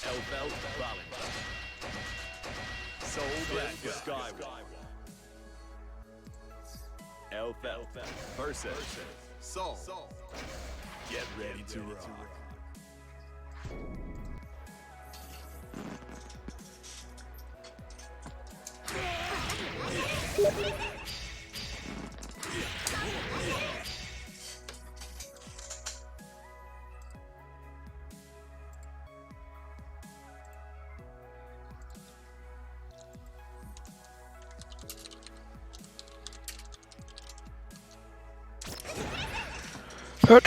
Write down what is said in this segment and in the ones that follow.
Elbelt Valentine. Soul Black Skywalker. Elbelt versus Soul. Get ready to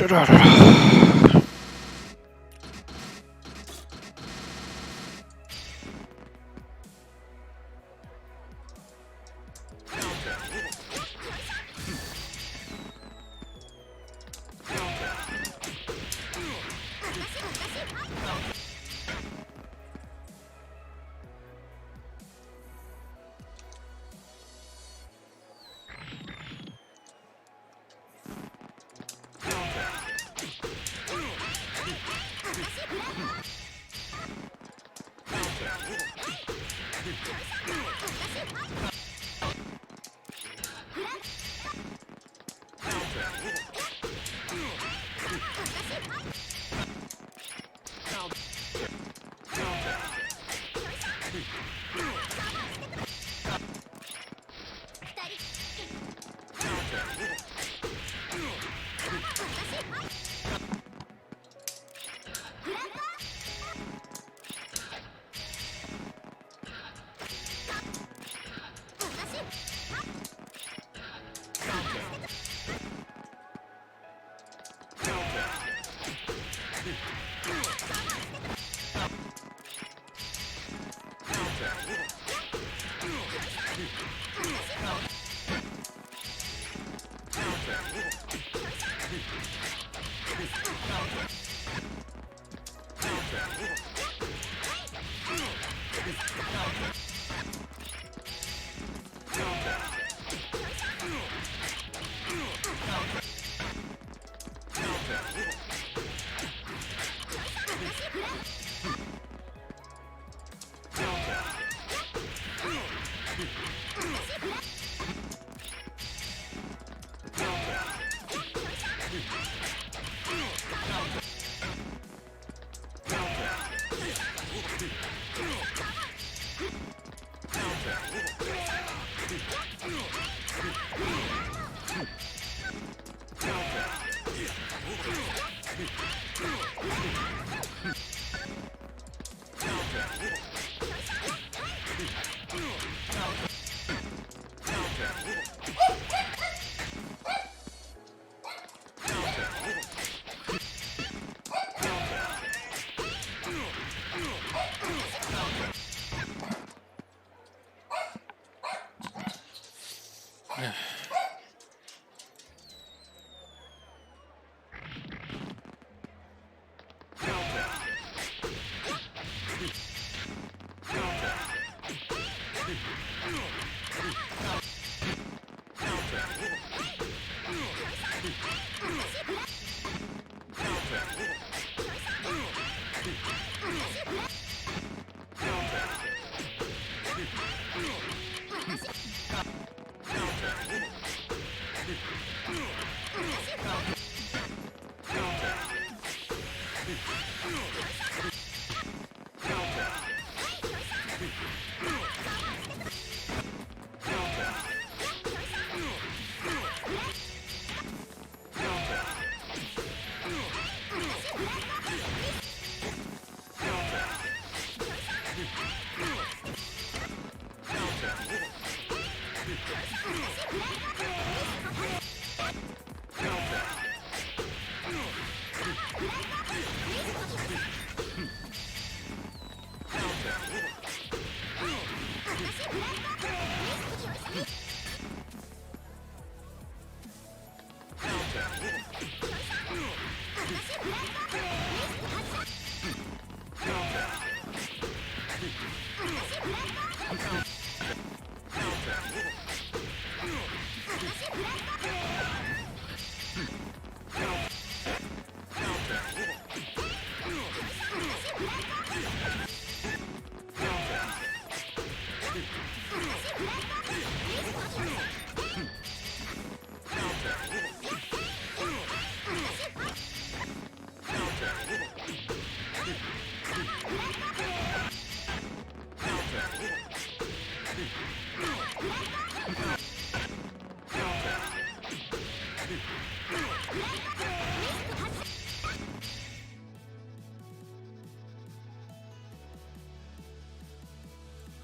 rock.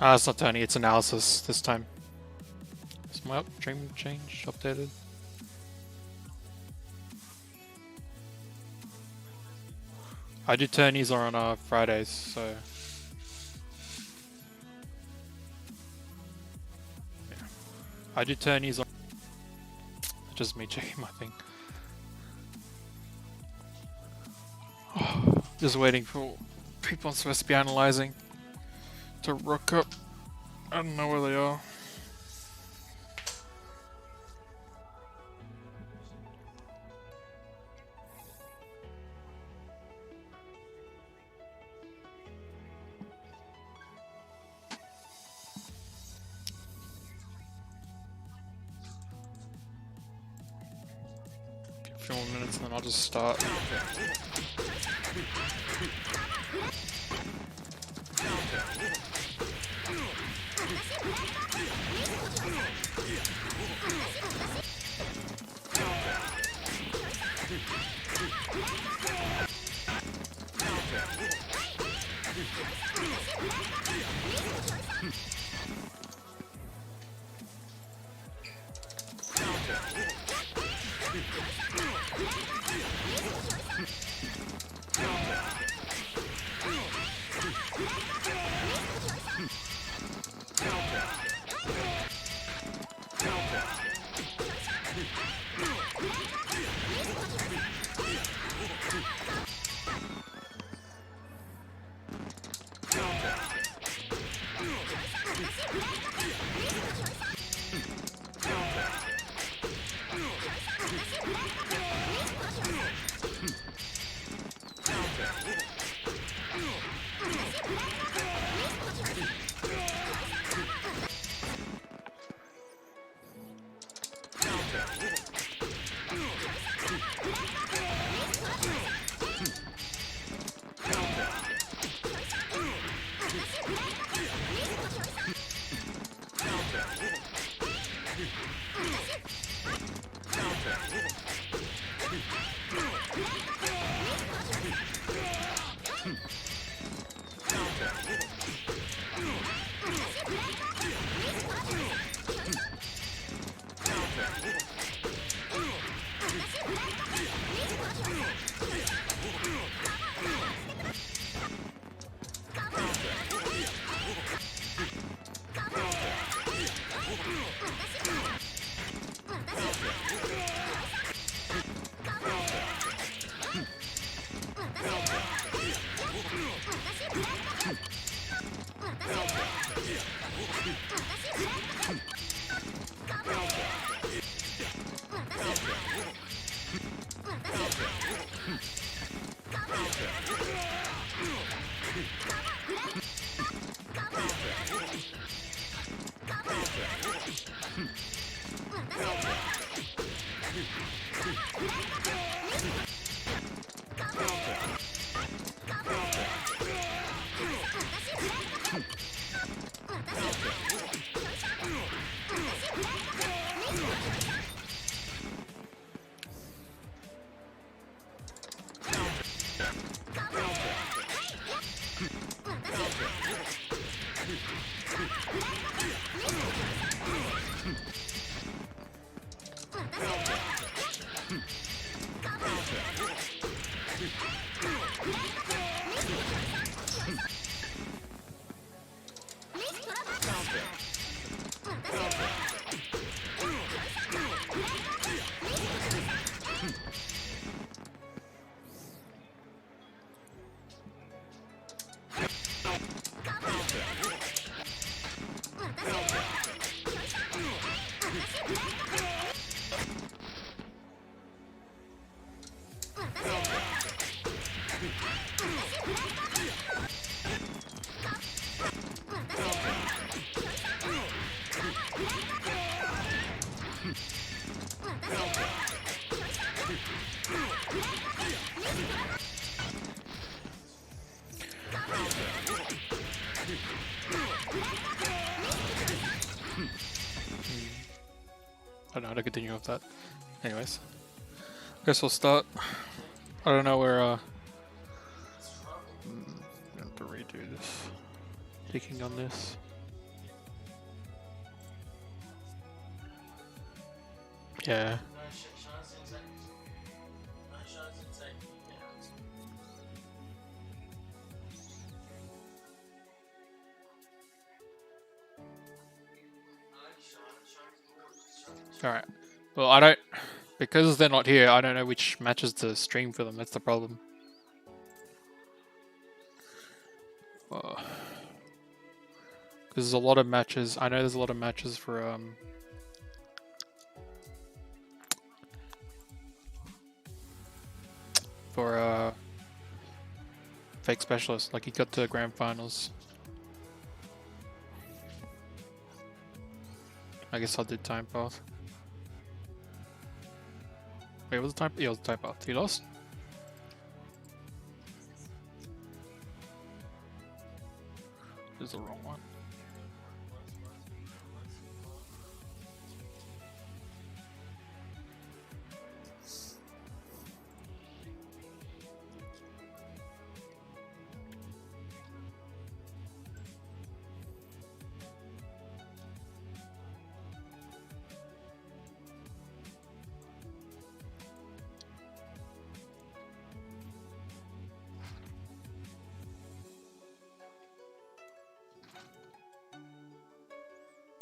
Ah, it's not Tourney, it's analysis this time. Is my stream change updated? I do Tourneys on Fridays, so yeah. I do Tourneys on just me checking my thing. Just waiting for people I'm supposed to be analyzing to rock up. I don't know where they are. A few more minutes and then I'll just start. know how to continue with that. Anyways, guess we'll start. I don't know where. I have to redo this. Clicking on this. Yeah. Alright. Well, I don't... Because they're not here, I don't know which matches to stream for them. That's the problem. Because there's a lot of matches. I know there's a lot of matches for... Fake Specialist. Like, he got to the grand finals. I guess I'll do Time Path. Wait, was it Time? Yeah, it was Time Path. He lost? This is the wrong one.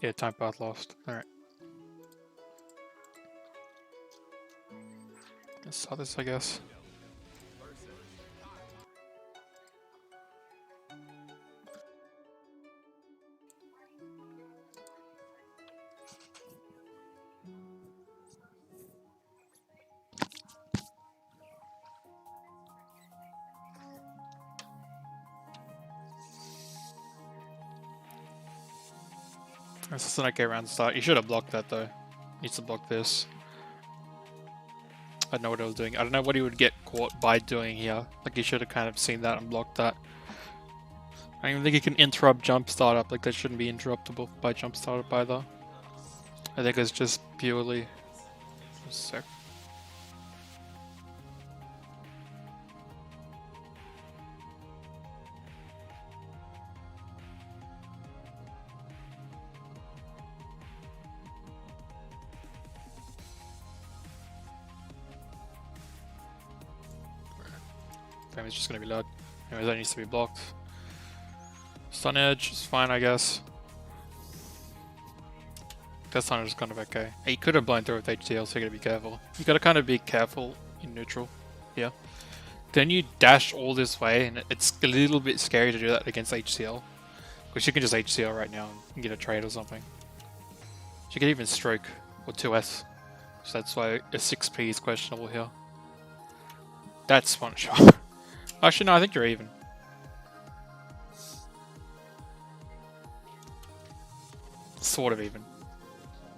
Yeah, Time Path lost. Alright. I saw this, I guess. This is an okay round start. You should have blocked that though. Needs to block this. I don't know what I was doing. I don't know what he would get caught by doing here. Like, he should have kind of seen that and blocked that. I don't even think he can interrupt jump startup. Like, that shouldn't be interruptible by jump startup either. I think it's just purely... Just a sec. It's just gonna be loud. Anyways, that needs to be blocked. Stun edge is fine, I guess. That stun edge is kind of okay. He could have blown through with HTL, so you gotta be careful. You gotta kind of be careful in neutral. Yeah. Then you dash all this way, and it's a little bit scary to do that against HCL. Because you can just HCL right now and get a trade or something. You can even stroke or 2S. So that's why a 6P is questionable here. That's one shot. Actually, no, I think you're even. Sort of even.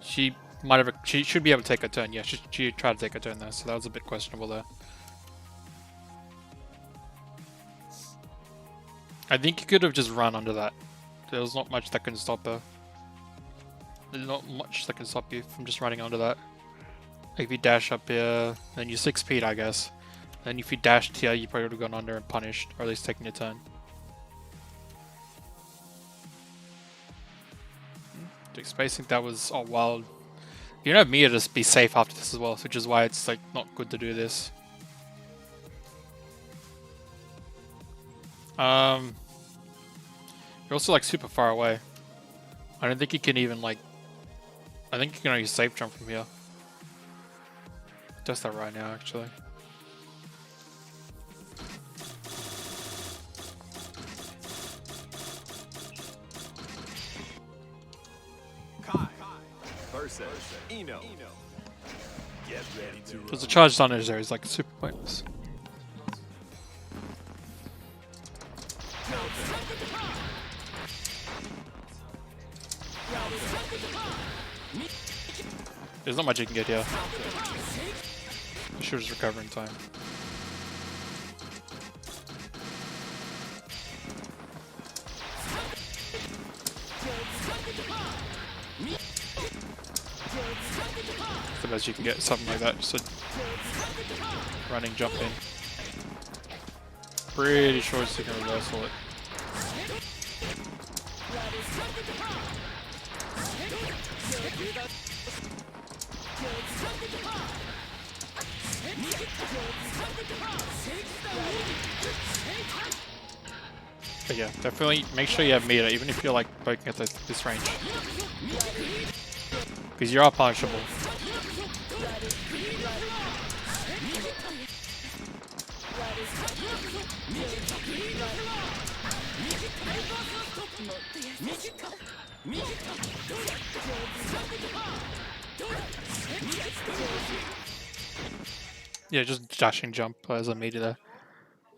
She might have. She should be able to take a turn. Yeah, she tried to take a turn there, so that was a bit questionable there. I think you could have just run under that. There was not much that can stop her. There's not much that can stop you from just running under that. If you dash up here, then you 6P'd, I guess. Then if you dashed here, you probably would have gone under and punished, or at least taken your turn. I think that was wild. You don't have me to just be safe after this as well, which is why it's like not good to do this. You're also like super far away. I don't think you can even like. I think you can only safe jump from here. Test that right now, actually. Eno. Get ready to There's a charge stun edge there, he's like super pointless. There's not much you can get here. Shooter's recovering time. the best you can get, something like that. Just a running jump in. Pretty sure it's going to reversal it. But yeah, definitely make sure you have meter, even if you're like poking at this range. Because you are punishable. Yeah, just dashing jump as a meter there.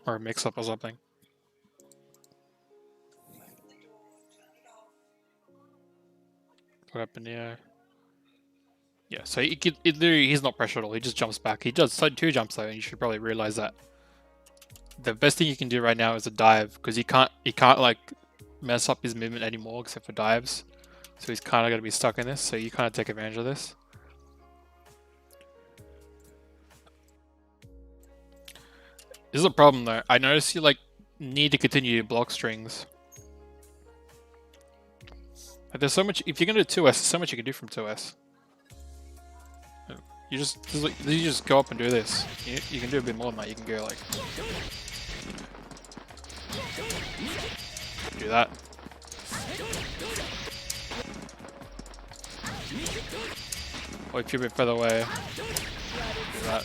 Or a mix up or something. What happened here? Yeah, so he's not pressured at all, he just jumps back. He does 2 jumps though, and you should probably realize that. The best thing you can do right now is a dive, because he can't like mess up his movement anymore except for dives. So he's kind of going to be stuck in this, so you kind of take advantage of this. This is a problem though. I notice you like need to continue your block strings. Like, there's so much, if you're going to do 2S, there's so much you can do from 2S. You just go up and do this. You can do a bit more than that. You can go like... Do that. Or if you're a bit further away, do that.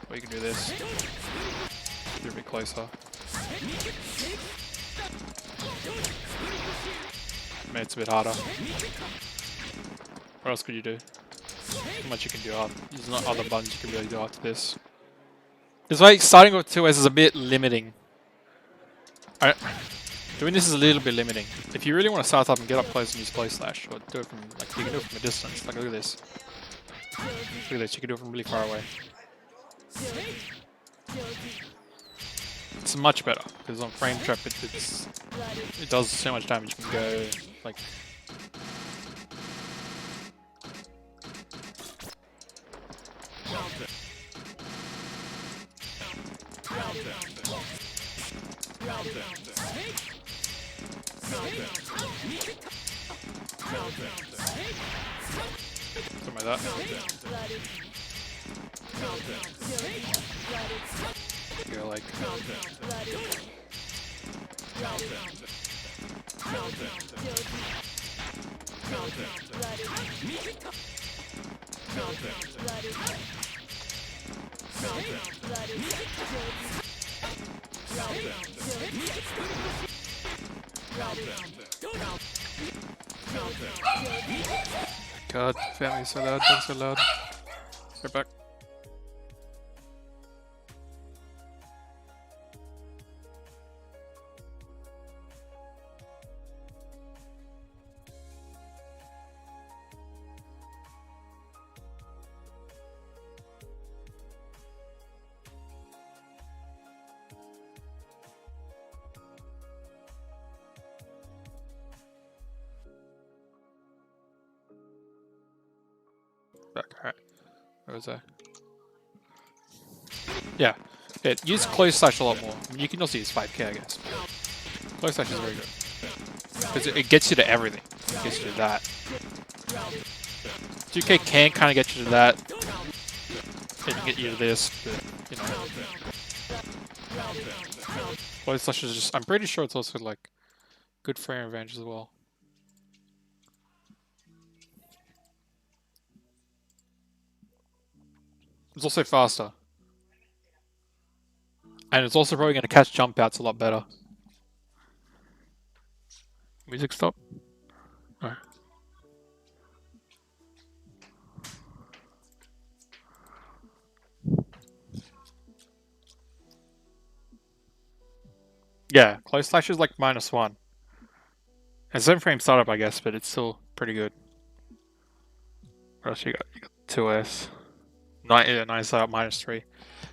Or you can do this. You're a bit closer. Maybe it's a bit harder. What else could you do? Not much you can do after. There's not other buttons you can really do after this. It's like starting with 2S is a bit limiting. Doing this is a little bit limiting. If you really want to start up and get up close and use play slash, or do it from like you can do it from a distance. Like look at this. Look at this. You can do it from really far away. It's much better because on frame trap it does so much damage. You can go like. Something like that. Go like. God, family's so loud, things so loud. Get back. Alright. Where was I? Yeah. Use close slash a lot more. I mean, you can also use 5k, I guess. Close slash is very good. Because it gets you to everything. It gets you to that. 2k can kind of get you to that. It can get you to this, but, you know. Close slash is just... I'm pretty sure it's also, like, good frame advantage as well. It's also faster. And it's also probably going to catch jump outs a lot better. Music stop? No. Yeah, close slash is like -1. And 7 frame startup, I guess, but it's still pretty good. What else you got? You got 2S. 9 startup -3.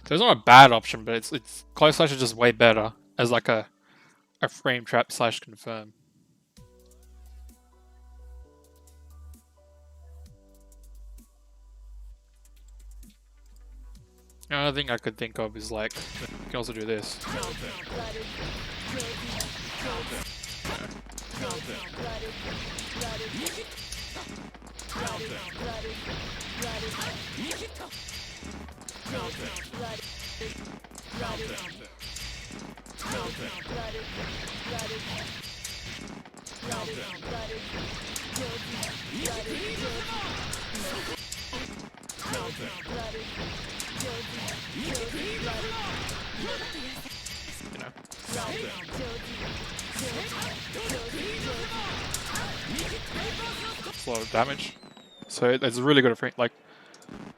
So it's not a bad option, but it's close slash is just way better as like a frame trap slash confirm. The only thing I could think of is like, you can also do this. You know. It's a lot of damage. So it's really good at frame, like,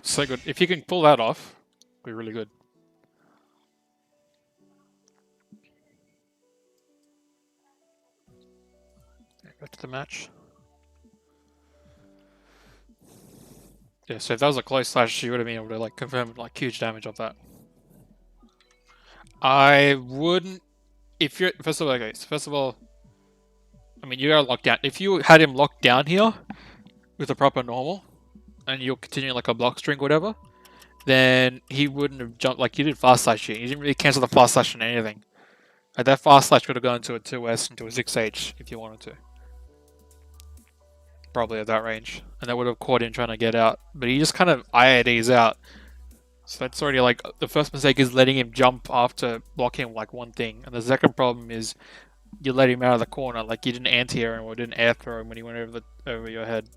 so good. If you can pull that off, it'll be really good. Back to the match. Yeah, so if that was a close slash, you would have been able to like confirm like huge damage off that. I wouldn't. If you're first of all, okay. So first of all, I mean you are locked down. If you had him locked down here with a proper normal, and you're continuing like a block string or whatever, then he wouldn't have jumped like you did fast slash here. You didn't really cancel the fast slash on anything. Like that fast slash could have gone to a 2S into a 6H if you wanted to. Probably at that range. And that would have caught him trying to get out. But he just kind of IADs out. So that's already like, the first mistake is letting him jump after blocking like one thing. And the second problem is you let him out of the corner. Like you didn't anti-air him or didn't air throw him when he went over your head.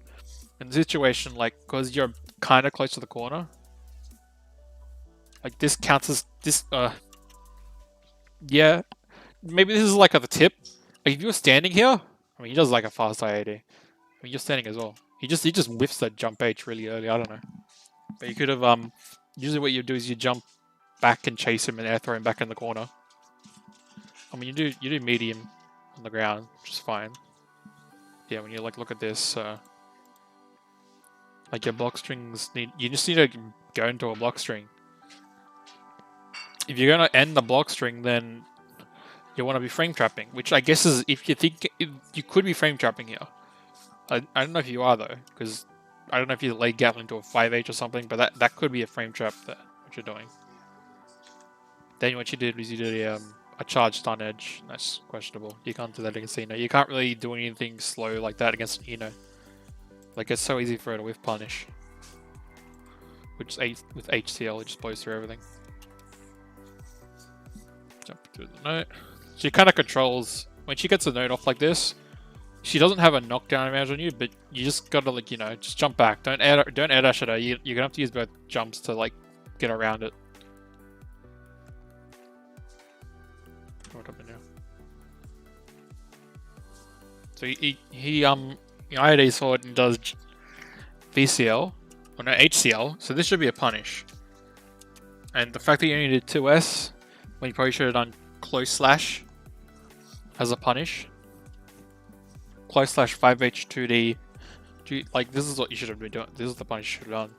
In the situation, like, because you're kind of close to the corner, like this counts as this, yeah. Maybe this is like at the tip. Like if you were standing here, I mean he does like a fast IAD. I mean you're standing as well. He just whiffs that jump H really early, I don't know. But you could have usually what you do is you jump back and chase him and air throw him back in the corner. I mean you do medium on the ground, which is fine. Yeah, when you like look at this, like your block strings you just need to go into a block string. If you're gonna end the block string, then you want to be frame trapping, which I guess is if you think you could be frame trapping here. I don't know if you are though, because I don't know if you lay Gatling to a 5H or something, but that could be a frame trap there, what you're doing. Then what you did was you did a charge stun edge. That's questionable. You can't do that against Eno. You can't really do anything slow like that against Eno. Like it's so easy for her to whiff punish. Which with HCL it just blows through everything. Jump through the note. She kind of controls when she gets a note off like this. She doesn't have a knockdown advantage on you, but you just gotta like just jump back. Don't air dash at her. You're gonna have to use both jumps to like get around it. What happened now? So he IAD sword and does VCL or no HCL. So this should be a punish. And the fact that you only did 2S when you probably should have done close slash as a punish. Close slash 5H 2D. Like this is what you should have been doing. This is the punish you should have done.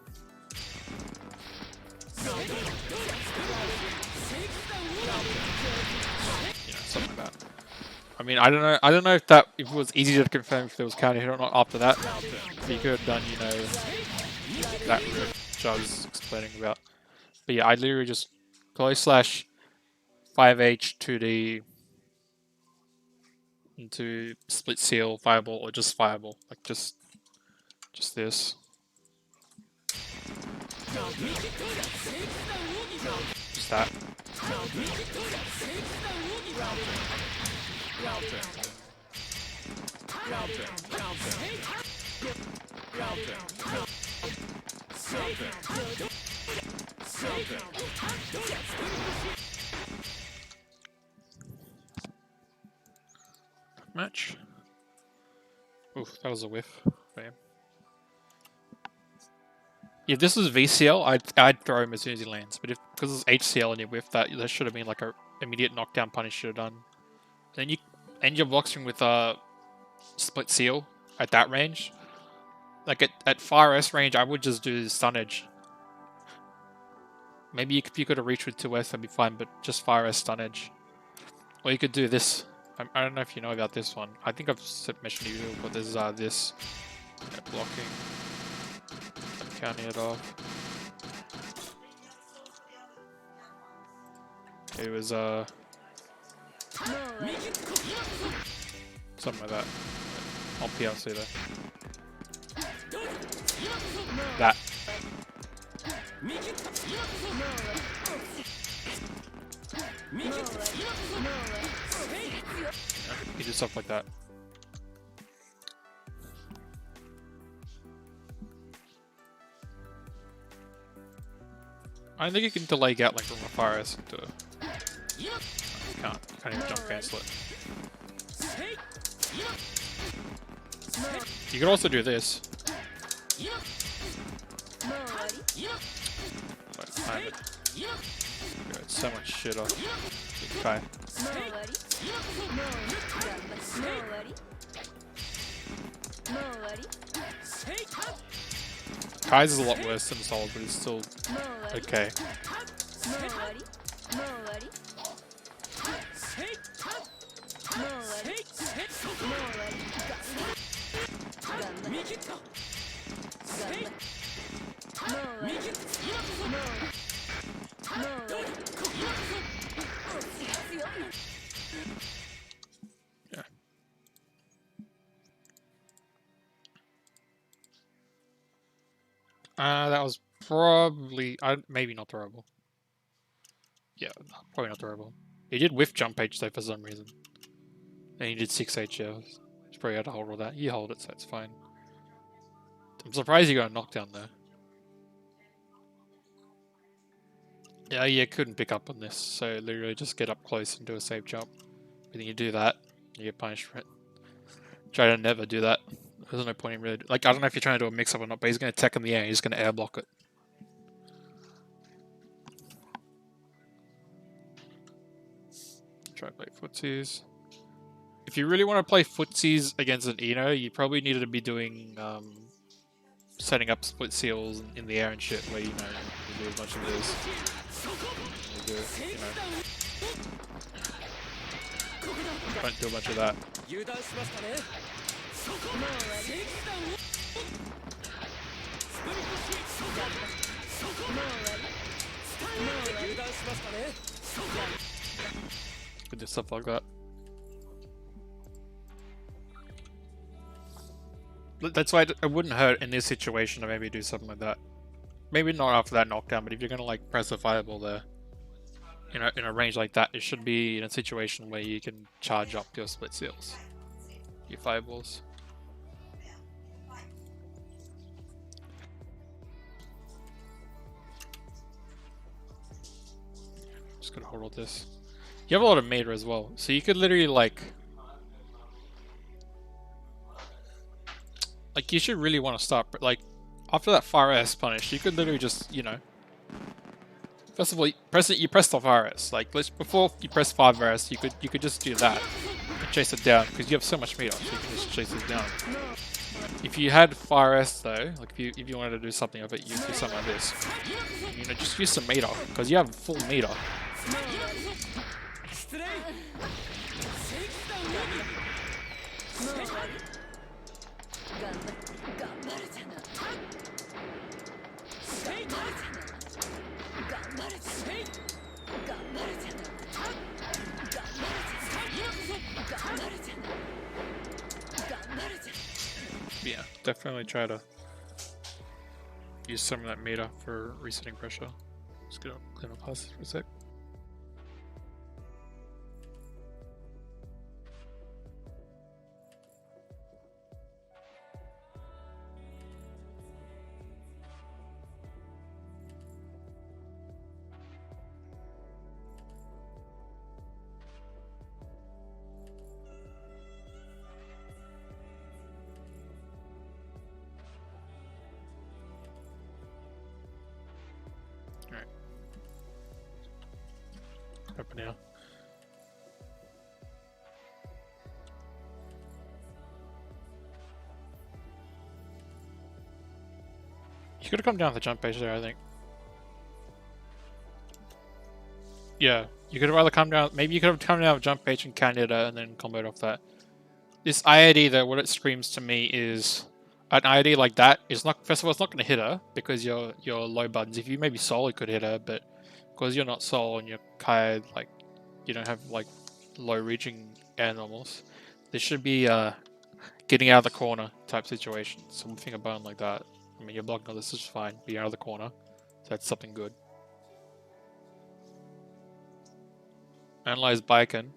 You know, something like that. I mean, I don't know if it was easier to confirm if there was counter hit or not after that. So you could have done, you know, that route which I was explaining about. But yeah, I literally just close slash 5H 2D into split seal, fireball, or just fireball. Like just this. Just that. Match. Oof, that was a whiff. Bam. If this was VCL, I'd throw him as soon as he lands. But because it's HCL and you whiff that should have been like a immediate knockdown punish should have done. Then you end your block string with a split seal at that range. Like at far S range, I would just do stun edge. Maybe if you could have reached with 2S, that'd be fine, but just far S stun edge. Or you could do this. I don't know if you know about this one. I think I've mentioned to you, but there's this blocking, counting it off. It was something like that. On PLC though. That. You do stuff like that. I don't think you can delay Gatling from a fire S into a... You can't even jump cancel it. You could also do this. But time it. Got so much shit off. Okay. Kai's is a lot worse than Solid, but it's still okay. Yeah. That was probably maybe not throwable. Yeah, probably not throwable. He did whiff jump H though for some reason. And he did 6H, yeah. He's probably had to hold all that. You hold it, so it's fine. I'm surprised you got a knockdown there. Yeah, you couldn't pick up on this, so literally just get up close and do a safe jump. But then you do that, you get punished for it. Try to never do that. There's no point in really... Like, I don't know if you're trying to do a mix-up or not, but he's going to tech in the air, he's going to air block it. Try to play footsies. If you really want to play footsies against an Eno, you probably needed to be doing... setting up split seals in the air and shit, where, you know, you do a bunch of this. You do, you know... Don't do a bunch of that. Could do stuff like that. That's why it wouldn't hurt in this situation to maybe do something like that. Maybe not after that knockdown, but if you're gonna like press a fireball there, in a range like that, it should be in a situation where you can charge up your split seals, your fireballs. Just gonna hold all this. You have a lot of meter as well, so you could literally like you should really want to start like after that fire S punish, you could literally just, you know, first of all, you press the fire S. Like before you press 5S, you could just do that and chase it down because you have so much meter, so you can just chase it down. If you had fire S though, like if you wanted to do something of it, you do something like this. You know, just use some meter because you have full meter. Yeah, definitely try to use some of that meter for resetting pressure. Just gonna clean my passes for a sec. Up now. You could have come down the jump page there, I think. Yeah, you could have either come down. Maybe you could have come down the jump page and countered it and then comboed off that. This IAD, though, what it screams to me is an IAD like that is not. First of all, it's not going to hit her because your low buttons. If you maybe solo could hit her, but because you're not Soul and you're Kai, like you don't have like low reaching air normals. This should be getting out of the corner type situation. Something about like that. I mean, you're blocking all this is fine. Be out of the corner. So that's something good. Analyze Baiken.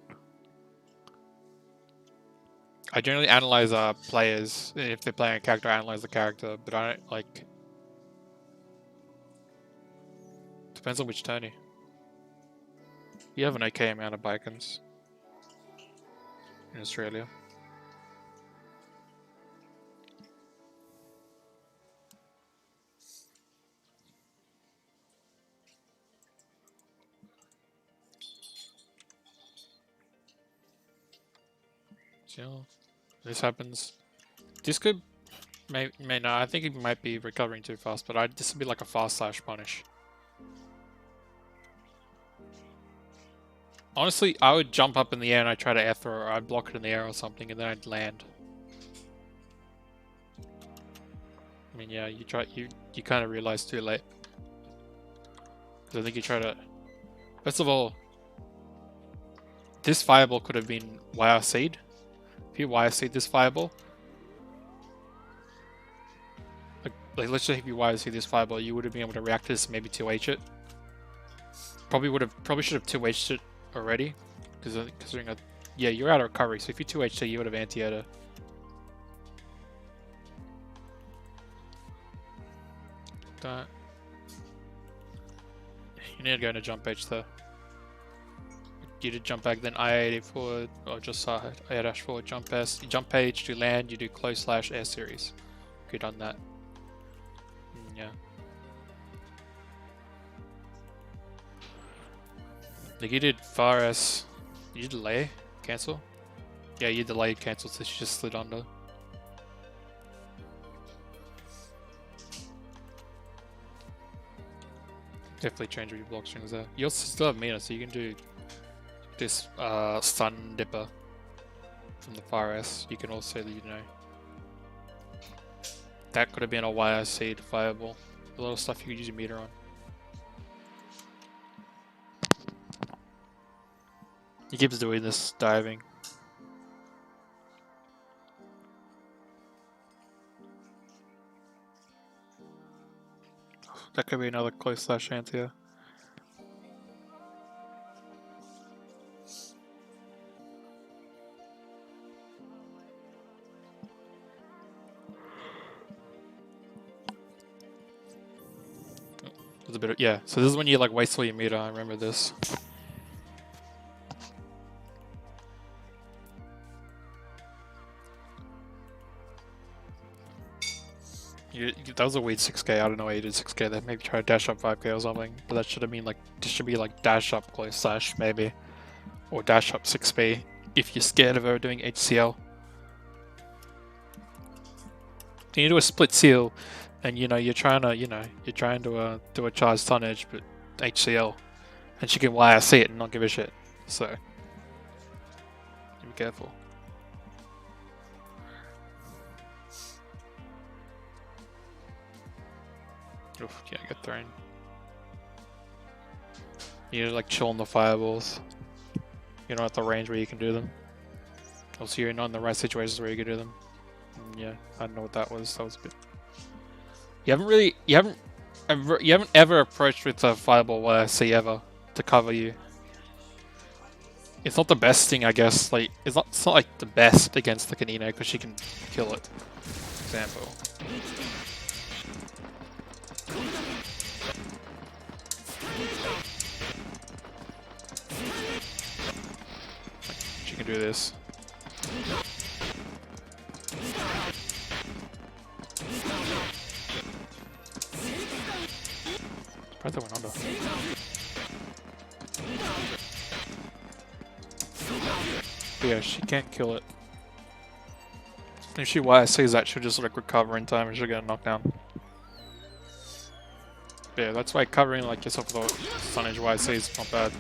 I generally analyze players. If they're playing a character, I analyze the character. But I don't like... Depends on which Tourney. You have an okay amount of Baikens in Australia. So, this happens. This could... May not. I think it might be recovering too fast, but this would be like a fast slash punish. Honestly, I would jump up in the air and I'd try to air throw, or I'd block it in the air or something, and then I'd land. I mean, yeah, you kind of realize too late. Because I think you try to... First of all, this fireball could have been YRC'd. If you YRC'd this fireball... Like let's say if you YRC'd this fireball, you would have been able to react to this and maybe 2H it. Probably should have 2H'd it already. Because considering yeah, you're out of recovery, so if you 2H'd it, you would have anti-air it. That. You need to go into jump H though. You did jump back, then I-80 forward, or just side, air dash forward, jump S. You jump H to land, you do close slash air series. If you've done that. Yeah. Like you did far S. You delay? Cancel? Yeah, you delayed cancel, so she just slid under. Definitely change your block strings there. You also still have meter, so you can do this stun dipper from the far S. You can also, you know, that could have been a YRC fireball. A lot of stuff you could use your meter on. He keeps doing this diving. That could be another close slash anti-air. There's a bit of, yeah, so this is when you like waste all your meter, I remember this. That was a weird 6k, I don't know why you did 6k there, maybe try to dash up 5k or something, but that should have been like, this should be like dash up close slash maybe, or dash up 6p if you're scared of her doing HCL. Can you do a split seal, and you know, you're trying to do a charged tonnage, but HCL, and she can YRC it and not give a shit, so, be careful. Oof, yeah, get thrown. You need to like chill on the fireballs. You're not at the range where you can do them. Also, you're not in the right situations where you can do them. Yeah, I don't know what that was. That was a bit. You haven't ever approached with a fireball YRC ever to cover you. It's not the best thing, I guess. Like it's not like the best against the Kanino because she can kill it. Example. She can do this. Surprised that went under. But yeah, she can't kill it. If she YSCs that, she'll just like recover in time and she'll get a knockdown. Yeah, that's why covering like yourself with a tonnage YC is not bad.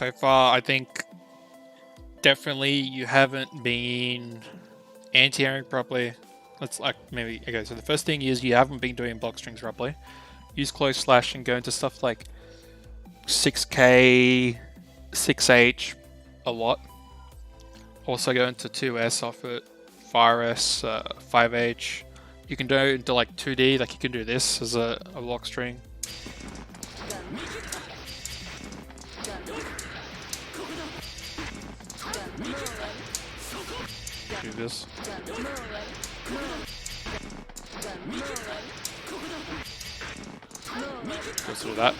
So far, I think definitely you haven't been anti-airing properly. Let's like maybe okay. So the first thing is you haven't been doing block strings properly. Use close slash and go into stuff like 6K, 6H a lot. Also go into 2S off it, 5S, 5H. You can do it into like 2D, like you can do this as a block string. Do this. Go through that.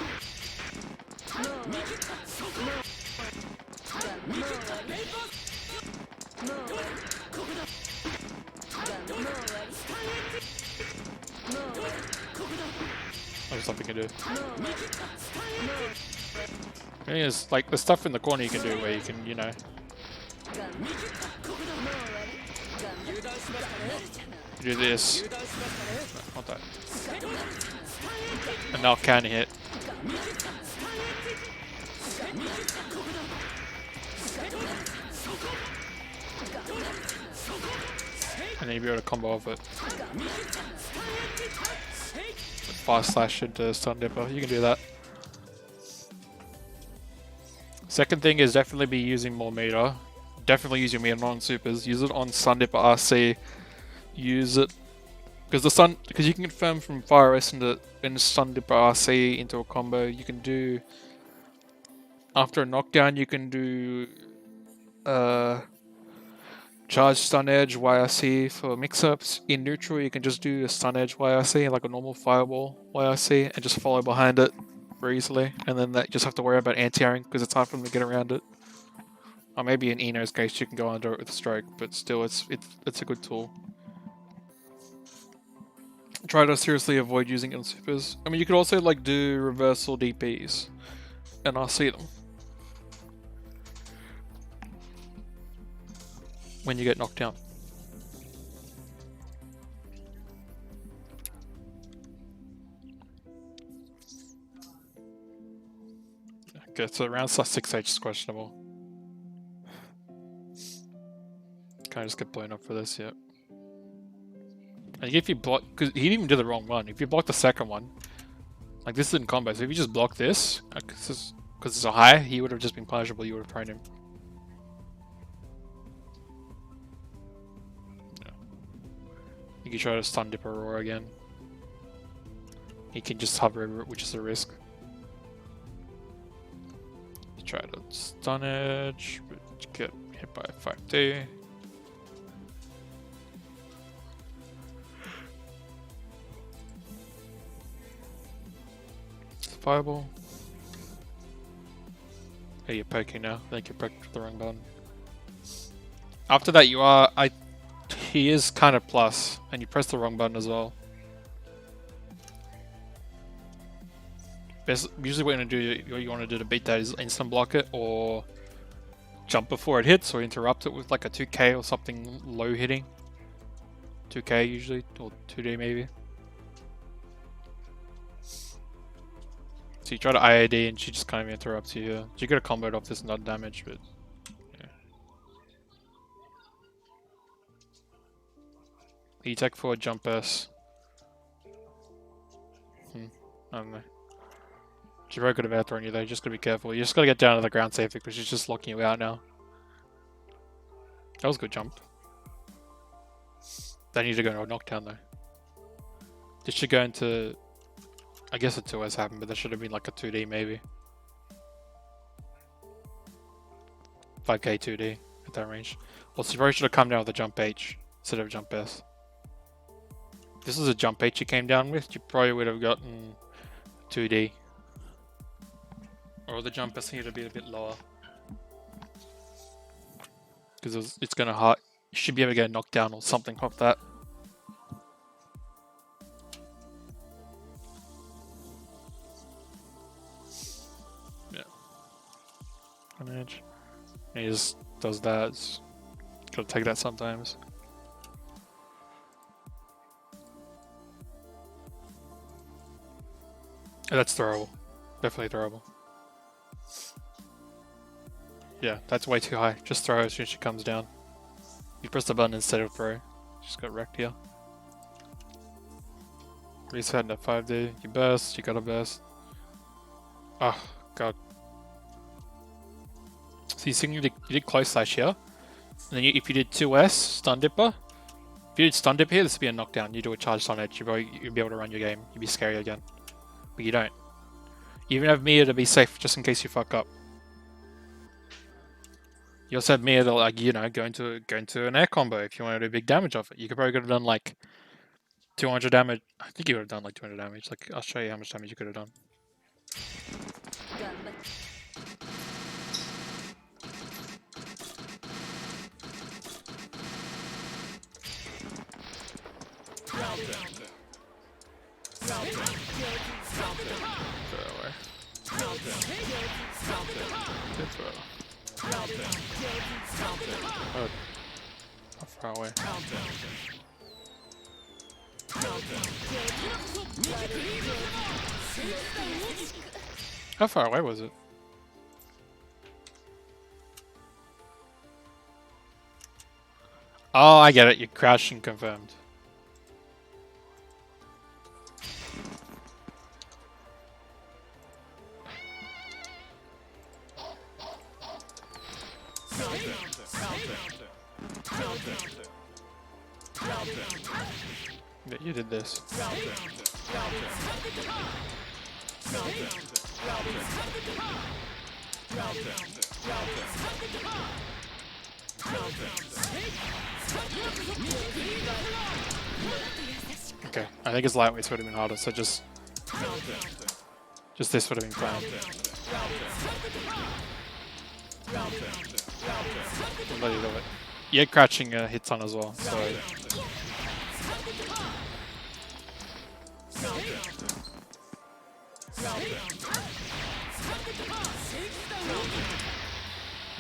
There's something you can do. Thing is, like the stuff in the corner you can do where you can, you know. Do this. Not that. And now counter hit. And then you'll be able to combo off it. Fast slash into stun dipper. You can do that. Second thing is definitely be using more meter. Definitely use your meter on supers. Use it on Sun Dipper RC. Use it because you can confirm from Fire S into Sun Dipper RC into a combo. You can do after a knockdown. You can do charge stun edge YRC for mix-ups. In neutral, you can just do a stun edge YRC like a normal fireball YRC and just follow behind it very easily. And then that you just have to worry about anti-airing because it's hard for them to get around it. Or maybe in Eno's case you can go under it with a stroke, but still it's a good tool. Try to seriously avoid using it on supers. I mean, you could also like do reversal DPs and RC them when you get knocked down. Okay, so around 6H is questionable. Can I just get blown up for this? Yep. And if you block, because he didn't even do the wrong one. If you block the second one, like this didn't combo. So if you just block this, because it's a high, he would have just been punishable. You would have thrown him. Yeah. You can try to stun dip Aurora again. He can just hover over it, which is a risk. You try to stun edge, but you get hit by 5D. Fireball. Hey, you're poking now. I think you poked the wrong button. After that, he is kind of plus, and you press the wrong button as well. Usually, what you want to do to beat that is instant block it, or jump before it hits, or interrupt it with like a 2K or something low hitting. 2K usually, or 2D maybe. So you try to IAD and she just kind of interrupts you here. So you could have comboed off this nut damage, but yeah. You take forward jump S. I don't know. She probably could have out-thrown you though, you just gotta be careful. You just gotta get down to the ground safely because she's just locking you out now. That was a good jump. They need to go into a knockdown though. This should go into... I guess a 2S happened, but that should have been like a 2D maybe. 5K 2D at that range. Also, you probably should have come down with a jump H instead of jump S. If this is a jump H you came down with, you probably would have gotten 2D. Or the jump S needed to be a bit lower. Because it's going to hurt. You should be able to get a knockdown or something off that. Edge. And he just does that. It's gotta take that sometimes. And that's throwable. Definitely throwable. Yeah, that's way too high. Just throw her as soon as she comes down. You press the button instead of throw. Just got wrecked here. Reset into 5D. You burst. You got a burst. Oh, God. So you did close slash here. And then if you did 2S, stun dipper. If you did stun dipper here, this would be a knockdown. You do a charge stun edge, you'd be able to run your game. You'd be scary again. But you don't. You even have Mia to be safe, just in case you fuck up. You also have Mia to, like, you know, go into an air combo if you want to do big damage off it. You could probably have done like 200 damage. I think you would have done like 200 damage. Like, I'll show you how much damage you could have done. Oh, how far away? How far away was it? Oh, I get it. You crashed and confirmed. Yeah, you did this. Okay, I think his lightweights would have been harder, so just this would have been planned. I'll let you do it. Yeah, crouching hits on as well, so...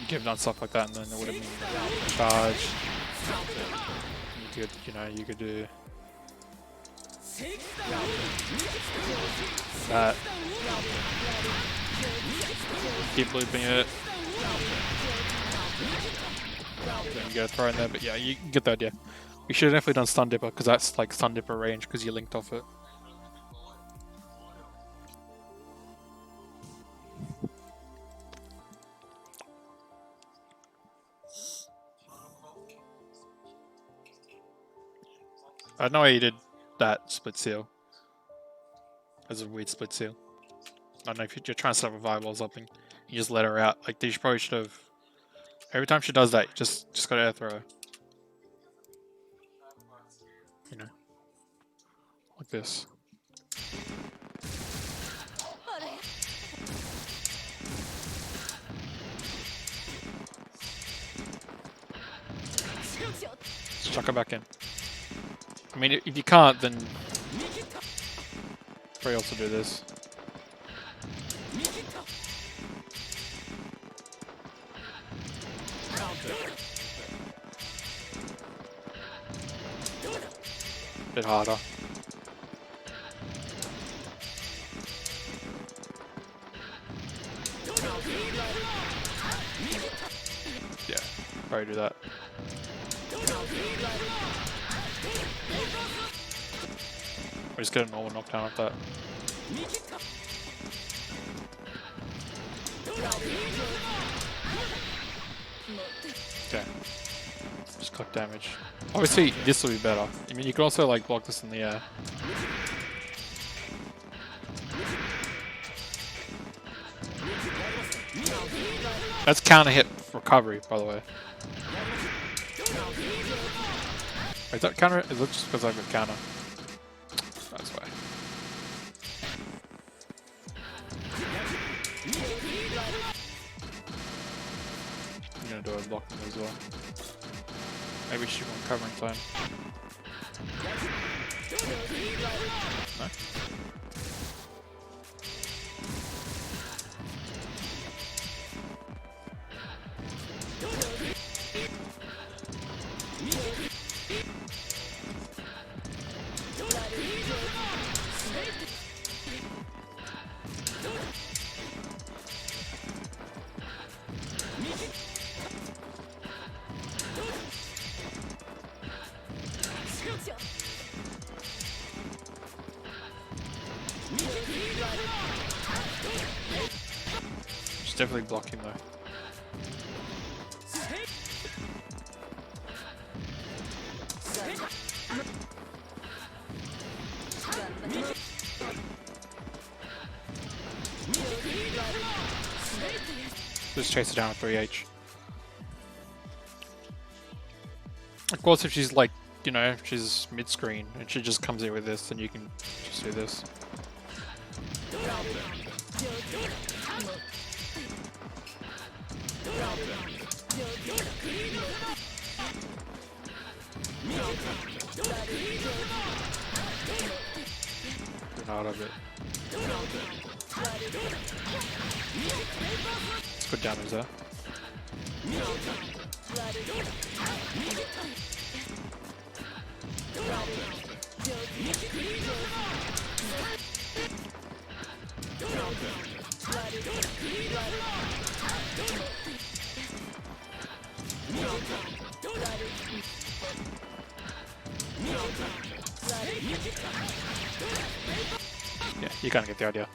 You could have done stuff like that and then it would have been charge. You could do... that. Keep looping it. Then you go throw in there, but yeah, you get the idea. We should have definitely done stun dipper because that's like stun dipper range because you linked off it. I don't know why you did that split seal. As a weird split seal. I don't know if you're trying to set up a viable or something. You just let her out. Like, you probably should have... Every time she does that, you just gotta air throw her. You know. Like this. Just chuck her back in. I mean, if you can't, then... Probably also do this. Bit harder. Yeah, probably do that. Or just get a normal knockdown off that. Okay. Just click damage. Obviously, this will be better. I mean, you can also like block this in the air. That's counter hit recovery, by the way. Is that counter? Is that just because I have a counter? That's why. I'm gonna do a blocking as well. Maybe shoot one covering time. No? Just definitely block him though. Just chase it down at 3H. Of course, if she's like, you know, if she's mid-screen and she just comes in with this, then you can just do this. Out of it. It's good damage there. Yeah, you kind of get the idea.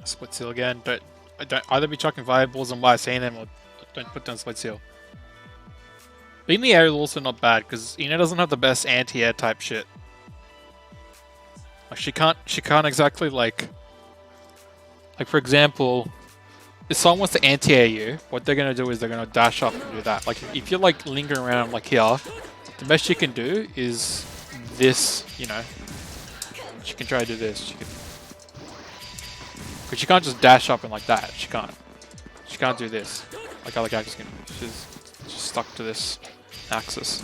Split seal again. Don't either be chucking fireballs on why seeing them, or don't put down split seal. Being the air is also not bad because Ina doesn't have the best anti-air type shit. Like she can't exactly like for example, if someone wants to anti-air you, what they're gonna do is they're gonna dash up and do that. Like if you're like lingering around like here, the best you can do is this, you know. She can try to do this. She can, but she can't just dash up and like that. She can't. She can't do this like other characters can. She's stuck to this axis.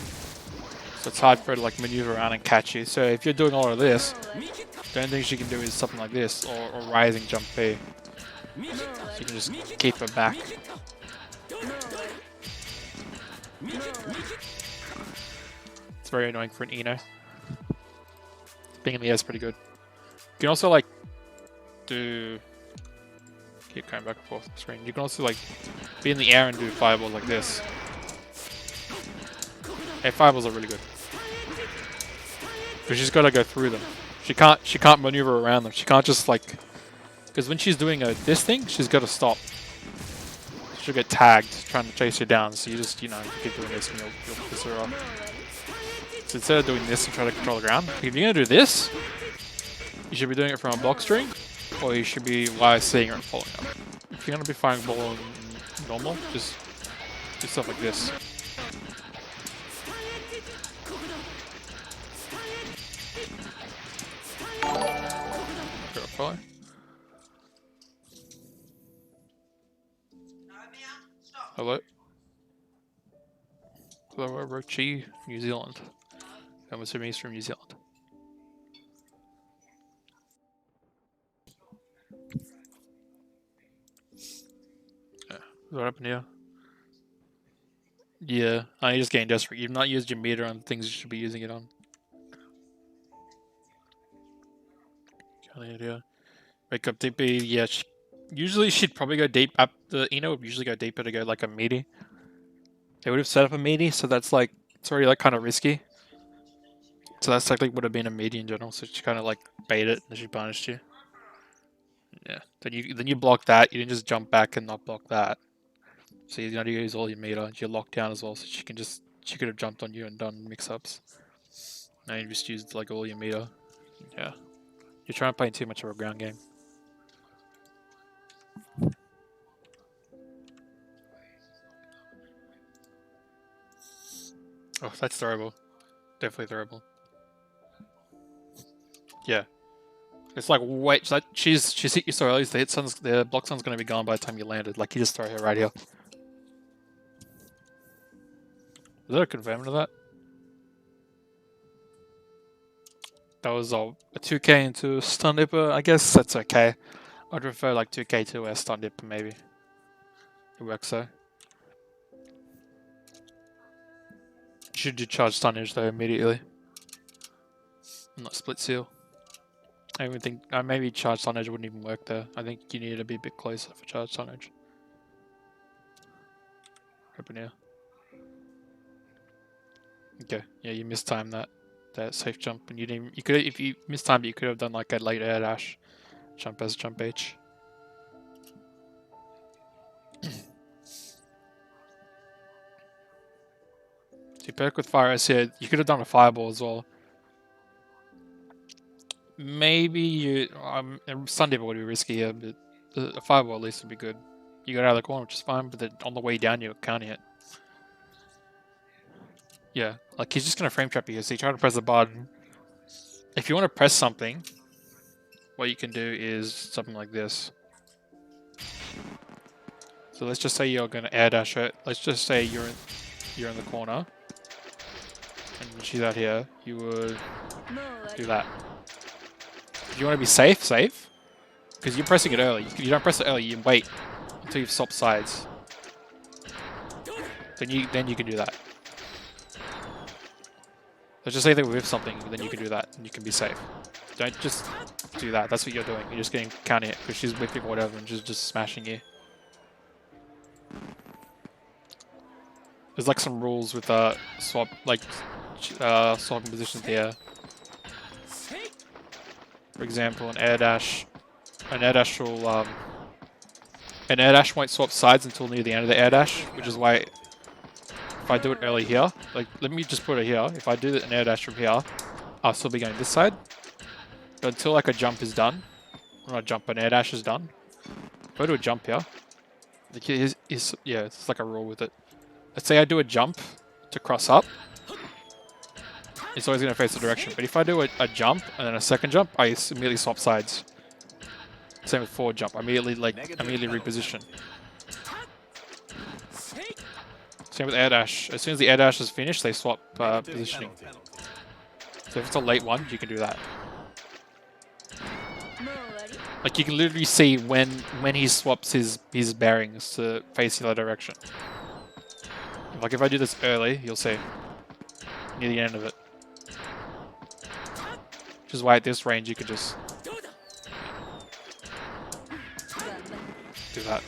So it's hard for her to like maneuver around and catch you. So if you're doing all of this, the only thing she can do is something like this or rising jump B. So you can just keep her back. It's very annoying for an Eno. Being in the air is pretty good. You can also like do... Keep going back and forth on the screen. You can also like be in the air and do fireballs like this. Hey, fireballs are really good. But she's got to go through them. She can't maneuver around them. She can't just like... Because when she's doing this thing, she's got to stop. She'll get tagged trying to chase you down. So you just, you know, you keep doing this and you'll piss her off. So instead of doing this and trying to control the ground, if you're going to do this, you should be doing it from a block string, or you should be seeing her and following up. If you're going to be firing ball on normal, just do stuff like this. Follow. Hello? Hello, Rochi, New Zealand. I'm assuming he's from New Zealand. Yeah. What happened here? Yeah, you're just getting desperate. You've not used your meter on things you should be using it on. Idea. Wake up DP, yeah. Usually she'd probably go deep up. The Eno would usually go deeper to go like a meaty. They would have set up a meaty, so that's like, it's already like kind of risky. So that's like would have been a meaty in general, so she kind of like bait it and she punished you. Yeah, then you block that, you didn't just jump back and not block that. So you gotta use all your meter, you're locked down as well, so she could have jumped on you and done mix-ups. Now you just used like all your meter. Yeah. You're trying to play too much of a ground game. Oh, that's throwable. Definitely throwable. Yeah. It's like, wait, so she's hit you so early, the block sun's going to be gone by the time you landed. Like, you just throw her right here. Is there a confirm to that? That was a 2k into stun dipper. I guess that's okay. I'd prefer like 2k to a stun dipper maybe. It works though. Should you charge stunnage though immediately? Not split seal. I even think maybe charge stunnage wouldn't even work there. I think you need to be a bit closer for charge stunnage. Happen here. Okay, yeah, you mistimed that safe jump, and you didn't. You could, if you mistimed it, you could have done like a late air dash jump as jump H. So you perk with fire ice here. You could have done a fireball as well. Maybe you Sunday would be risky here, but a fireball at least would be good. You got out of the corner, which is fine, but then on the way down you're counting it. Yeah, like he's just gonna frame trap you. So you try to press the button. If you want to press something, what you can do is something like this. So let's just say you're gonna air dash it. Let's just say you're in the corner, and she's out here. You would do that. If you want to be safe, because you're pressing it early. You don't press it early. You wait until you've swapped sides. Then you can do that. Let's just say they whiff something, then you can do that, and you can be safe. Don't just do that. That's what you're doing. You're just getting counter hit because she's whiffing or whatever, and she's just smashing you. There's like some rules with swapping positions here. For example, an air dash will an air dash won't swap sides until near the end of the air dash, which is why if I do it early here, like let me just put it here. If I do an air dash from here, I'll still be going this side. But until like a jump is done, not a jump, an air dash is done. If I do a jump here, like yeah, it's like a rule with it. Let's say I do a jump to cross up. It's always going to face the direction. But if I do a jump and then a second jump, I immediately swap sides. Same with forward jump. I immediately reposition. Same with air dash. As soon as the air dash is finished, they swap positioning. So if it's a late one, you can do that. Like you can literally see when he swaps his bearings to face the other direction. Like if I do this early, you'll see near the end of it. Which is why at this range you could just do that.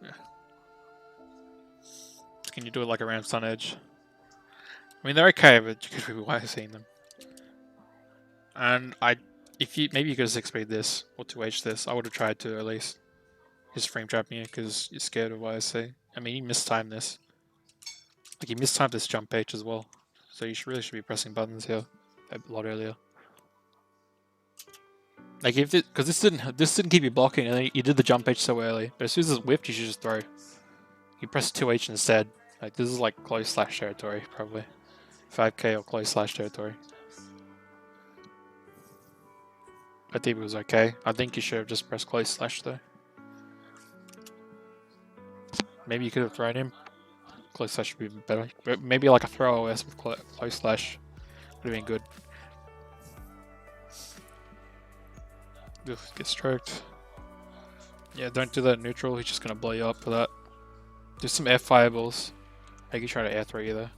Yeah. Can you do it like around Sun Edge? I mean, they're okay, but you could be why seeing them. And maybe you could have 6-speed this or 2H this. I would have tried to at least. Just frame trapping you because you're scared of YSC. I mean, you mistimed this. Like you mistimed this jump H as well. So you really should be pressing buttons here a lot earlier. Like if because this didn't keep you blocking, and then you did the jump H so early. But as soon as it's whipped, you should just throw. You press 2H instead. Like this is like close / territory probably. 5k or close / territory. I think it was okay. I think you should have just pressed close / though. Maybe you could have thrown him. Close / would be better. But maybe like a throw OS with close / would have been good. Ugh, get stroked. Yeah, don't do that neutral. He's just gonna blow you up for that. Do some air fireballs. Maybe try to air throw you there.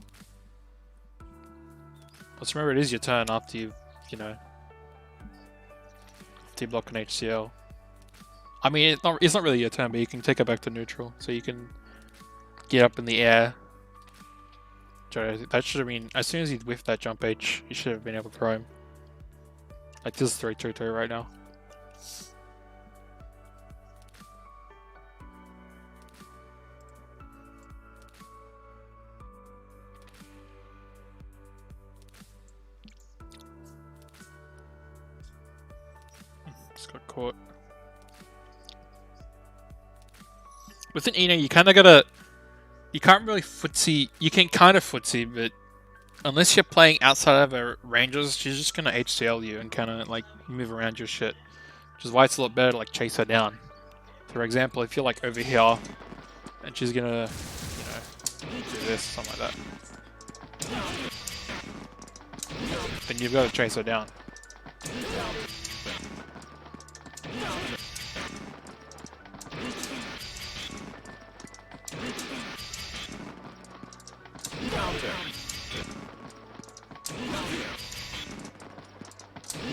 Let's remember it is your turn after you block an HCL. I mean, it's not really your turn, but you can take it back to neutral, so you can get up in the air. That should have been, as soon as he whiffed that jump H, you should have been able to throw him. Like this is 3-2-2 right now. Just got caught. With an Eno, you kind of gotta... You can't really footsie... You can kind of footsie, but... Unless you're playing outside of her ranges, she's just gonna HCL you and kind of, like, move around your shit. Which is why it's a lot better to, like, chase her down. For example, if you're, like, over here, and she's gonna, do this, something like that. Then you've got to chase her down. Counter.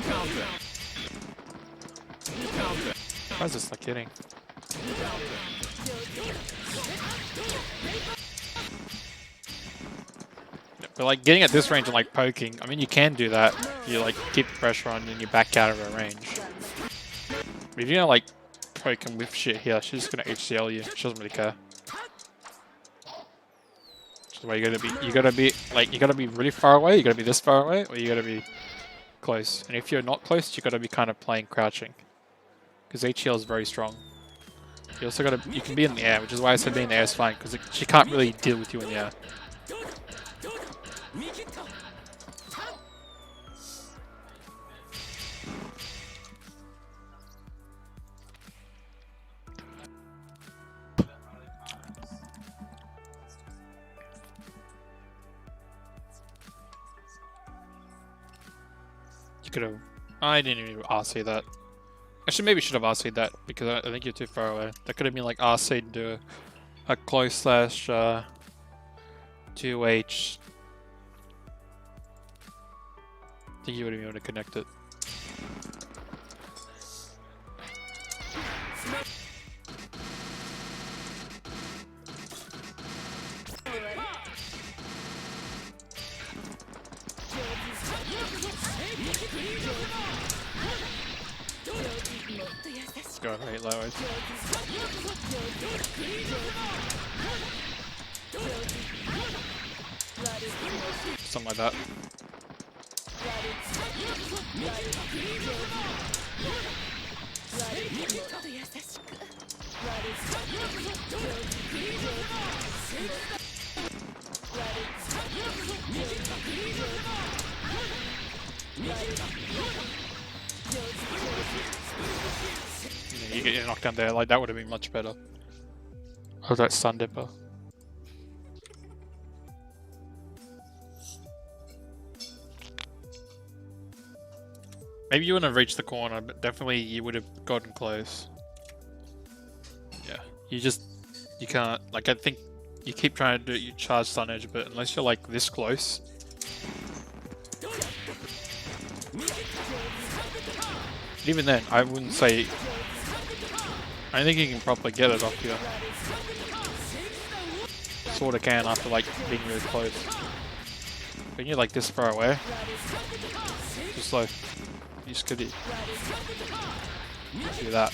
Counter. Why is this not getting? But like getting at this range and like poking, I mean you can do that. You like keep the pressure on and you back out of her range. But if you're gonna like poke and whiff shit here, she's just gonna HCL you. She doesn't really care. Which is why you gotta be really far away, you gotta be this far away, or you gotta be close. And if you're not close, you gotta be kind of playing crouching. Because HCL is very strong. You also you can be in the air, which is why I said being in the air is fine, because she can't really deal with you in the air. You could have. I didn't even RC that. Actually, maybe should have RC'd that because I think you're too far away. That could have been like RC'd to a close slash 2H. I think you would have been able to connect it. Go right low. Something like that. Yeah, you get your knockdown there, like that would have been much better. Oh, that stun dipper. Maybe you wouldn't have reached the corner, but definitely you would have gotten close. Yeah, you can't, like I think you keep trying to do it, you charge stun edge, but unless you're like this close. Even then, I wouldn't say, I don't think you can properly get it off here. Sorta can after like being really close. When you're like this far away, just like, you just could do that.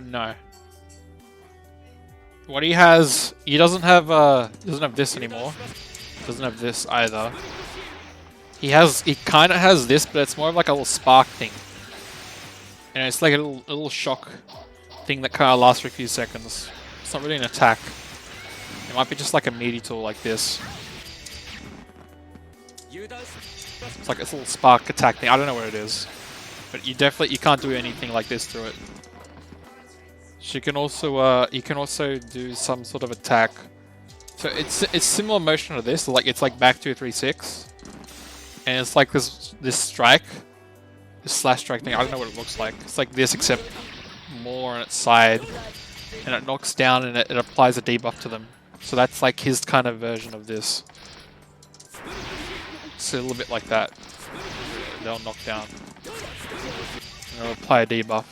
No. What he has, he doesn't have this anymore. Doesn't have this either. He kind of has this, but it's more of like a little spark thing. And it's like a little shock thing that kind of lasts for a few seconds. It's not really an attack. It might be just like a meaty tool like this. It's like this little spark attack thing. I don't know what it is. But you can't do anything like this through it. She can also, you can also do some sort of attack. So it's similar motion to this, like it's like back 236. And it's like this strike, this slash strike thing. I don't know what it looks like. It's like this, except more on its side, and it knocks down and it applies a debuff to them. So that's like his kind of version of this. It's a little bit like that. They'll knock down, and they'll apply a debuff.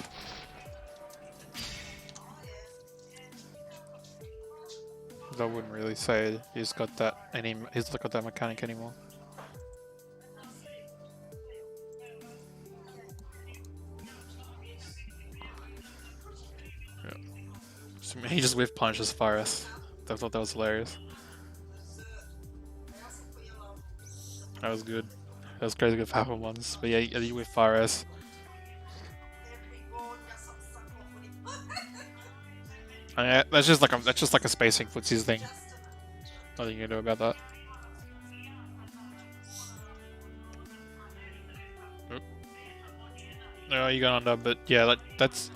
I wouldn't really say he's got that mechanic anymore. He just whiff punches Virus. I thought that was hilarious. That was good. That was crazy good for happen ones. But yeah, you whiff Virus. Yeah, that's just like a spacing footsies thing. Nothing you can do about that. Oop. No, you got under, but yeah, that's.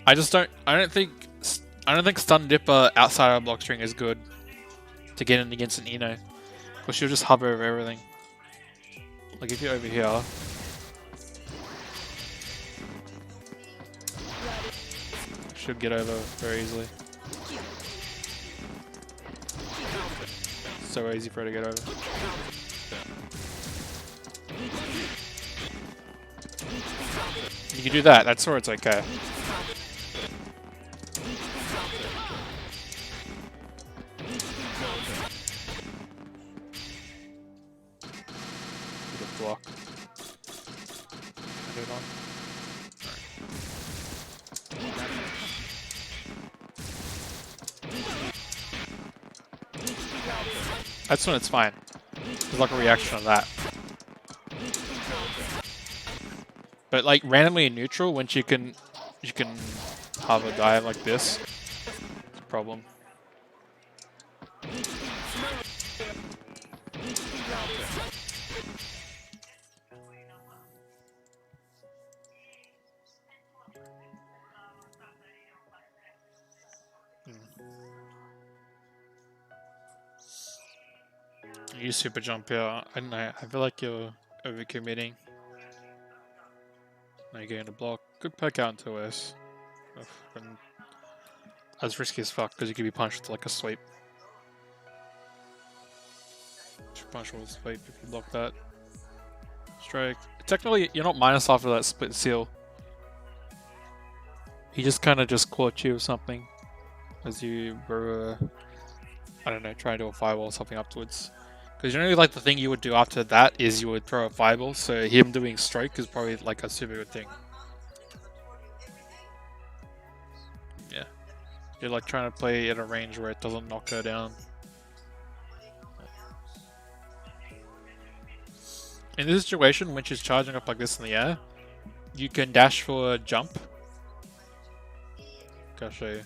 I don't think stun dipper outside our block string is good to get in against an Eno, because she'll just hover over everything. Like if you're over here, should get over very easily. So easy for her to get over. You can do that. That sword's okay. Good block. Turn it on. That's when it's fine. There's like a reaction on that. But like randomly in neutral, once you can have a dive like this, it's a problem. You super jump here. I don't know. I feel like you're overcommitting. Now you're getting a block. Good poke out into S. That's risky as fuck because you could be punched with like a sweep. Just punch with a sweep if you block that. Strike. Technically, you're not minus after that split seal. He just kind of just caught you or something as you were, I don't know, trying to do a fireball or something afterwards. Because generally, like the thing you would do after that is you would throw a fireball. So him doing stroke is probably like a super good thing. Yeah, you're like trying to play at a range where it doesn't knock her down. In this situation, when she's charging up like this in the air, you can dash for a jump. Okay, I'll show you.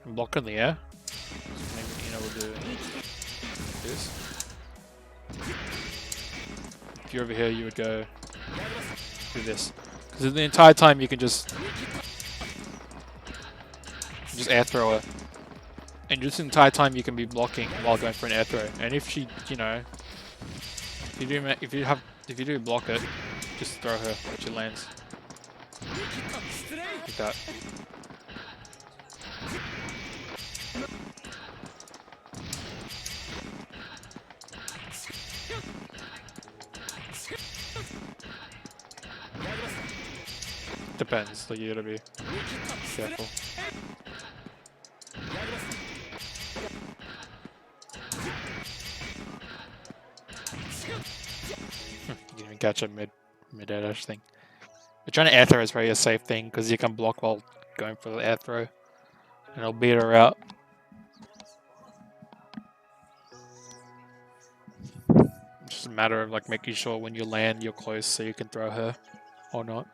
And block in the air. So maybe Ina will do this. If you're over here, you would go do this. Because the entire time you can just air throw her. And just the entire time you can be blocking while going for an air throw. And if she, you know, if you do block it, just throw her when she lands. Like that. Depends, like you gotta be careful. You can even catch a mid air dash thing. But trying to air throw is probably a safe thing because you can block while going for the air throw, and it'll beat her out. It's just a matter of like making sure when you land you're close so you can throw her or not.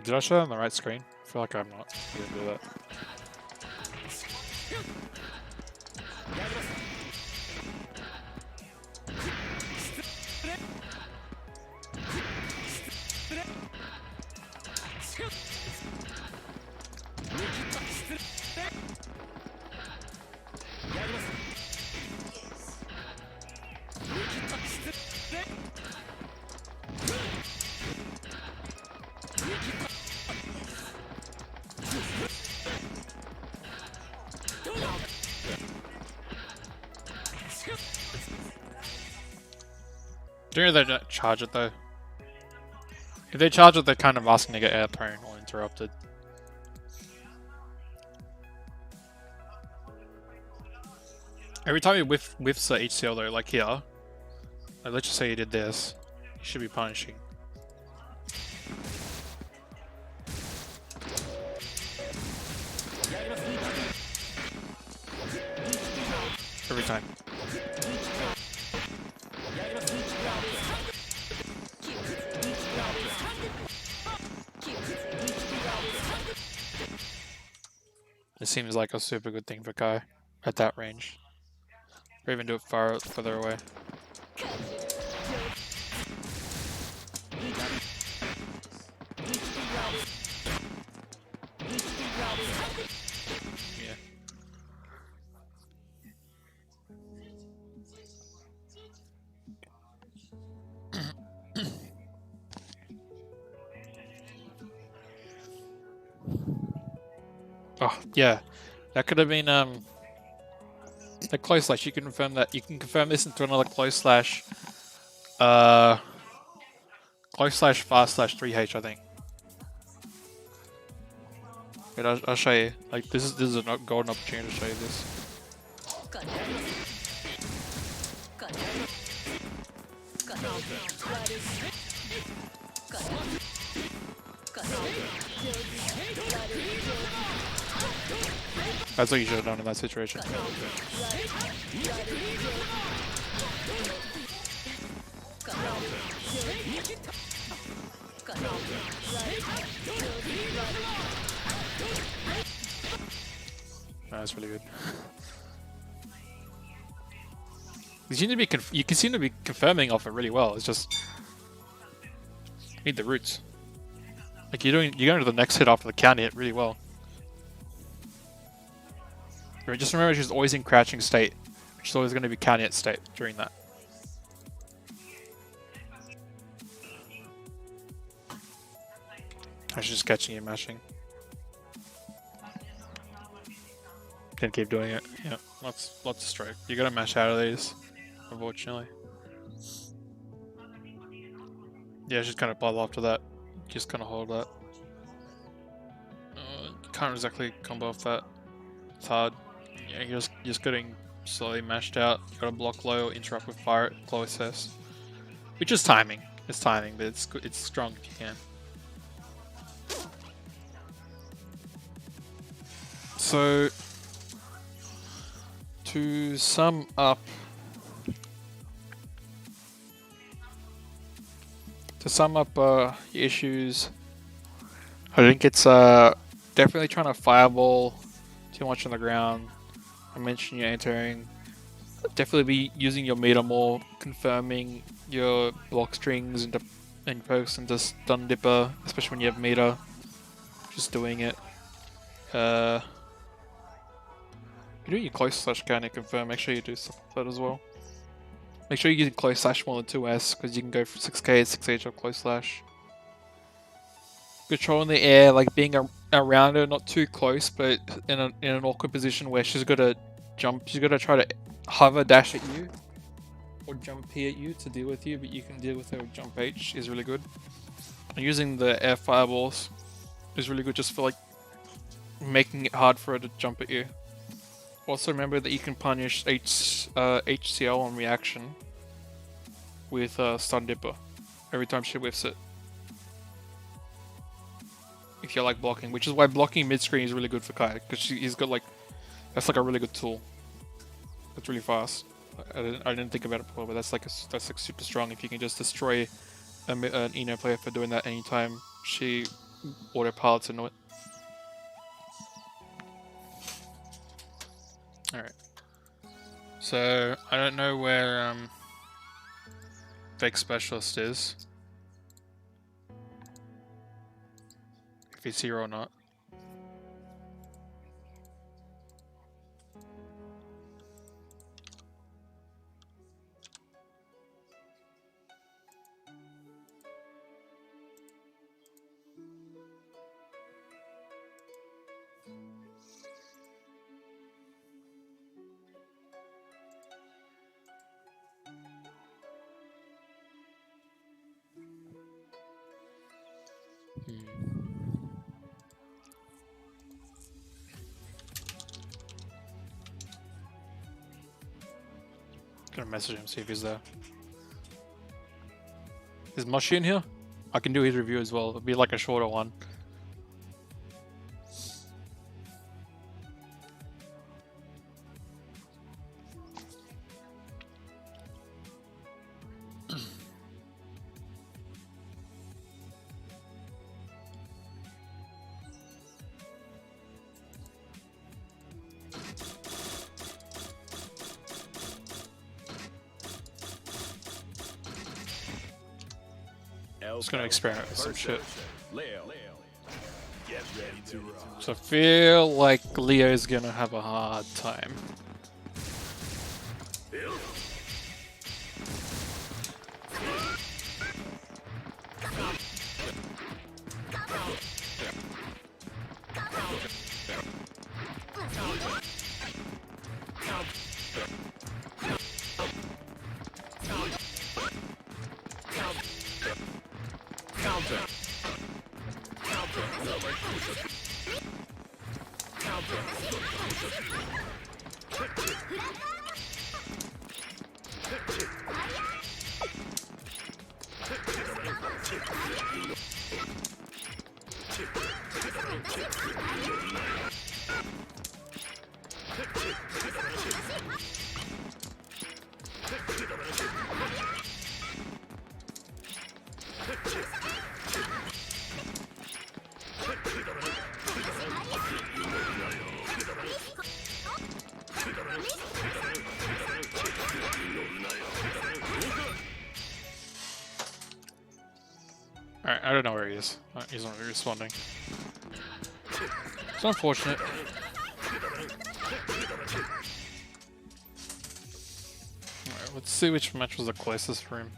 Did I show that on the right screen? I feel like I'm not going to do that. Do you know they don't charge it though? If they charge it, they're kind of asking to get air thrown or interrupted. Every time you whiffs the HCL though, like here, like let's just say you did this, you should be punishing. Every time. It seems like a super good thing for Kai at that range. Or even do it further away. Yeah. Oh yeah, that could have been the close slash. You can confirm that. You can confirm this into another close slash. Close slash fast slash 3H, I think. Wait, I'll show you. Like this is a golden opportunity to show you this. That's what you should have done in that situation. That's really good. You seem to be seem to be confirming off it really well. It's just you need the roots. Like you're going to the next hit after the counter hit really well. Just remember she's always in crouching state. She's always going to be counter hit state during that. I should just catching you mashing. Can keep doing it. Yeah, lots of stroke. You gotta mash out of these, unfortunately. Yeah, just kind of bubble after that. Just kind of hold that. Can't exactly combo off that. It's hard. Yeah, you're just getting slowly mashed out. You gotta block low, interrupt with fire, low assess. Which is timing. It's timing, but it's strong if you can. So to sum up, your issues, I think it's definitely trying to fireball too much on the ground. I mentioned your entering. Definitely be using your meter more, confirming your block strings and focus into stun dipper, especially when you have meter. Just doing it. You're doing your close slash counter confirm, make sure you do stuff like that as well. Make sure you're using close slash more than 2S, because you can go for 6k, 6H or close slash. Control in the air, like being around her, not too close, but in an awkward position where she's got to jump, she's got to try to hover dash at you, or jump P at you to deal with you, but you can deal with her with jump H is really good. And using the air fireballs is really good just for like making it hard for her to jump at you. Also remember that you can punish HCL on reaction with stun dipper every time she whiffs it. If you're like blocking, which is why blocking mid screen is really good for Kai, because he's got like, that's like a really good tool. It's really fast. I didn't think about it before, but that's like super strong. If you can just destroy an player for doing that anytime she autopilots into it. Alright. So I don't know where fake specialist is. If he's here or not. Gonna message him, see if he's there. Is Moshi in here? I can do his review as well. It'll be like a shorter one. Just gonna experiment with some shit. Get ready to rock. So I feel like Leo's gonna have a hard time. Alright, I don't know where he is. He's not responding. It's unfortunate. Alright, let's see which match was the closest for him.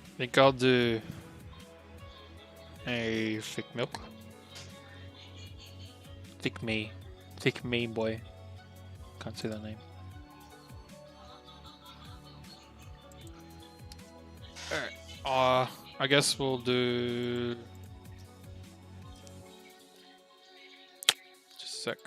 I think I'll do a thick milk. Thick me boy. Can't say that name. Alright, I guess we'll do just a sec.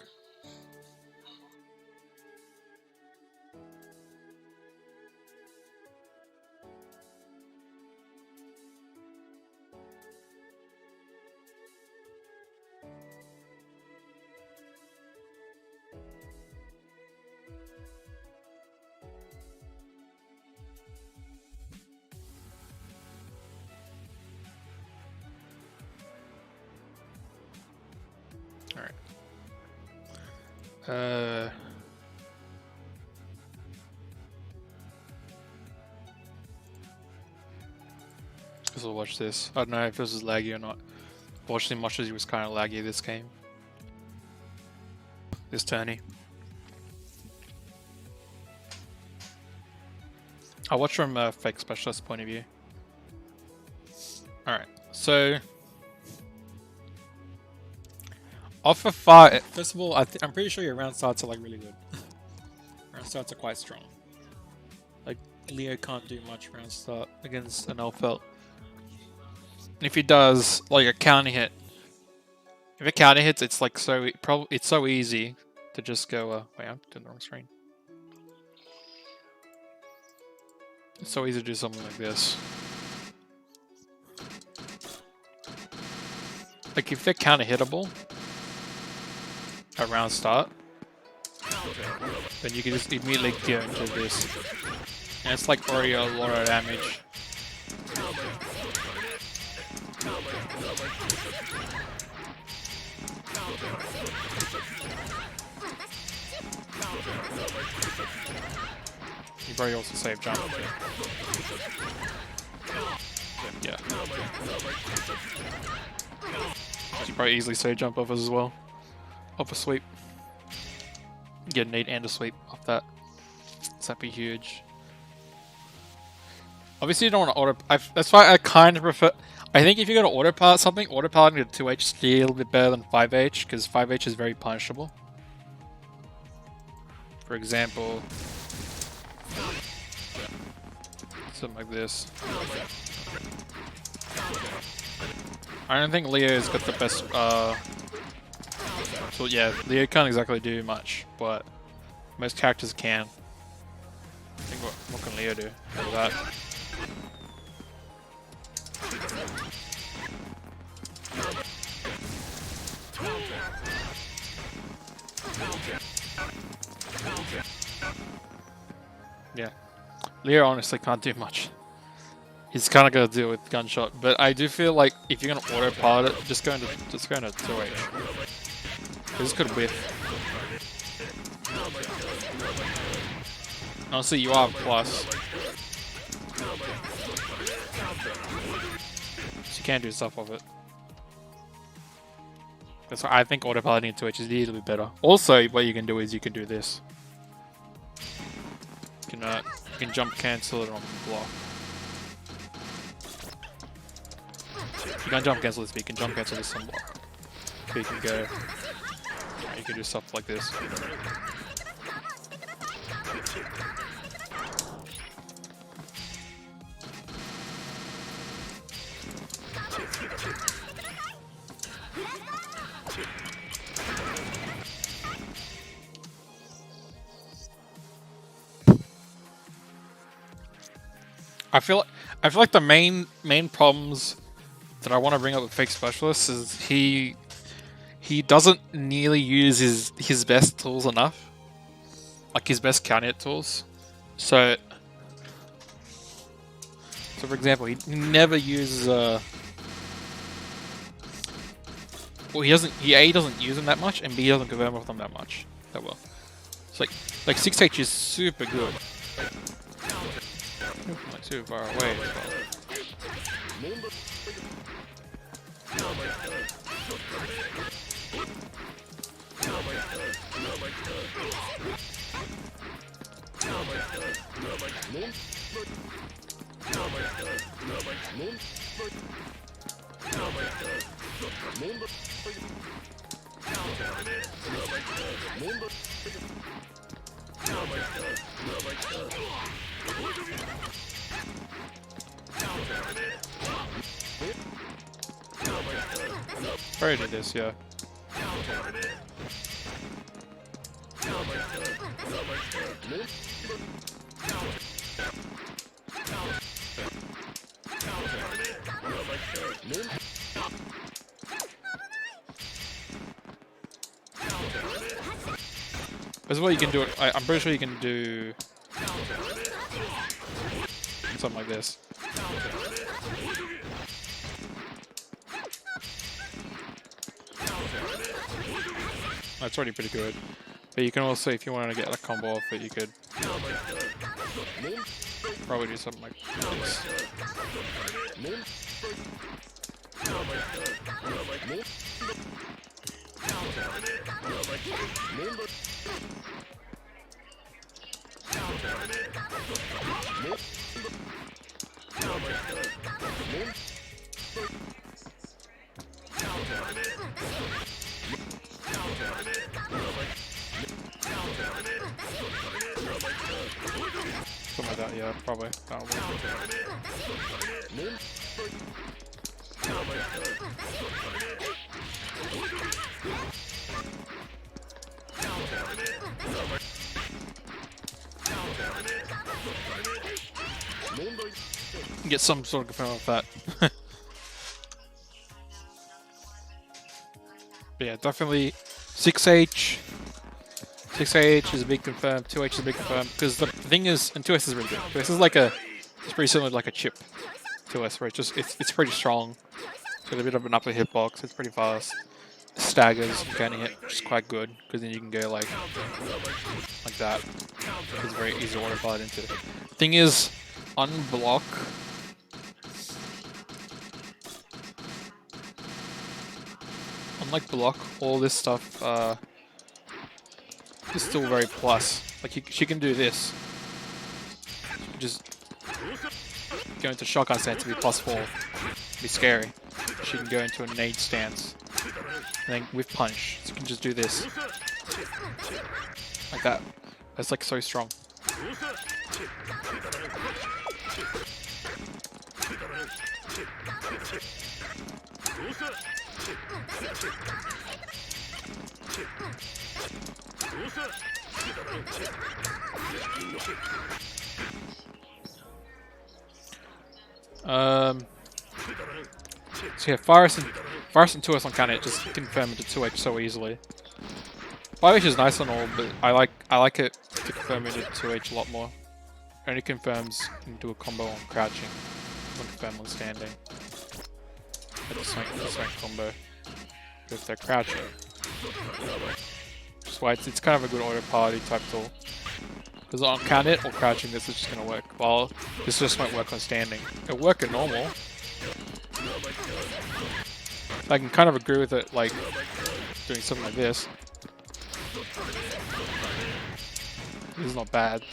Guess we'll watch this. I don't know if this is laggy or not. Watching much as he was kind of laggy this game. This tourney. I watch from a fake specialist point of view. Alright, so off of 5, first of all, I'm pretty sure your round starts are like really good. Round starts are quite strong. Like Leo can't do much round start against an Elfelt. And if he does like a counter hit, if it counter hits, it's like it's so easy to just go. Wait, I'm doing the wrong screen. It's so easy to do something like this. Like if they're counter hittable. A round start, then you can just immediately go into this, and it's like already a lot of damage. You probably also save jump. Yeah. You probably easily save jump off as well. Off a sweep. Get a nade and a sweep off that. So that'd be huge. Obviously you don't want to auto... that's why I kind of prefer... I think if you're going to autopilot something, autopiloting to 2H is still a little bit better than 5H, because 5H is very punishable. For example... something like this. I don't think Leo's got the best... So yeah, Leo can't exactly do much, but most characters can. I think what can Leo do for that? Yeah, Leo honestly can't do much. He's kind of gonna deal with gunshot, but I do feel like if you're gonna autopilot it, just go into 2H. This could whiff. Honestly, you are plus. So you can do stuff with it. That's why I think autopiloting to 2H is a little bit better. Also, what you can do is you can do this. You can jump cancel it on block. You can't jump cancel this, but you can jump cancel this on block. So you can go. You can do stuff like this. I feel like the main problems that I want to bring up with Fake Specialist is he doesn't nearly use his best tools enough, like his best counter tools. So for example, he never uses well, he A doesn't use them that much, and B doesn't confirm with them that much that well. It's like 6H is super good. Not too far away as well. Probably do this, yeah. As well, you can do it. I'm pretty sure you can do something like this. That's already pretty good. But you can also, if you want to get a combo off it, you could probably do something like this. Something like that, yeah, probably. That'll work. Get some sort of confirm with that. But yeah, definitely 6H. 6H is a big confirm, 2H is a big confirm, because the thing is, and 2S is really good. 2S is like it's pretty similar to like a chip 2S, where it's pretty strong. It's got a bit of an upper hitbox, it's pretty fast. Staggers, you can hit, which is quite good, because then you can go like that. It's very easy to autopilot into. Thing is, unblock. Unlike block, all this stuff is still very plus. Like she can do this. She can just go into shotgun stance to be +4. Be scary. She can go into a nade stance. And then with punch, she can just do this. Like that. That's like so strong. So yeah, Virus and 2S on Canet just confirm into 2H so easily. 5H is nice and all, but I like it to confirm into 2H a lot more. It only confirms into a combo on crouching, doesn't confirm on standing. The swank combo if they're crouching. That's why it's kind of a good auto party type tool. Because on Canet or crouching, this is just gonna work. While this just won't work on standing. It'll work at normal. I can kind of agree with it, like doing something like this. This is not bad.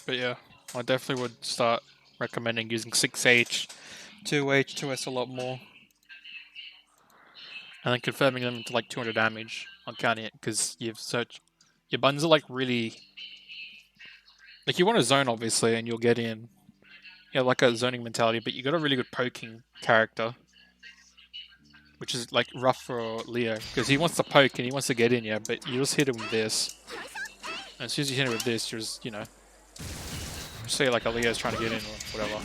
But yeah, I definitely would start recommending using 6H, 2H, 2S a lot more. And then confirming them to like 200 damage on counting it, because you've such... Your buttons are like really... Like you want to zone obviously and you'll get in. You have like a zoning mentality, but you got a really good poking character. Which is like rough for Leo, because he wants to poke and he wants to get in, yeah, but you just hit him with this. And as soon as you hit him with this, you're just, you know... Say like a Leo's trying to get in or whatever.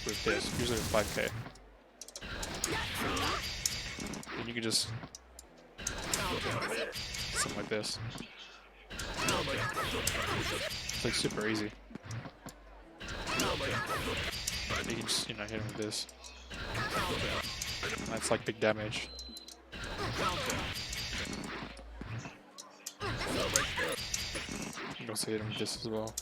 With this, usually with 5k. And you can just... Something like this. It's like super easy. You can just, you know, hit him with this. That's like big damage. You can also hit him with this as well.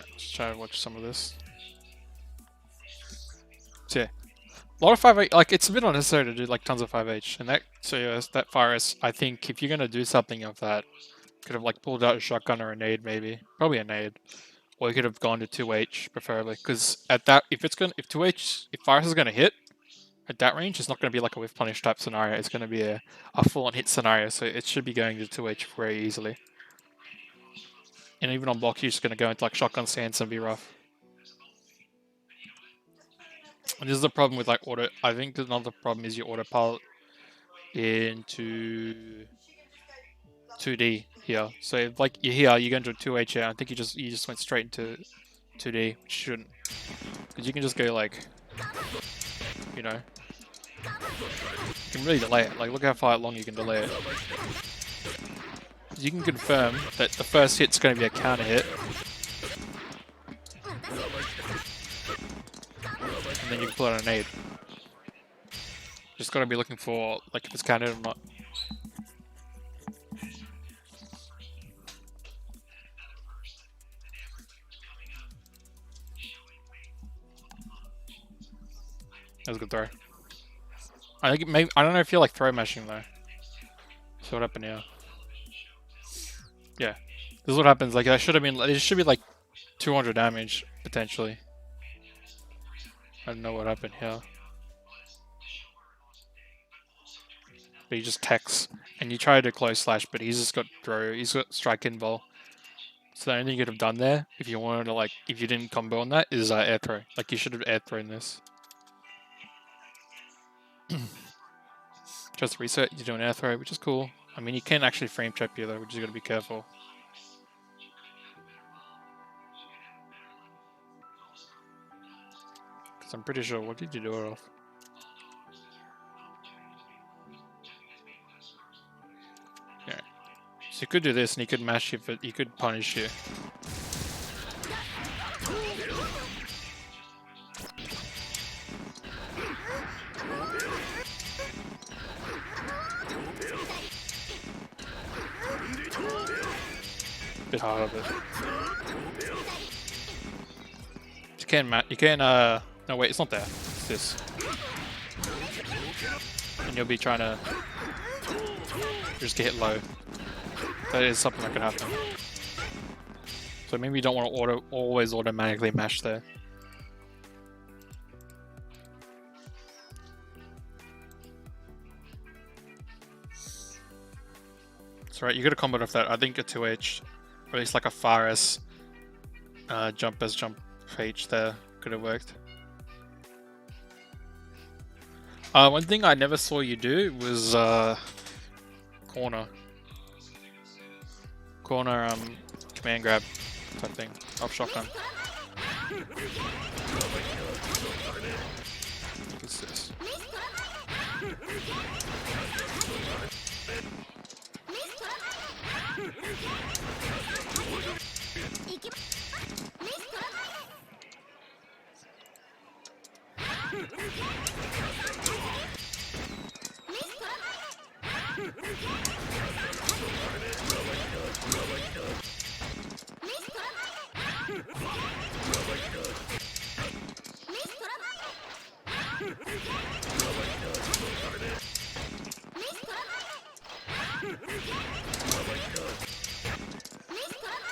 Let's try to watch some of this. So yeah, a lot of 5H, like it's a bit unnecessary to do like tons of 5H, and that, so yeah, that virus, I think if you're gonna do something of that, could have like pulled out a shotgun or a nade maybe, probably a nade, or you could have gone to 2H preferably, because at that, if 2H, if virus is gonna hit at that range, it's not gonna be like a whiff punish type scenario. It's gonna be a full-on hit scenario, so it should be going to 2H very easily. And even on block, you're just gonna go into like shotgun stance and be rough. And this is the problem with like auto. I think another problem is your autopilot into 2D here. So if, like you're here, you go into a 2H here. I think you just went straight into 2D, which shouldn't, because you can just go like, you know, you can really delay it. Like look how far long you can delay it. You can confirm that the first hit's going to be a counter hit. And then you can pull out a nade. Just gotta be looking for like if it's counted or not. That was a good throw. I think it may, I don't know if you're like throw mashing though. So what happened here? Yeah. This is what happens, like I should have been, it should be like 200 damage potentially. I don't know what happened here. But he just techs, and you try to close slash, but he's just got throw, he's got strike invul. So the only thing you could have done there, if you wanted to like, if you didn't combo on that, is air throw. Like you should have air thrown this. Just reset, you do an air throw, which is cool. I mean, you can actually frame trap you though, which you gotta be careful. Because I'm pretty sure, what did you do it off? Yeah. So you could do this and he could mash you, but he could punish you. Bit harder, but you can no wait, it's not there. It's this. And you'll be trying to just get hit low. That is something that could happen. So maybe you don't want to always automatically mash there. That's right, you got a combo off that. I think a 2H, or at least like a far S jump as jump H there could have worked. One thing I never saw you do was corner command grab type thing off shotgun. What's this?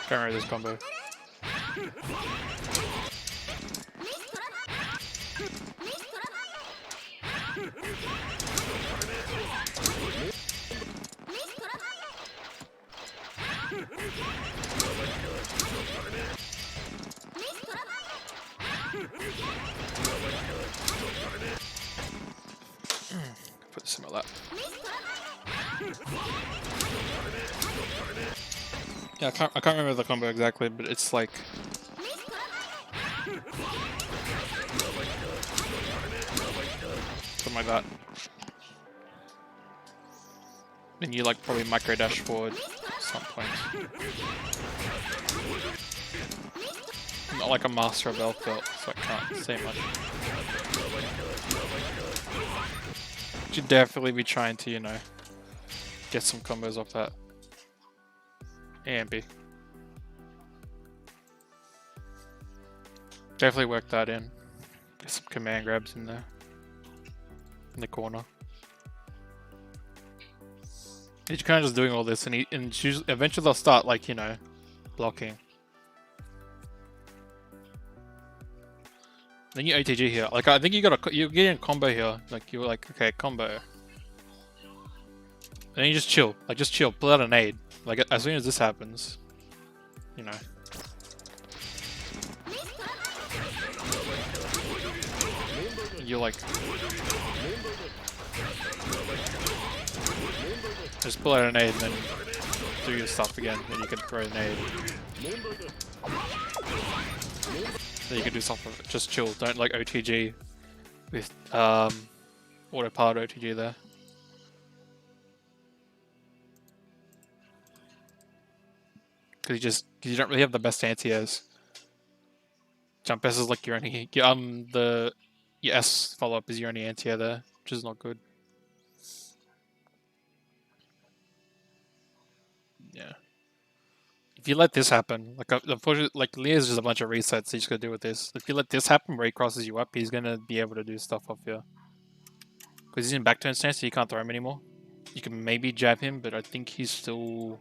Can't remember this combo. Put some of that. Yeah, I can't remember the combo exactly, but it's like something like that. Then you like probably micro dash forward at some point. I'm not like a master of elf belt, so I can't say much. Should definitely be trying to, you know, get some combos off that. A and B. Definitely work that in. Get some command grabs in there. In the corner. He's kind of just doing all this, and eventually they'll start, like, you know, blocking. Then you OTG here. Like, I think you're getting a combo here. Like, you're like, okay, combo. And then you just chill. Like, just chill. Pull out a nade. Like, as soon as this happens, you know. You're like, just pull out a nade and then do your stuff again. Then you can throw a nade. Then you can do something. Just chill. Don't like OTG with auto-powered OTG there. Because you don't really have the best anti-airs. Jump S is like your only your S follow-up is your only anti-air there, which is not good. Yeah. If you let this happen, like unfortunately, like Leah's just a bunch of resets he's gonna do with this. If you let this happen where he crosses you up, he's gonna be able to do stuff off here. Because he's in back turn stance, so you can't throw him anymore. You can maybe jab him, but I think he's still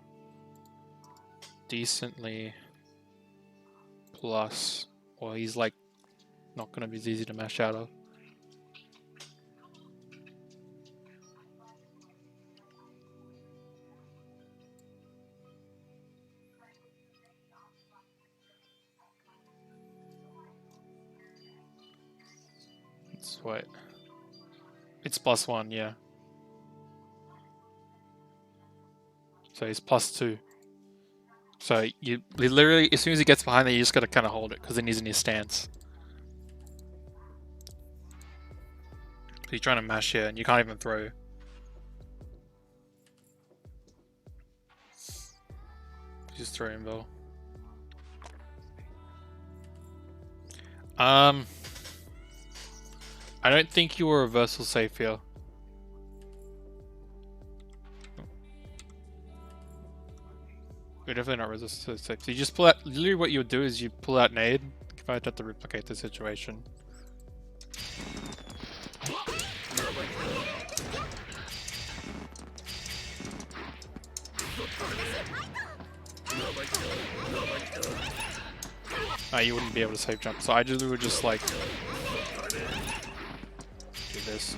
decently plus, or he's like not gonna be as easy to mash out of. It's what? It's +1, yeah. So he's +2. So you literally, as soon as he gets behind there, you just gotta kind of hold it because then he's in his stance. So you're trying to mash here and you can't even throw. Just throw him though. I don't think you were reversal safe here. You're definitely not reversal safe. So you just pull out. Literally, what you would do is you pull out nade. If I had to replicate the situation. You wouldn't be able to safe jump. So I just would just like do this.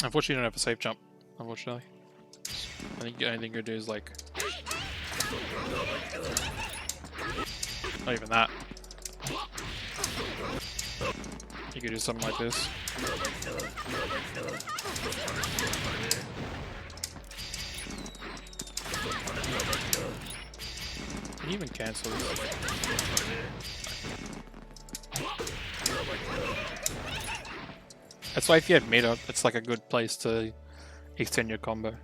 Unfortunately, you don't have a safe jump. Unfortunately, I think the only thing you're gonna do is like, not even that. You could do something like this. Can you even cancel this? That's why if you have meter, it's like a good place to extend your combo.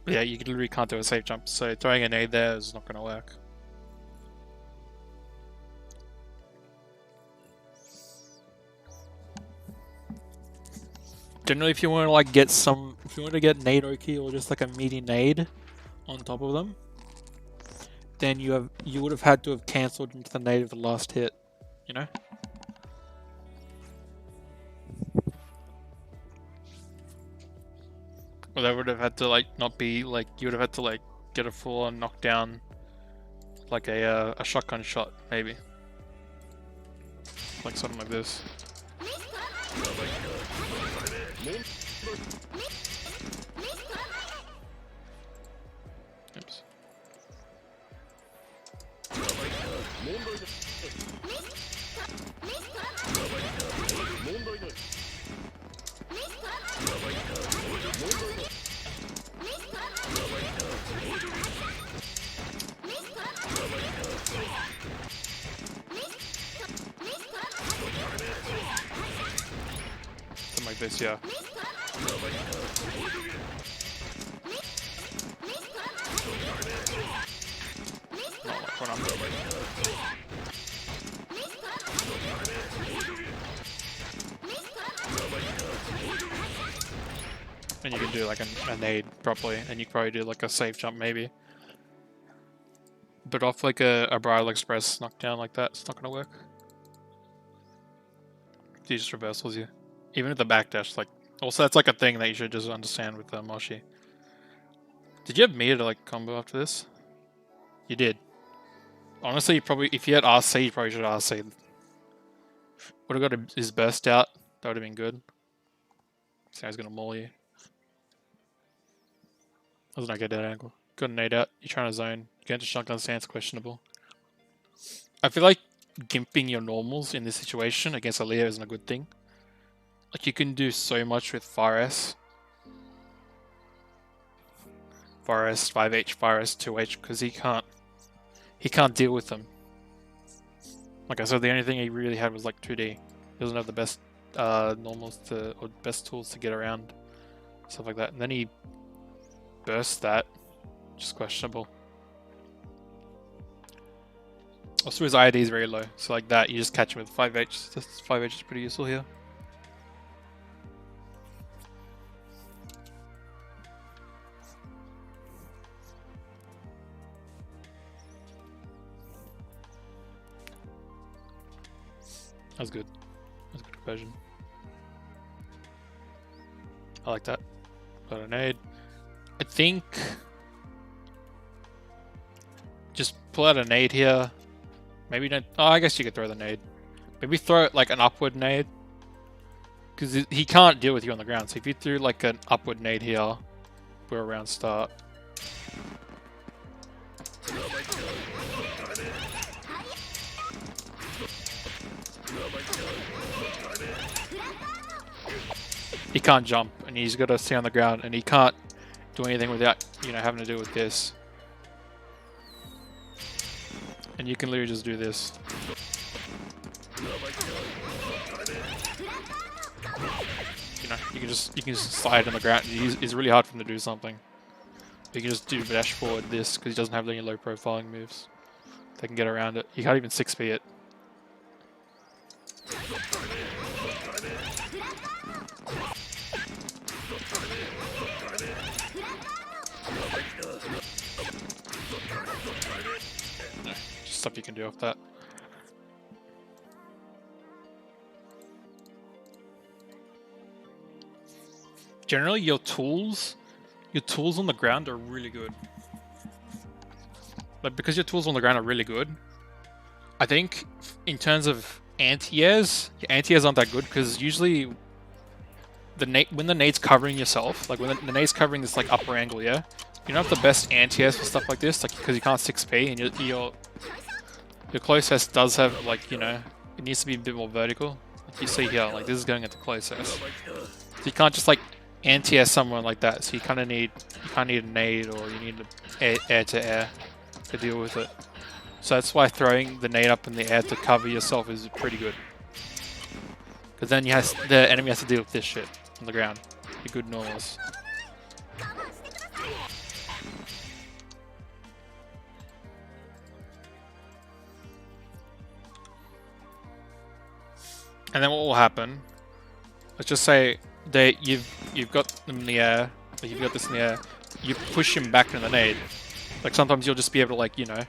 But yeah, you literally can't do a safe jump, so throwing a nade there is not going to work. Generally, if you want to like get some, if you want to get nade Oki or just like a meaty nade on top of them, then you would have had to have cancelled into the nade of the last hit, you know? Or that would have had to like not be like, you would have had to like get a full on knockdown, like a shotgun shot maybe, like something like this. Oops. Something like this, yeah. Not like what I'm doing. And you can do like a nade properly, and you can probably do like a safe jump maybe. But off like a Bridal Express knockdown like that, it's not gonna work. He just reversals you. Even at the backdash, like, also that's like a thing that you should just understand with Moshi. Did you have meter to like combo after this? You did. Honestly, probably if you had RC, you probably should have RC. Would have got his burst out. That would have been good. So he's gonna maul you. Doesn't like a dead angle. Got a nade out. You're trying to zone. Get into shotgun stance, questionable. I feel like gimping your normals in this situation against a Leo isn't a good thing. Like you can do so much with Fire S. Fire S, 5H, Fire S, 2H, because he can't deal with them. Like I said, the only thing he really had was like 2D. He doesn't have the best normals or best tools to get around stuff like that. And then he burst that, just questionable. Also his IID is very low, so like that you just catch him with 5H. This 5H is pretty useful here. That's good. That's a good conversion. I like that. Got a nade. I think just pull out a nade here. Maybe don't. Oh, I guess you could throw the nade. Maybe throw like an upward nade, because he can't deal with you on the ground. So if you threw like an upward nade here, we're around start. He can't jump, and he's got to stay on the ground, and he can't do anything without, you know, having to do with this. And you can literally just do this. You know, you can just slide on the ground. It's really hard for him to do something. You can just do dash forward this because he doesn't have any low profiling moves. They can get around it. You can't even 6p it. Just stuff you can do off that. Generally, your tools on the ground are really good. Like, because your tools on the ground are really good, I think in terms of anti-airs, your anti-airs aren't that good because usually when the nade's covering yourself, like when the nade's covering this like upper angle, yeah, you don't have the best anti-airs for stuff like this, like because you can't 6p and your close S does have, like, you know, it needs to be a bit more vertical. Like you see here, like this is going into close S. So you can't just like anti-air someone like that. So you kind of need, you can't need a nade, or you need air to air to deal with it. So that's why throwing the nade up in the air to cover yourself is pretty good. Because then the enemy has to deal with this shit on the ground. The good normals. And then what will happen? Let's just say you've got them in the air. Like you've got this in the air. You push him back in the nade. Like sometimes you'll just be able to like this.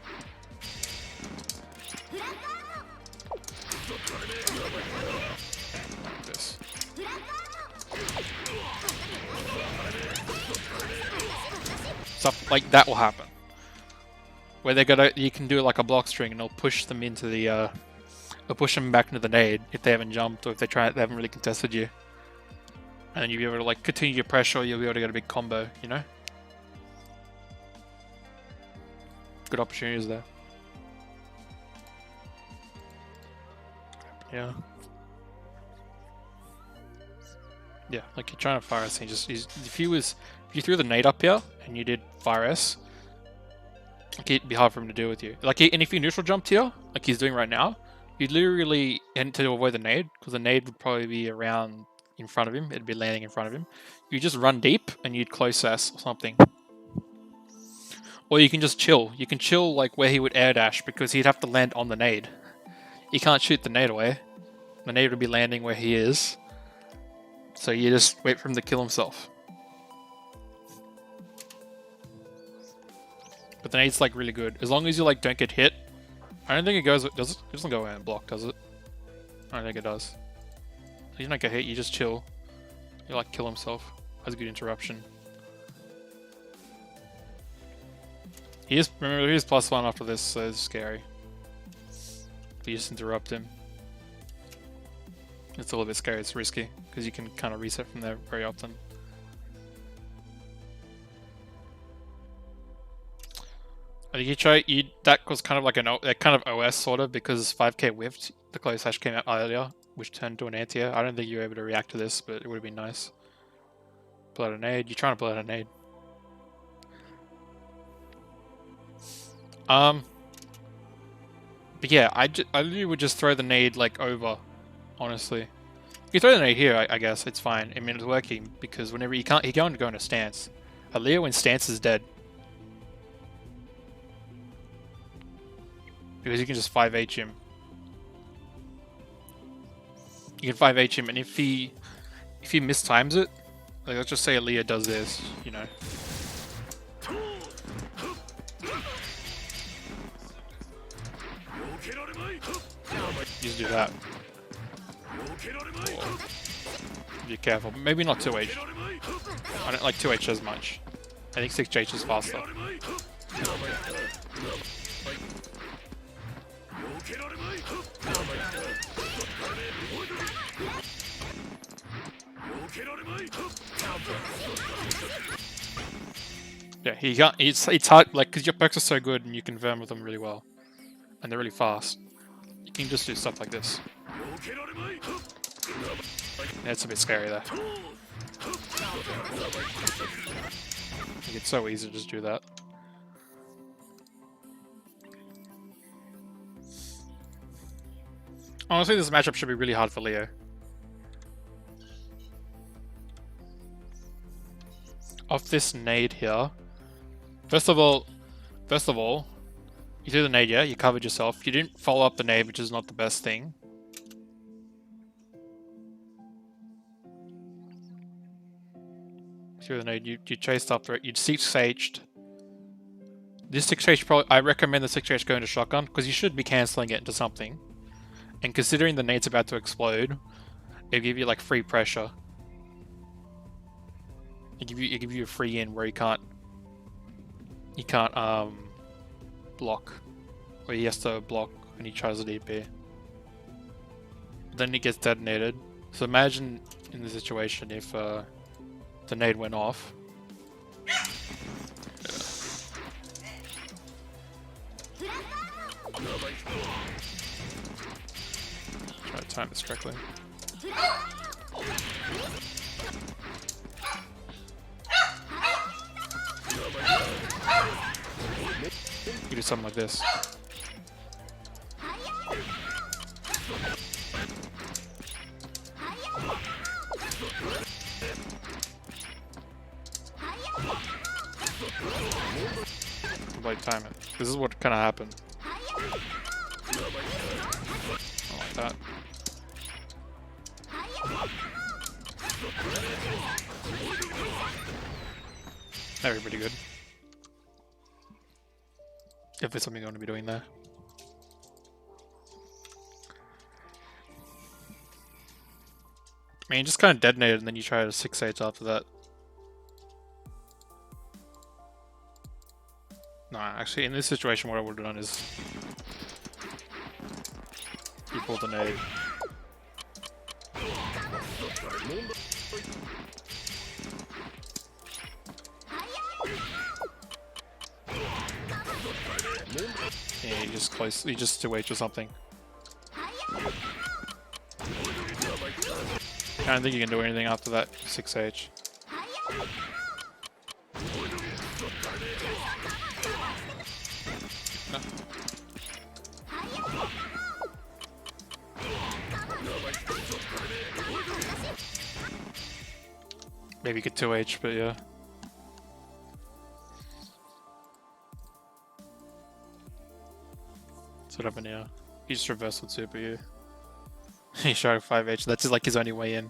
Stuff like that will happen. Where you can do like a block string and it'll push them into the It'll push them back into the nade if they haven't jumped or if they haven't really contested you. And then you'll be able to like continue your pressure, you'll be able to get a big combo, you know? Good opportunities there. Yeah. Yeah, like you're trying to fire us and if you threw the nade up here and you did fire S, like it'd be hard for him to deal with you. Like and if you neutral jumped here, like he's doing right now, you'd literally end to avoid the nade, because the nade would probably be around in front of him. It'd be landing in front of him. You just run deep and you'd close S or something. Or you can just chill. You can chill like where he would air dash, because he'd have to land on the nade. He can't shoot the nade away. The nade would be landing where he is. So you just wait for him to kill himself. But the nade's like really good. As long as you like don't get hit. I don't think it goes. It doesn't go away and block, does it? I don't think it does. You don't get hit. You just chill. You like kill himself. Has a good interruption. Remember, he is +1 after this, so it's scary. If you just interrupt him, it's a little bit scary. It's risky because you can kind of reset from there very often. That was kind of like a kind of OS sort of, because 5k whiffed. The close hash came out earlier, which turned to an anti-air. I don't think you were able to react to this, but it would have been nice. Pull out a nade. You're trying to pull out a nade. But yeah, I literally would just throw the nade like over. Honestly, if you throw the nade here, I guess it's fine. I mean, it's working because whenever he can't go into stance. A Leo in stance is dead. Because you can just 5H him. You can 5H him, and if he mistimes it, like let's just say Leah does this, you know. Just do that. Or, be careful. Maybe not 2H. I don't like 2H as much. I think 6H is faster. Yeah, he can't. It's hard, like, because your perks are so good and you confirm with them really well, and they're really fast. You can just do stuff like this. Yeah, it's a bit scary there. It's so easy to just do that. Honestly, this matchup should be really hard for Leo. Off this nade here. First of all, you threw the nade, yeah? You covered yourself. You didn't follow up the nade, which is not the best thing. Through the nade, you chased after it. You'd 6H'd. This 6H probably, I recommend the 6H go into shotgun, because you should be cancelling it into something. And considering the nade's about to explode, it'll give you like free pressure. It give you a free in where you can't block, where he has to block when he tries a DP. Then he gets detonated. So imagine in the situation if the nade went off. Try to time this correctly. You do something like this. time it. This is what kind of happened. I like that. That'd be pretty good. If there's something I'm going to be doing there. I mean, just kind of detonate it and then you try to 6-8 after that. No, actually, in this situation, what I would have done is you pull the nade. Yeah, you just 2H or something. I don't think you can do anything after that 6H. No. Maybe you could 2H, but yeah. That's what happened here. He just reversed with super you. He shot 5H. That's just like his only way in.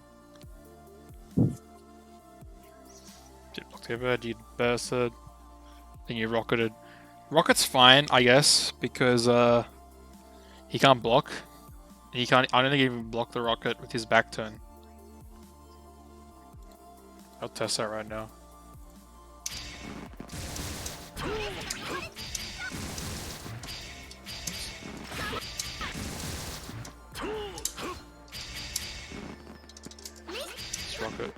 Did block the bird, you bursted. Then you rocketed. Rocket's fine, I guess, because he can't block. He can't. I don't think he can block the rocket with his back turn. I'll test that right now. Let's rocket.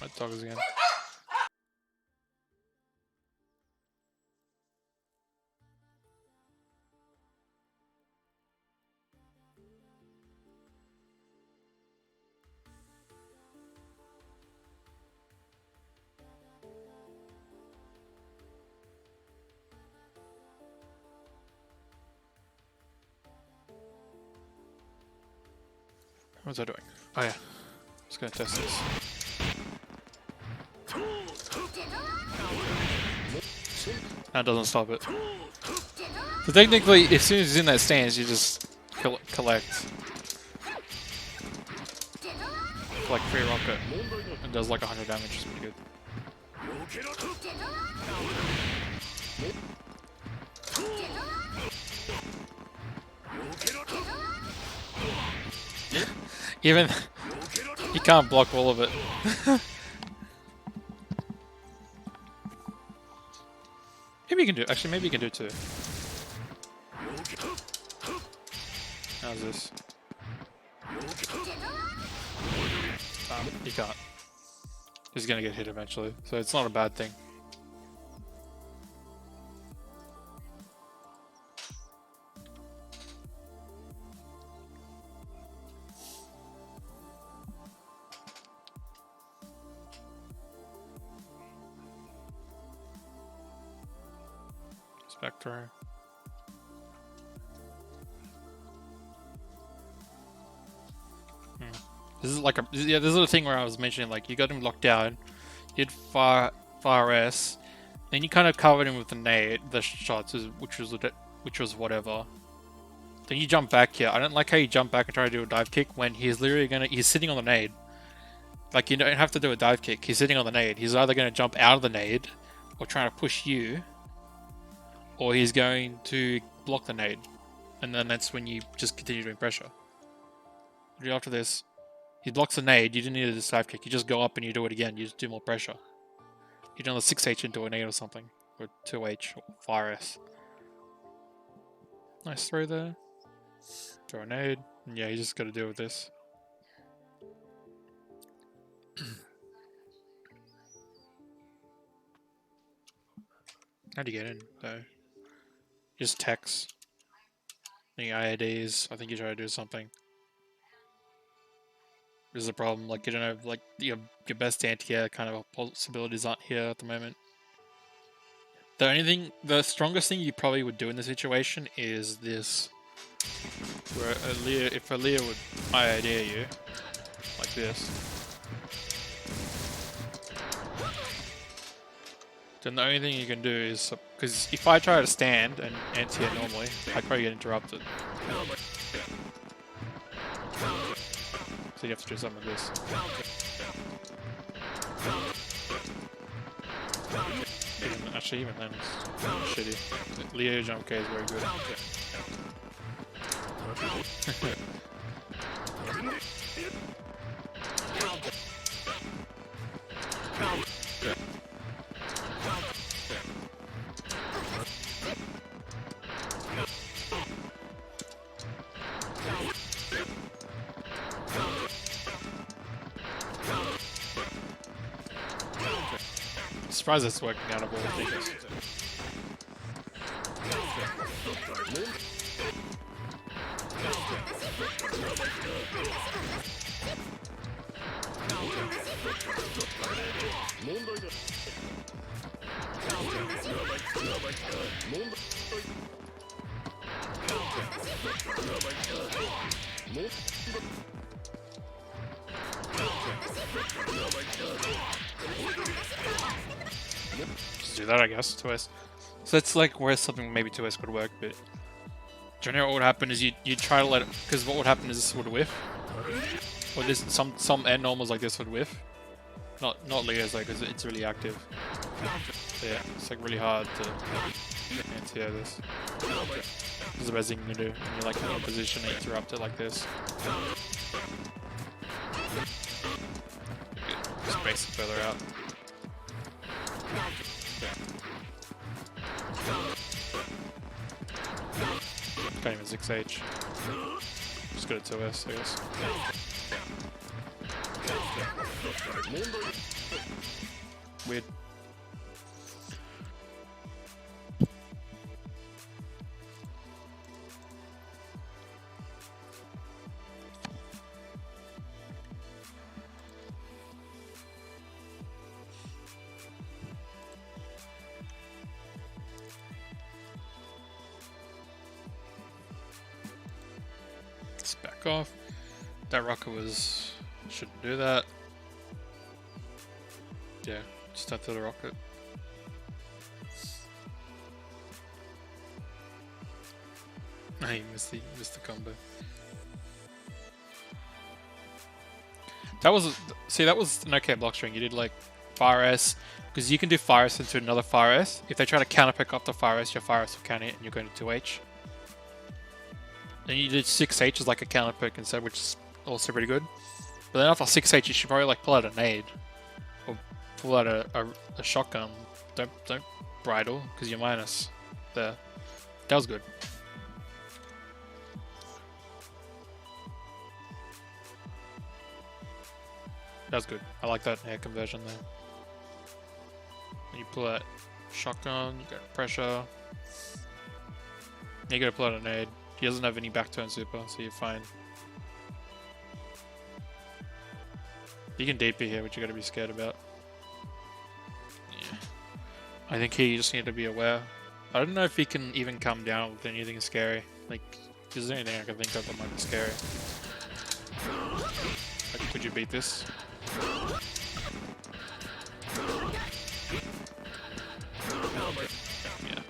My toggles again. What's that doing? Oh yeah. Just gonna test this. That doesn't stop it. So technically, as soon as he's in that stance, you just collect 3 rocket. And does like 100 damage, which is pretty good. Even he can't block all of it. Maybe you can do. Actually, maybe you can do 2. How's this? You can't. He's gonna get hit eventually, so it's not a bad thing. Spectre. This is like this is the thing where I was mentioning, like, you got him locked down, you did far S, then you kind of covered him with the shots, which was whatever. Then you jump back here. I don't like how you jump back and try to do a dive kick when he's literally he's sitting on the nade. Like, you don't have to do a dive kick. He's sitting on the nade. He's either going to jump out of the nade or trying to push you, or he's going to block the nade. And then that's when you just continue doing pressure. After this, he blocks the nade. You didn't need a dive kick. You just go up and you do it again. You just do more pressure. You do another 6H into a nade or something. Or 2H or fire S. Nice throw there. Throw a nade. And yeah, you just got to deal with this. How'd you get in, though? Just text. Any IADs. I think you try to do something. This is a problem. Like, you don't have, like, your best anti-air kind of possibilities aren't here at the moment. The strongest thing you probably would do in this situation is this. Where if Aaliyah would IAD you, like this. then the only thing you can do is, because if I try to stand and anti-air normally, I'd probably get interrupted. So you have to do something like this. Even then, it's shitty. Leo jump K is very good. Surprised it's working out of all things. Just do that, I guess. 2S. So it's like where something maybe 2S could work, but do you know what would happen is you try to let it, because what would happen is this would whiff, or this some air normals like this would whiff. Not Leo's though, because it's really active. So yeah, it's like really hard to anti-air this. This is the best thing you can do when you're like in position and interrupt it like this. Space it further out. Can't even 6H. Just good at 2S, I guess. Weird. Let's back off. That rocket shouldn't do that. Yeah, just after the rocket. I missed the combo. That was an okay block string. You did like Fire S, because you can do Fire S into another Fire S. If they try to counter pick up the Fire S, your Fire S will counter it and you're going to 2H. Then you did 6H as like a counter pick instead, which is also pretty good. But then after 6H, you should probably like pull out a nade. Or pull out a shotgun. Don't bridle, because you're minus there. That was good. That was good. I like that air conversion there. You pull out shotgun, you got pressure. You gotta pull out a nade. He doesn't have any back turn super, so you're fine. You can DP here, which you gotta be scared about. Yeah. I think he just need to be aware. I don't know if he can even come down with anything scary. Like, is there anything I can think of that might be scary? Like, could you beat this? Yeah.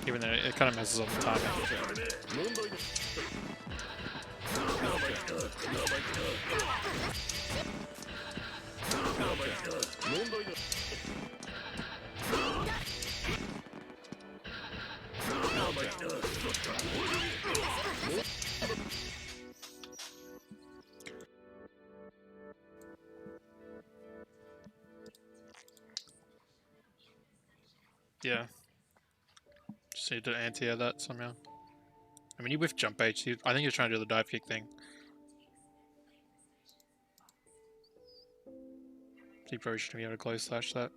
Even though it kind of messes up the timing. Yeah. Just need to anti-air that somehow. I mean, you whiff jump H. I think you're trying to do the dive kick thing. So you probably shouldn't be able to close slash that.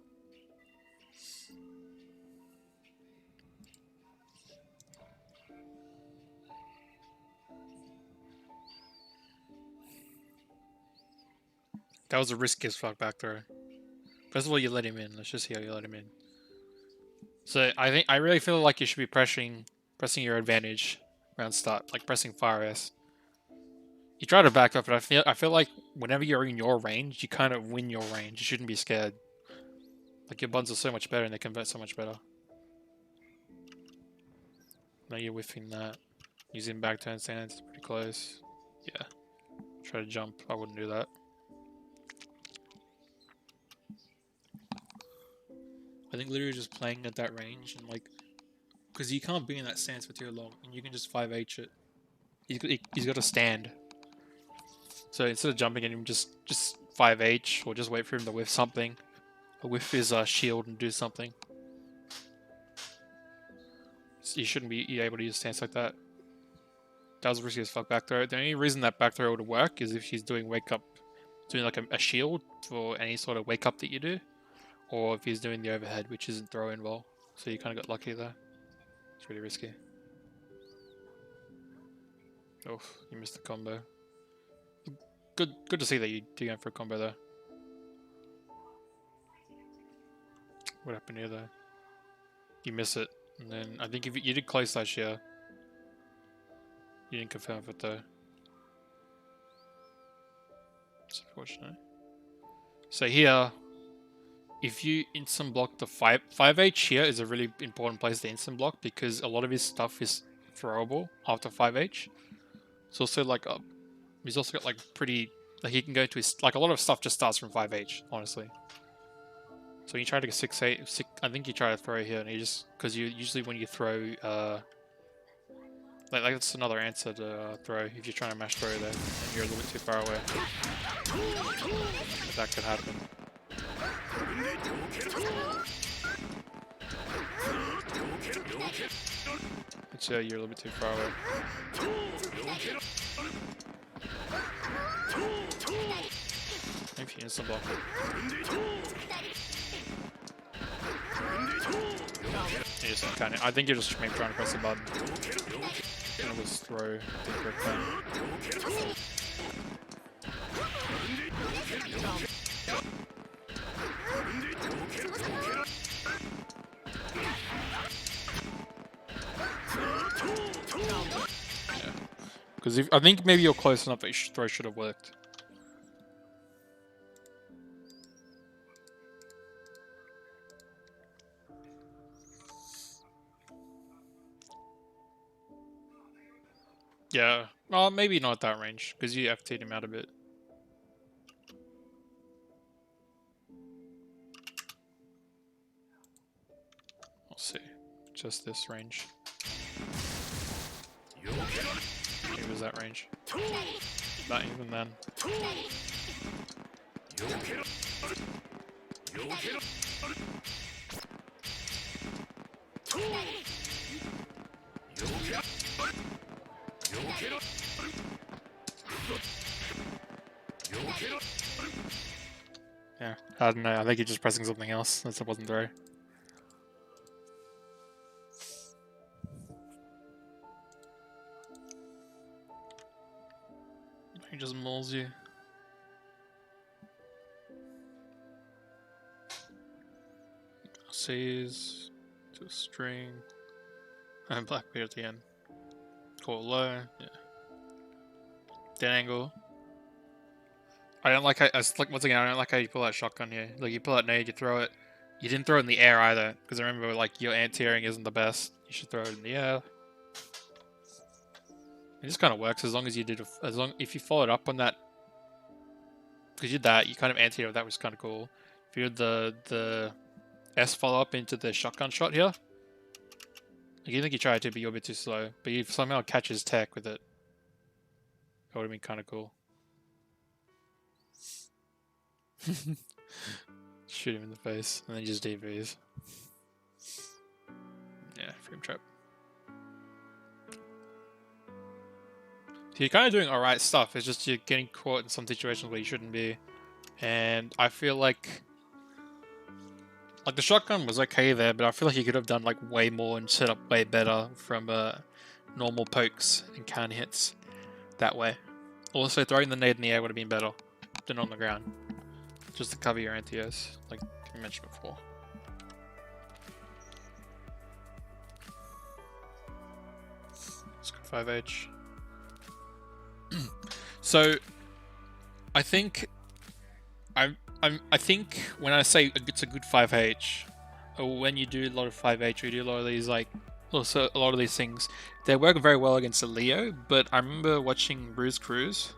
That was a risky as fuck back throw. First of all, you let him in. Let's just see how you let him in. So I really feel like you should be pressing your advantage around start, like pressing fire S. You try to back up, but I feel like whenever you're in your range, you kind of win your range. You shouldn't be scared. Like your buns are so much better and they convert so much better. Now you're whiffing that. Using back turn stance, pretty close. Yeah. Try to jump. I wouldn't do that. I think literally just playing at that range and like, because you can't be in that stance for too long, and you can just 5H it. He's got to stand. So instead of jumping at him, just 5H or just wait for him to whiff something. Or whiff his shield and do something. So you shouldn't be able to use stance like that. That was risky as fuck back throw. The only reason that back throw would work is if she's doing wake up, doing like a shield for any sort of wake up that you do. Or if he's doing the overhead, which isn't throwing well. So you kind of got lucky there. It's really risky. Oh, you missed the combo. Good to see that you're going for a combo there. What happened here though? You miss it. And then I think if you did close slash here. You didn't confirm it though. It's unfortunate. So here, if you instant block the 5H here is a really important place to instant block because a lot of his stuff is throwable after 5H. It's also like he's also got like pretty, like he can go to his, like a lot of stuff just starts from 5H, honestly. So when you try to get 6-8, I think you try to throw here and you just, because you usually when you throw, like that's another answer to throw if you're trying to mash throw there and you're a little bit too far away. That could happen. It's you're a little bit too far away. Maybe you instant block it. You just kind of, I think you're just maybe trying to press the button. And it was throw the correct time. Yeah. Because I think maybe you're close enough that your throw should have worked. Yeah, well, maybe not at that range, because you FT'd him out a bit. I'll see. Just this range. Maybe was that range. Not even then. Yeah, I don't know. I think you're just pressing something else. That wasn't throw. He just mauls you. Sees to a string and Blackbeard at the end. Call it low. Yeah. Dead angle. I don't like how, like once again, I don't like how you pull that shotgun here. Like you pull that nade, you throw it. You didn't throw it in the air either, because I remember like your anti-airing isn't the best. You should throw it in the air. It just kind of works as long as you did, if you followed up on that, because you did that, you kind of anti-aired. That was kind of cool. If you did the S follow up into the shotgun shot here, like you think you tried to, but you're a bit too slow. But you somehow catch his tech with it. That would have been kind of cool. Shoot him in the face, and then just DVs. Yeah, frame trap. So you're kind of doing alright stuff, it's just you're getting caught in some situations where you shouldn't be. And I feel like the shotgun was okay there, but I feel like you could have done like way more and set up way better from normal pokes and can hits that way. Also, throwing the nade in the air would have been better than on the ground. just to cover your anti-S, like I mentioned before. Let's go 5H. So I think I think when I say it's a good 5H, or when you do a lot of 5H, you do a lot of these like also a lot of these things, they work very well against a Leo. But I remember watching Bruce Cruz.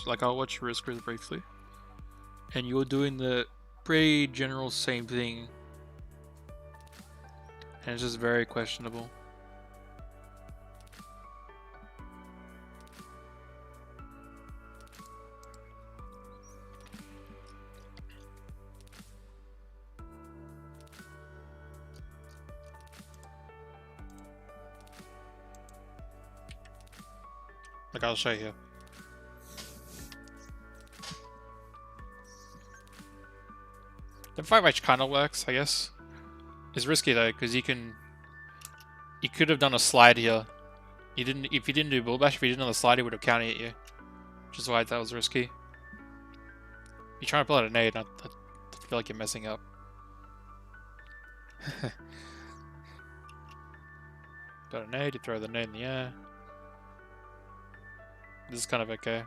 Like I'll watch Bruce Cruz briefly, and you're doing the pretty general same thing, and it's just very questionable. Like I'll show you here. The 5H kind of works, I guess. It's risky though, because you could have done a slide here. If you didn't do bull bash, if you didn't on the slide, he would have counter hit you. Which is why that was risky. You're trying to pull out a nade, and I feel like you're messing up. Got a nade, you throw the nade in the air. This is kind of okay.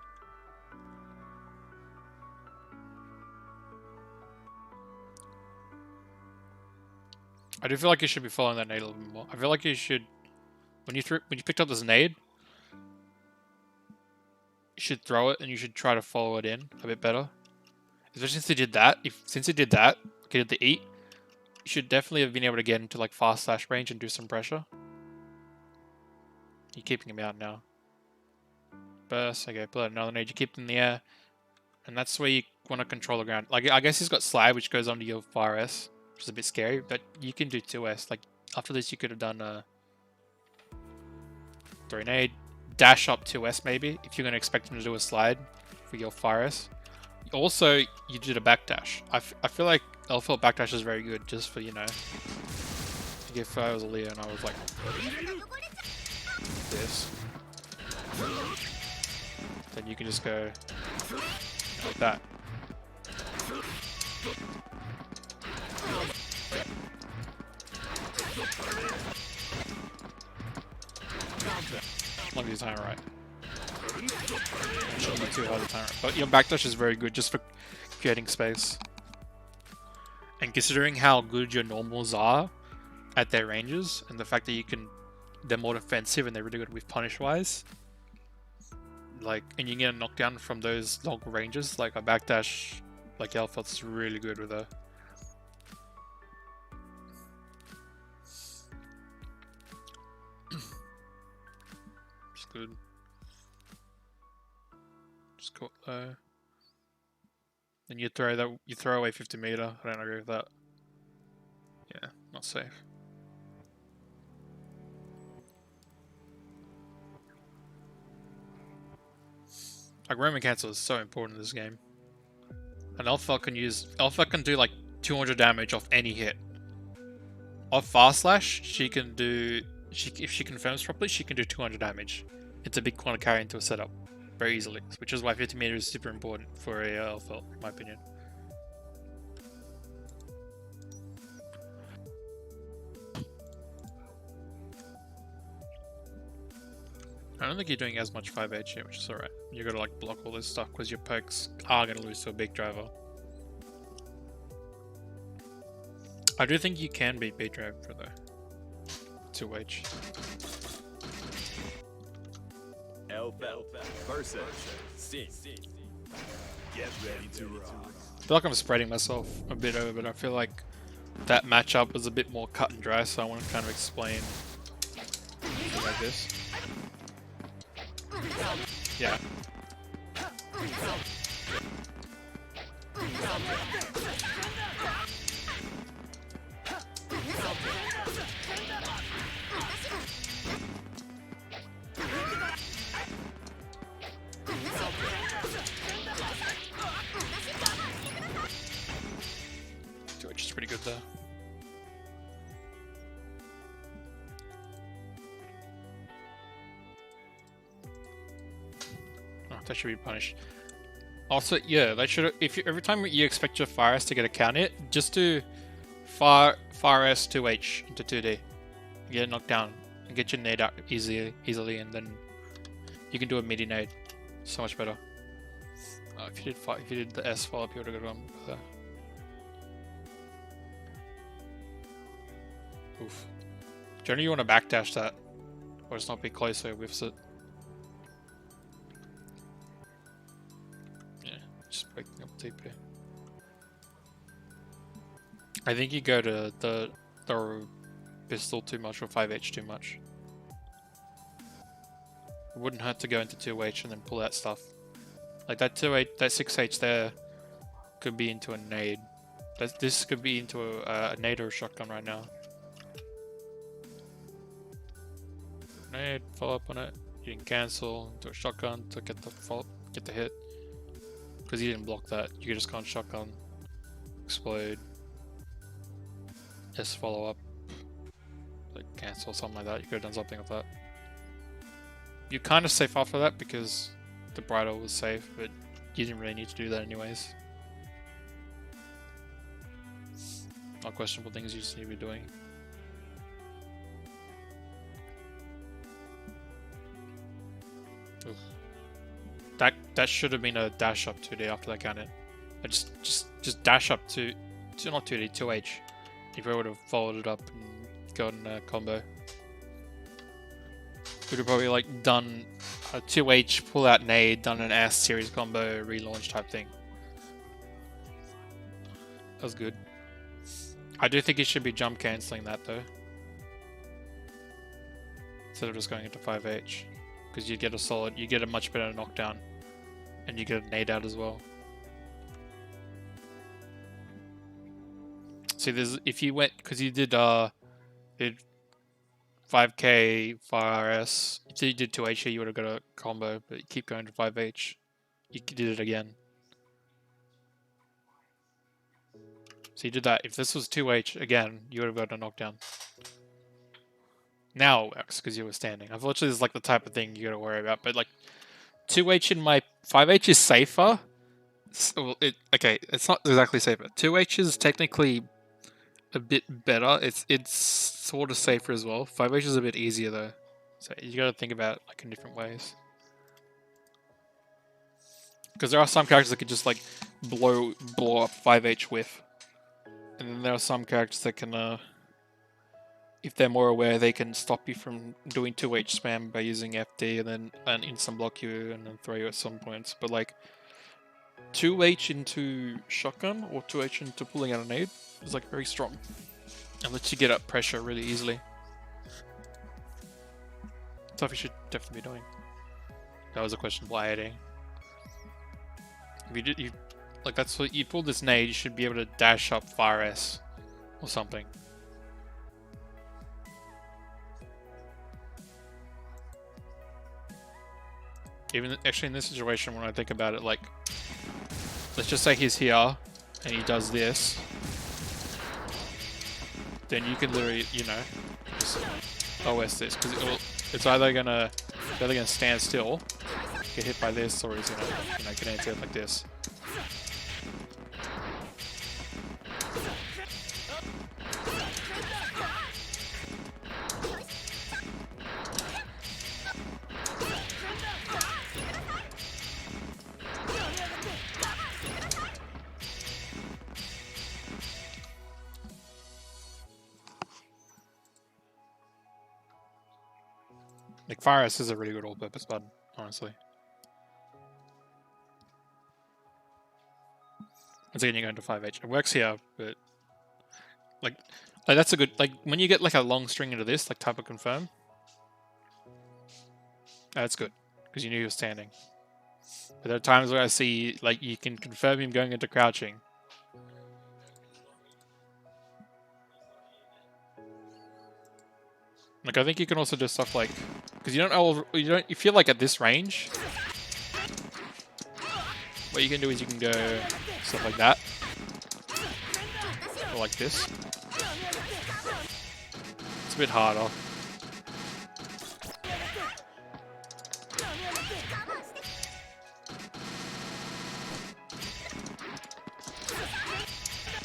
I do feel like you should be following that nade a little bit more. I feel like you should, when you picked up this nade, you should throw it and you should try to follow it in a bit better. Especially since he did that. Since he did that, get the eat, you should definitely have been able to get into like fast slash range and do some pressure. You're keeping him out now. Burst, okay, pull out another nade, you keep him in the air. And that's where you want to control the ground. Like, I guess he's got slide, which goes onto your fire S, which is a bit scary, but you can do 2S. Like, after this, you could have done 3 nade, dash up 2S maybe, if you're going to expect him to do a slide for your fire S. Also, you did a backdash. I feel like LFL backdash is very good, just for, you know, if I was a Leo and I was like, this. Then you can just go like that. As long as you time it right. Shouldn't be too hard to time it. But your backdash is very good just for creating space. And considering how good your normals are at their ranges, and the fact that they're more defensive and they're really good with punish wise. Like, and you get a knockdown from those long ranges, like a backdash, like Elfelt's is really good with her. It's good. Just caught low. Then you throw away 50 meter. I don't agree with that. Yeah, not safe. Like, Roman Cancel is so important in this game. And Alpha can do like 200 damage off any hit. Off Fast Slash, she can do, if she confirms properly, she can do 200 damage. It's a big quantum carry into a setup very easily, which is why 50 meter is super important for a Alpha, in my opinion. I don't think you're doing as much 5H here, which is alright. You gotta like block all this stuff because your pokes are gonna lose to a big driver. I do think you can beat big driver though. 2H. Versus Sin. Get ready to rock. I feel like I'm spreading myself a bit over, but I feel like that matchup was a bit more cut and dry, so I want to kind of explain something like this. Yeah. Which is pretty good there. Oh, that should be punished. Also, yeah, they should. If you, every time you expect your fire S to get a counter hit, just do fire S 2H into 2D. Get it knocked down and get your nade out easily, and then you can do a midi nade. So much better. If you did the S follow up, you would have got one there. Oof. Generally, you want to backdash that, or just not be close so it whiffs it. Yeah, just breaking up TP. I think you go to the pistol too much or 5H too much. It wouldn't hurt to go into 2H and then pull that stuff. Like that 2H, that 6H there could be into a nade. This could be into a nade or a shotgun right now. Nade, follow up on it. You can cancel into a shotgun to get the hit. Because you didn't block that. You just can't shotgun, explode, S follow up, like cancel, something like that. You could have done something with that. You're kind of safe after that because the bridle was safe, but you didn't really need to do that anyways. Not questionable things you just need to be doing. Oof. That should have been a dash up 2D after that counter. Just dash up to not 2D, 2H. If I would have followed it up and gotten a combo. Would have probably like done a 2H, pull out nade, done an ass series combo, relaunch type thing. That was good. I do think you should be jump cancelling that though. Instead of just going into 5H. Because you get you get a much better knockdown. And you get a nade out as well. See, if you went, because you did 5k fire S. If you did 2H, you would have got a combo, but you keep going to 5H. You did it again. So you did that. If this was 2H again, you would have got a knockdown. Now it works because you were standing. Unfortunately, this is like the type of thing you got to worry about. But like 2H in my 5H is safer. So okay, it's not exactly safer. 2H is technically a bit better. It's sort of safer as well. 5H is a bit easier though. So you got to think about it like in different ways. Because there are some characters that could just like blow up 5H whiff. And then there are some characters that can if they're more aware, they can stop you from doing 2H spam by using FD and then instant block you and then throw you at some points. But like 2H into shotgun or 2H into pulling out a nade is like very strong and lets you get up pressure really easily. Stuff you should definitely be doing. That was a question adding. If you like that's what you pull this nade, you should be able to dash up fire S or something. Even actually in this situation, when I think about it, like, let's just say he's here and he does this, then you can literally, you know, just OS this because it's either gonna stand still, get hit by this, or he's gonna, you know, get answer it like this. Like Fire S is a really good all-purpose button, honestly. Once again, you go into 5H. It works here, but like that's a good, like when you get like a long string into this, like type of confirm, that's good because you knew he was standing. But there are times where I see like you can confirm him going into crouching. Like I think you can also do stuff like, because you feel like at this range, what you can do is you can go stuff like that, or like this. It's a bit harder.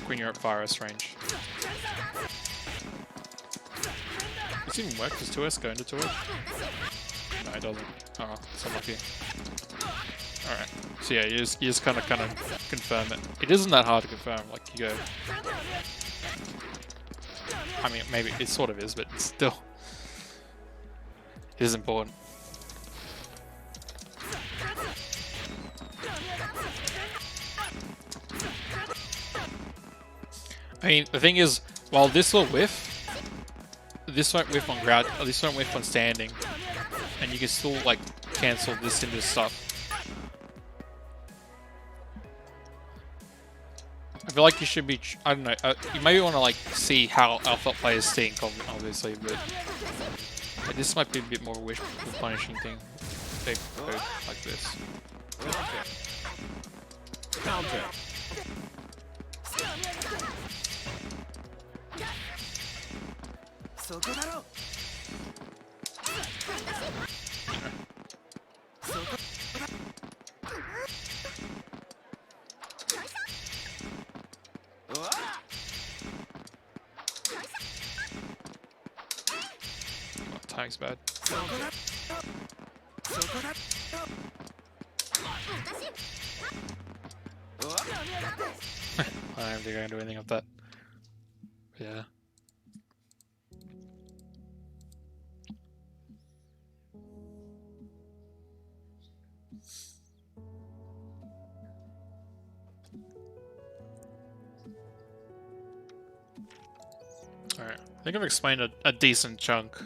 when you're at virus range. Does it even work? Does 2S go into 2S? No, it doesn't. Oh, it's unlucky. Alright. So yeah, you just kind of confirm it. It isn't that hard to confirm. Like you go. I mean, maybe it sort of is, but it's still it is important. I mean, the thing is, while this will whiff, this won't whiff on ground, or this won't whiff on standing, and you can still like cancel this into stuff. I feel like you should be, I don't know, you maybe want to like see how alpha players think, obviously, but this might be a bit more wish punishing thing. They code like this. Counter. Timing's bad. I don't think I can do anything with that. Yeah. Alright, I think I've explained a decent chunk.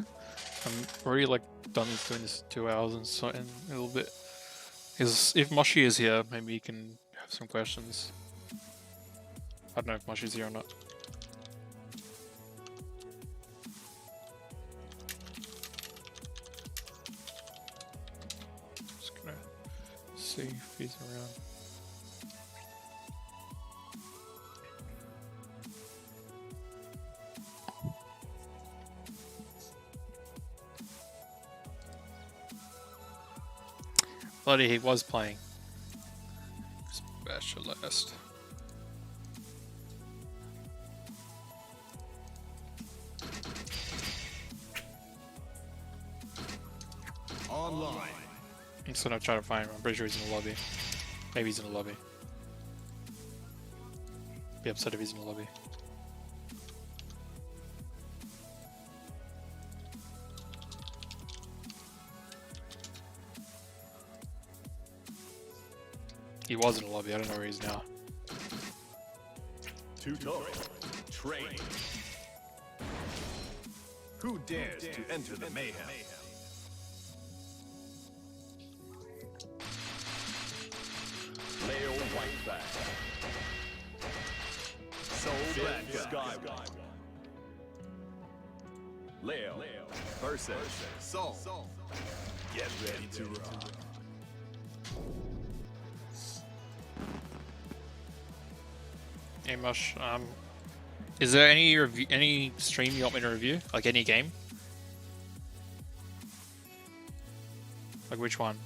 I'm already like done doing this 2 hours and so in a little bit. If Moshi is here, maybe you can have some questions. I don't know if Moshi's here or not. Just gonna see if he's around. Bloody, he was playing. Specialist. Online. I'm just gonna try to find him. I'm pretty sure he's in the lobby. Maybe he's in the lobby. Be upset if he's in the lobby. He was in the lobby, I don't know where he is now. Tutorial. Training. Who dares to enter the mayhem? Leo Whiteback. Soul Black. Leo versus Soul. Get ready to rock. Hey Mush, is there any stream you want me to review? Like any game? Like which one?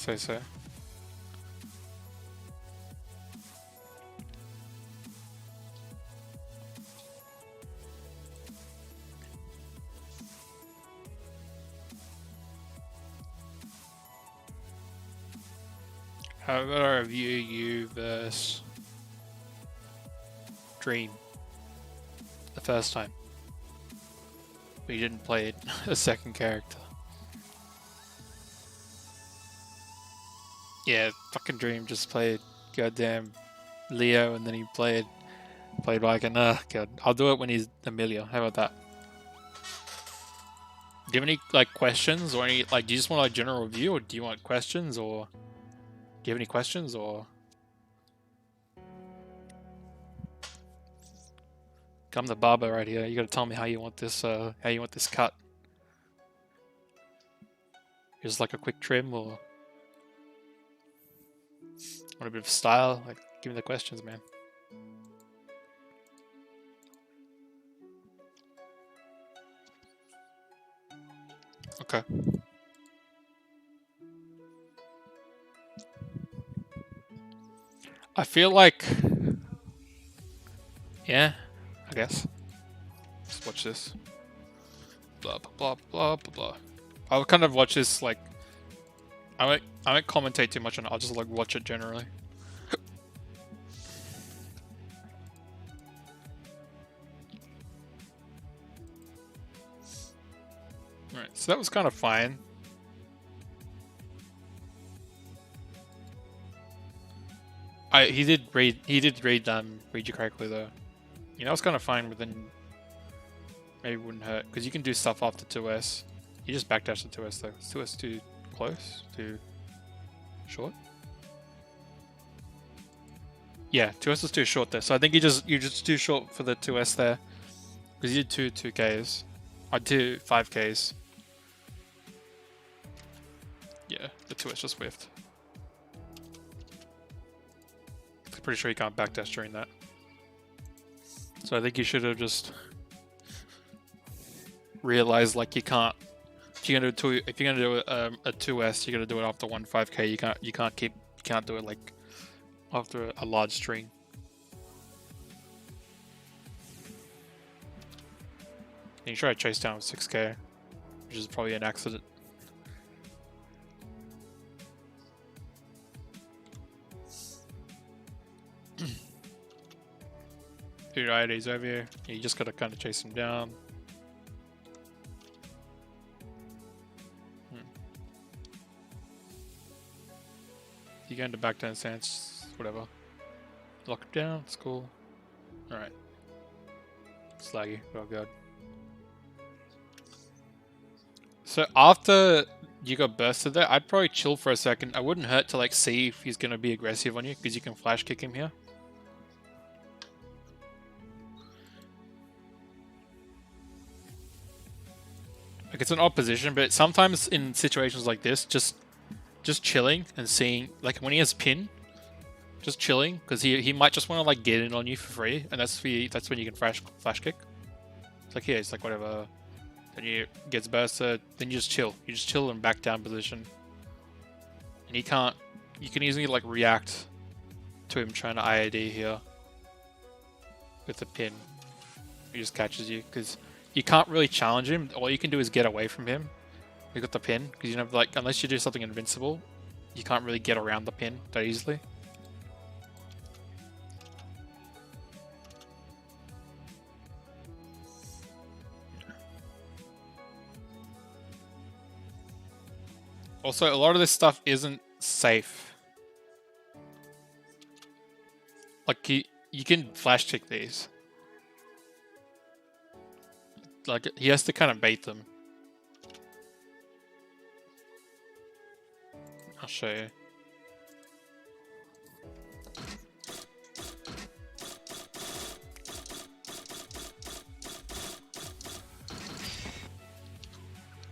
Alright, so. How about I review you versus Dream the first time? But you didn't play it a second character. Yeah, fucking Dream just played goddamn Leo, and then he played like an god. I'll do it when he's Amelia. How about that? Do you have any like questions or any like? Do you just want like general review, or do you want questions, or do you have any questions, or? I'm the barber right here. You gotta tell me how you want this cut. Just like a quick trim, or want a bit of style? Like, give me the questions, man. Okay. I feel like, yeah, I guess. Let's watch this. Blah blah blah blah blah. I'll kind of watch this like. I won't commentate too much on it. I'll just like watch it generally. Alright, so that was kind of fine. He did read you correctly though. You know, it's kind of fine, but then maybe it wouldn't hurt because you can do stuff after 2S. You just backdash the 2S though. Is 2S too close? Too short? Yeah, 2S is too short there. So I think you're just too short for the 2S there because you did 2Ks. I did 5Ks. Yeah, the 2S just whiffed. I'm pretty sure you can't backdash during that. So I think you should have just realized like you can't. If you're gonna do a 2S, you're gonna do it after 1 5K. You can't do it like after a large string. And you try to chase down with 6K, which is probably an accident. Dude, right, he's over here. You just gotta kind of chase him down. You go into back down stance, whatever. Lock it down, it's cool. Alright. Slaggy, oh god. So after you got bursted there, I'd probably chill for a second. I wouldn't hurt to like see if he's gonna be aggressive on you, because you can flash kick him here. Like it's an odd position, but sometimes in situations like this, just chilling and seeing, like when he has pin, just chilling, because he might just want to like get in on you for free, and that's when you can flash kick. It's like, yeah, it's like whatever. Then you gets bursted, then you just chill. You just chill in back down position, and you can easily like react to him trying to IAD here with the pin. He just catches you because you can't really challenge him. All you can do is get away from him. You got the pin, because you know, like, unless you do something invincible, you can't really get around the pin that easily. Also, a lot of this stuff isn't safe. Like, you can flash kick these. Like, he has to kind of bait them. I'll show you.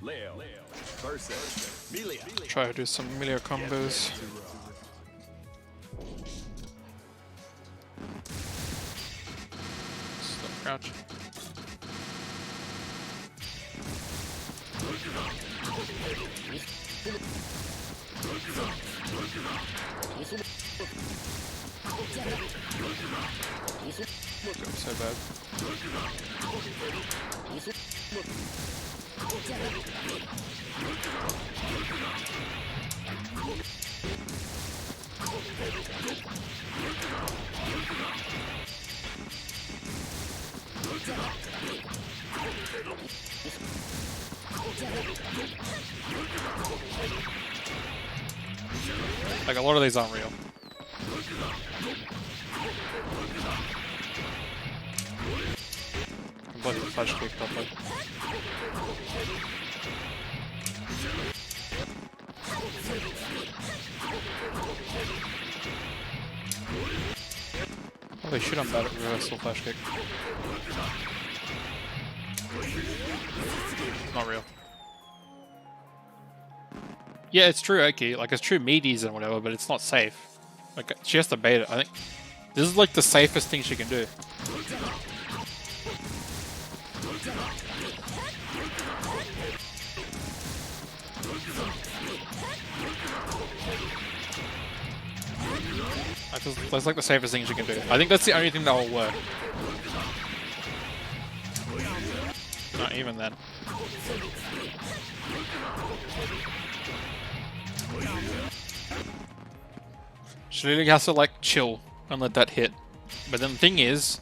Leo versus Melia. Try to do some Melia combos. Stop crouch. So bad. Like, a lot of these aren't real. Bloody flash kick properly. Holy shit, I'm bad at reversal flash kick. Not real. Yeah, it's true, okay. Like, it's true meaties and whatever, but it's not safe. Like, she has to bait it. I think this is like the safest thing she can do. That's like the safest thing she can do. I think that's the only thing that will work. Not even then. She literally has to like chill and let that hit. But then the thing is,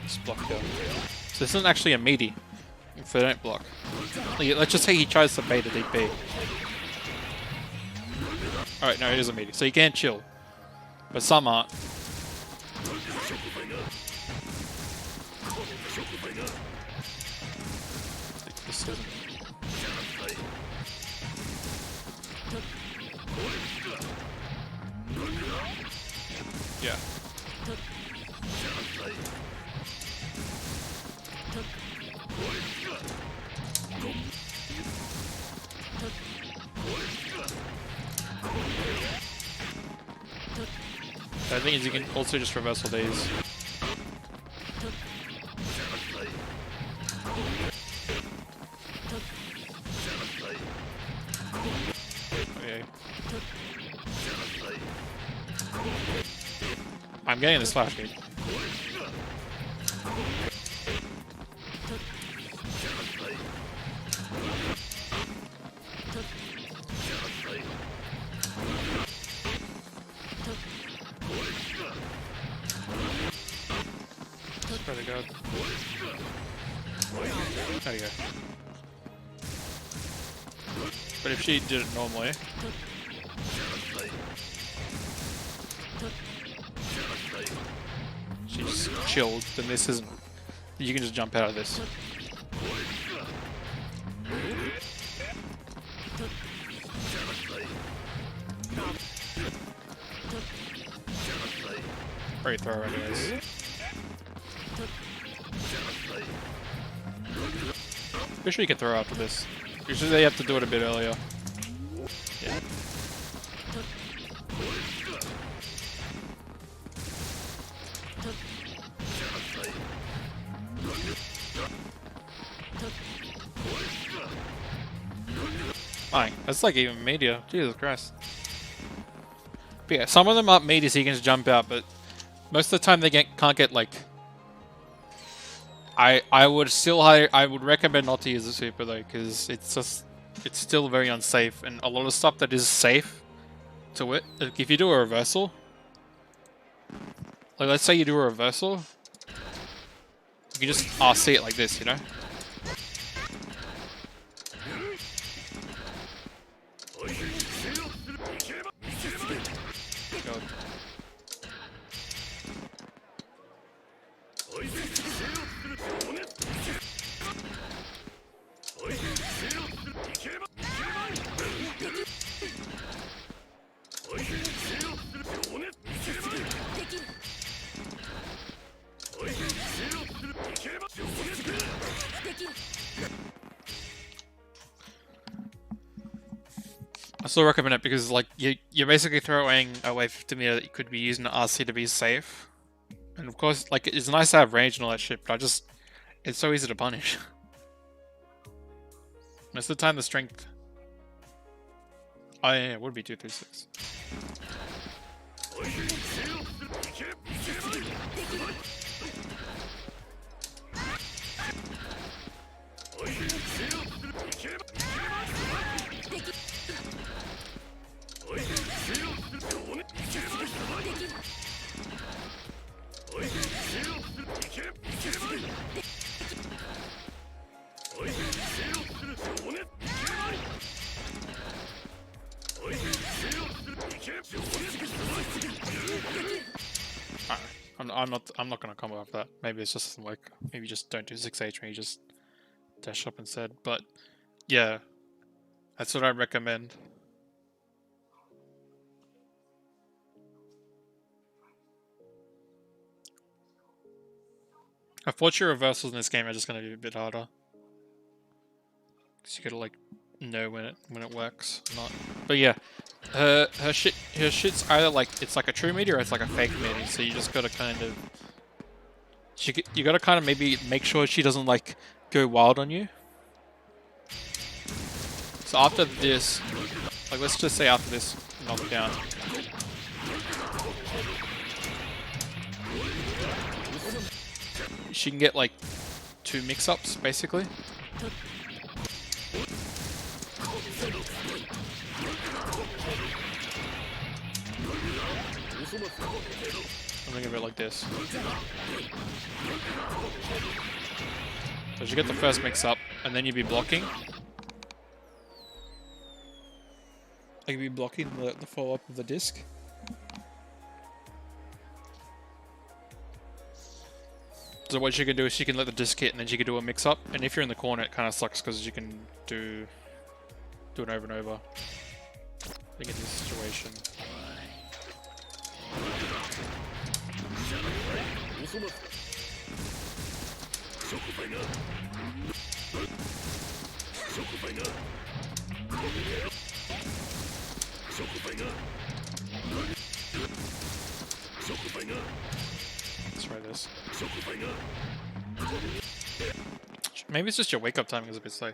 let's block here. So this isn't actually a meaty if they don't block. Like, let's just say he tries to bait a DP. Alright, no, it is a meaty, so you can chill. But some aren't. This isn't. Yeah. The thing is, you can also just reversal these. Okay. I'm getting this flash kick. Swear to God. There you go. But if she did it normally, she just chilled, then this isn't. You can just jump out of this. Great throw, anyways. Pretty sure you can throw after this. Usually they have to do it a bit earlier. Yeah. Fine. That's like even media. Jesus Christ. But yeah, some of them aren't media so you can just jump out, but most of the time they can't get like... I would recommend not to use the super though, because it's still very unsafe, and a lot of stuff that is safe to it, like if you do a reversal, like let's say you do a reversal, you can just RC it like this, you know? God. I still recommend it because like you're basically throwing away 50 meter that you could be using the RC to be safe. And of course, like it's nice to have range and all that shit, but it's so easy to punish. Most of the time the strength... Oh yeah, it would be 236. I'm not gonna combo off that. Maybe it's just like maybe just don't do 6H when you just dash up instead. But yeah, that's what I recommend. I thought your reversals in this game are just gonna be a bit harder. Cause you gotta like know when it works or not. But yeah. Her shit's either like it's like a true meaty or it's like a fake meaty, so you just gotta kind of you gotta kind of maybe make sure she doesn't like go wild on you. So after this, like let's just say after this knockdown, she can get like 2 mix-ups basically. I'm gonna give it like this. So you get the first mix-up, and then you'd be blocking. Like you'd be blocking the follow-up of the disc. So what she can do is she can let the disc hit, and then she can do a mix-up. And if you're in the corner, it kind of sucks because you can do it over and over. I think in this situation. Let's try this. Maybe it's just your wake up timing is a bit slow.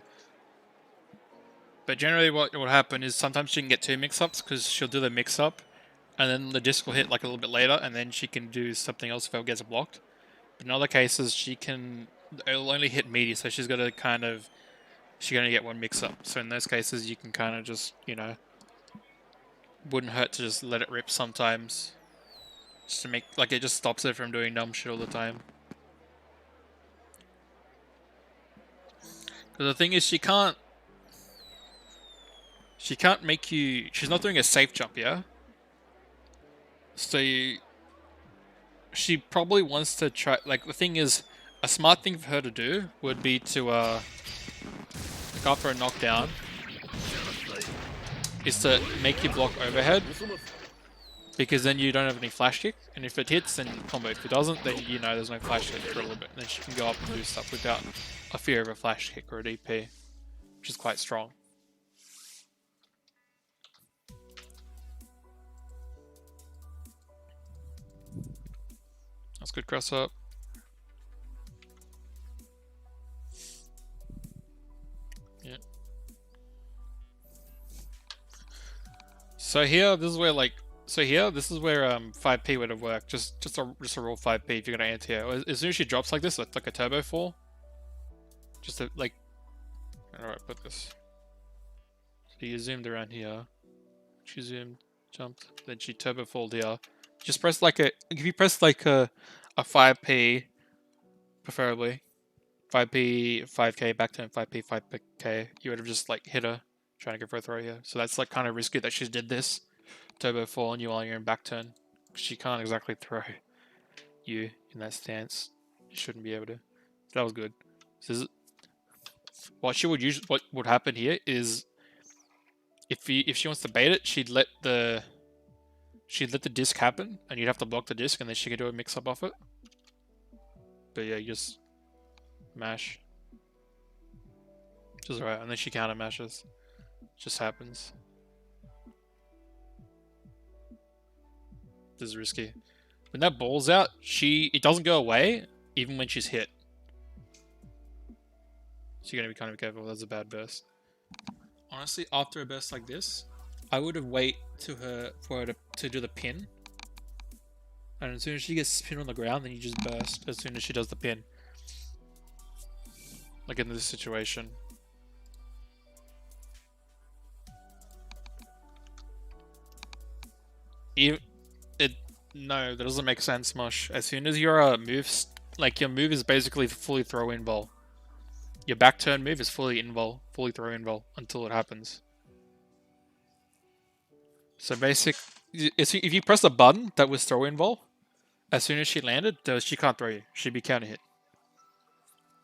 But generally what will happen is sometimes she can get 2 mix-ups because she'll do the mix-up and then the disc will hit like a little bit later and then she can do something else if it gets blocked. But in other cases it'll only hit meaty, so she's got to kind of, she's going to get 1 mix-up. So in those cases you can kind of just, you know, wouldn't hurt to just let it rip sometimes. Just to make, like it just stops her from doing dumb shit all the time. Because the thing is she can't make you, she's not doing a safe jump, yeah? So she probably wants to try, like the thing is, a smart thing for her to do would be to, like after a knockdown, is to make you block overhead, because then you don't have any flash kick, and if it hits, then combo. If it doesn't, then you know there's no flash kick for a little bit, and then she can go up and do stuff without a fear of a flash kick or a DP, which is quite strong. That's good cross up. Yeah. So here, this is where like, this is where 5P would have worked. Just a roll 5P if you're gonna anti-air. As soon as she drops like this, like a turbo fall, just to like, alright, put this. So you zoomed around here. She zoomed, jumped, then she turbo falled here. Just press like a, if you press like a 5P, preferably 5P, 5K, back turn 5P, 5K, you would have just like hit her trying to go for a throw here. So that's like kind of risky that she did this turbo fall on you while you're in back turn. She can't exactly throw you in that stance. You shouldn't be able to. That was good. So what would happen here is if she wants to bait it, she'd let the disc happen, and you'd have to block the disc, and then she could do a mix-up off it. But yeah, you just mash. Which is alright, and then she counter mashes. Just happens. This is risky. When that ball's out, it doesn't go away, even when she's hit. So you're gonna be kind of careful. That's a bad burst. Honestly, after a burst like this, I would have waited for her to do the pin. And as soon as she gets pinned on the ground, then you just burst as soon as she does the pin. Like in this situation. No, that doesn't make sense, Mush. As soon as your your move is basically fully throw in ball. Your back turn move is fully throw in ball until it happens. So if you press a button that was throw in ball, as soon as she landed, she can't throw you. She'd be counter hit.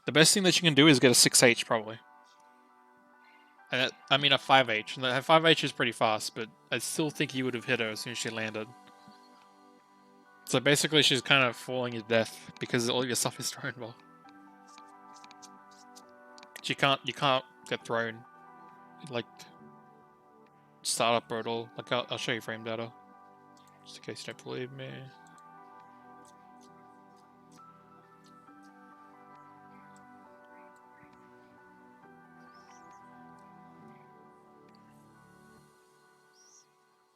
The best thing that you can do is get a 6H probably. And I mean a 5H. And the 5H is pretty fast, but I still think you would have hit her as soon as she landed. So basically she's kind of falling to death because all of your stuff is thrown well. You can't get thrown. Like, startup or at all. Like, I'll show you frame data. Just in case you don't believe me.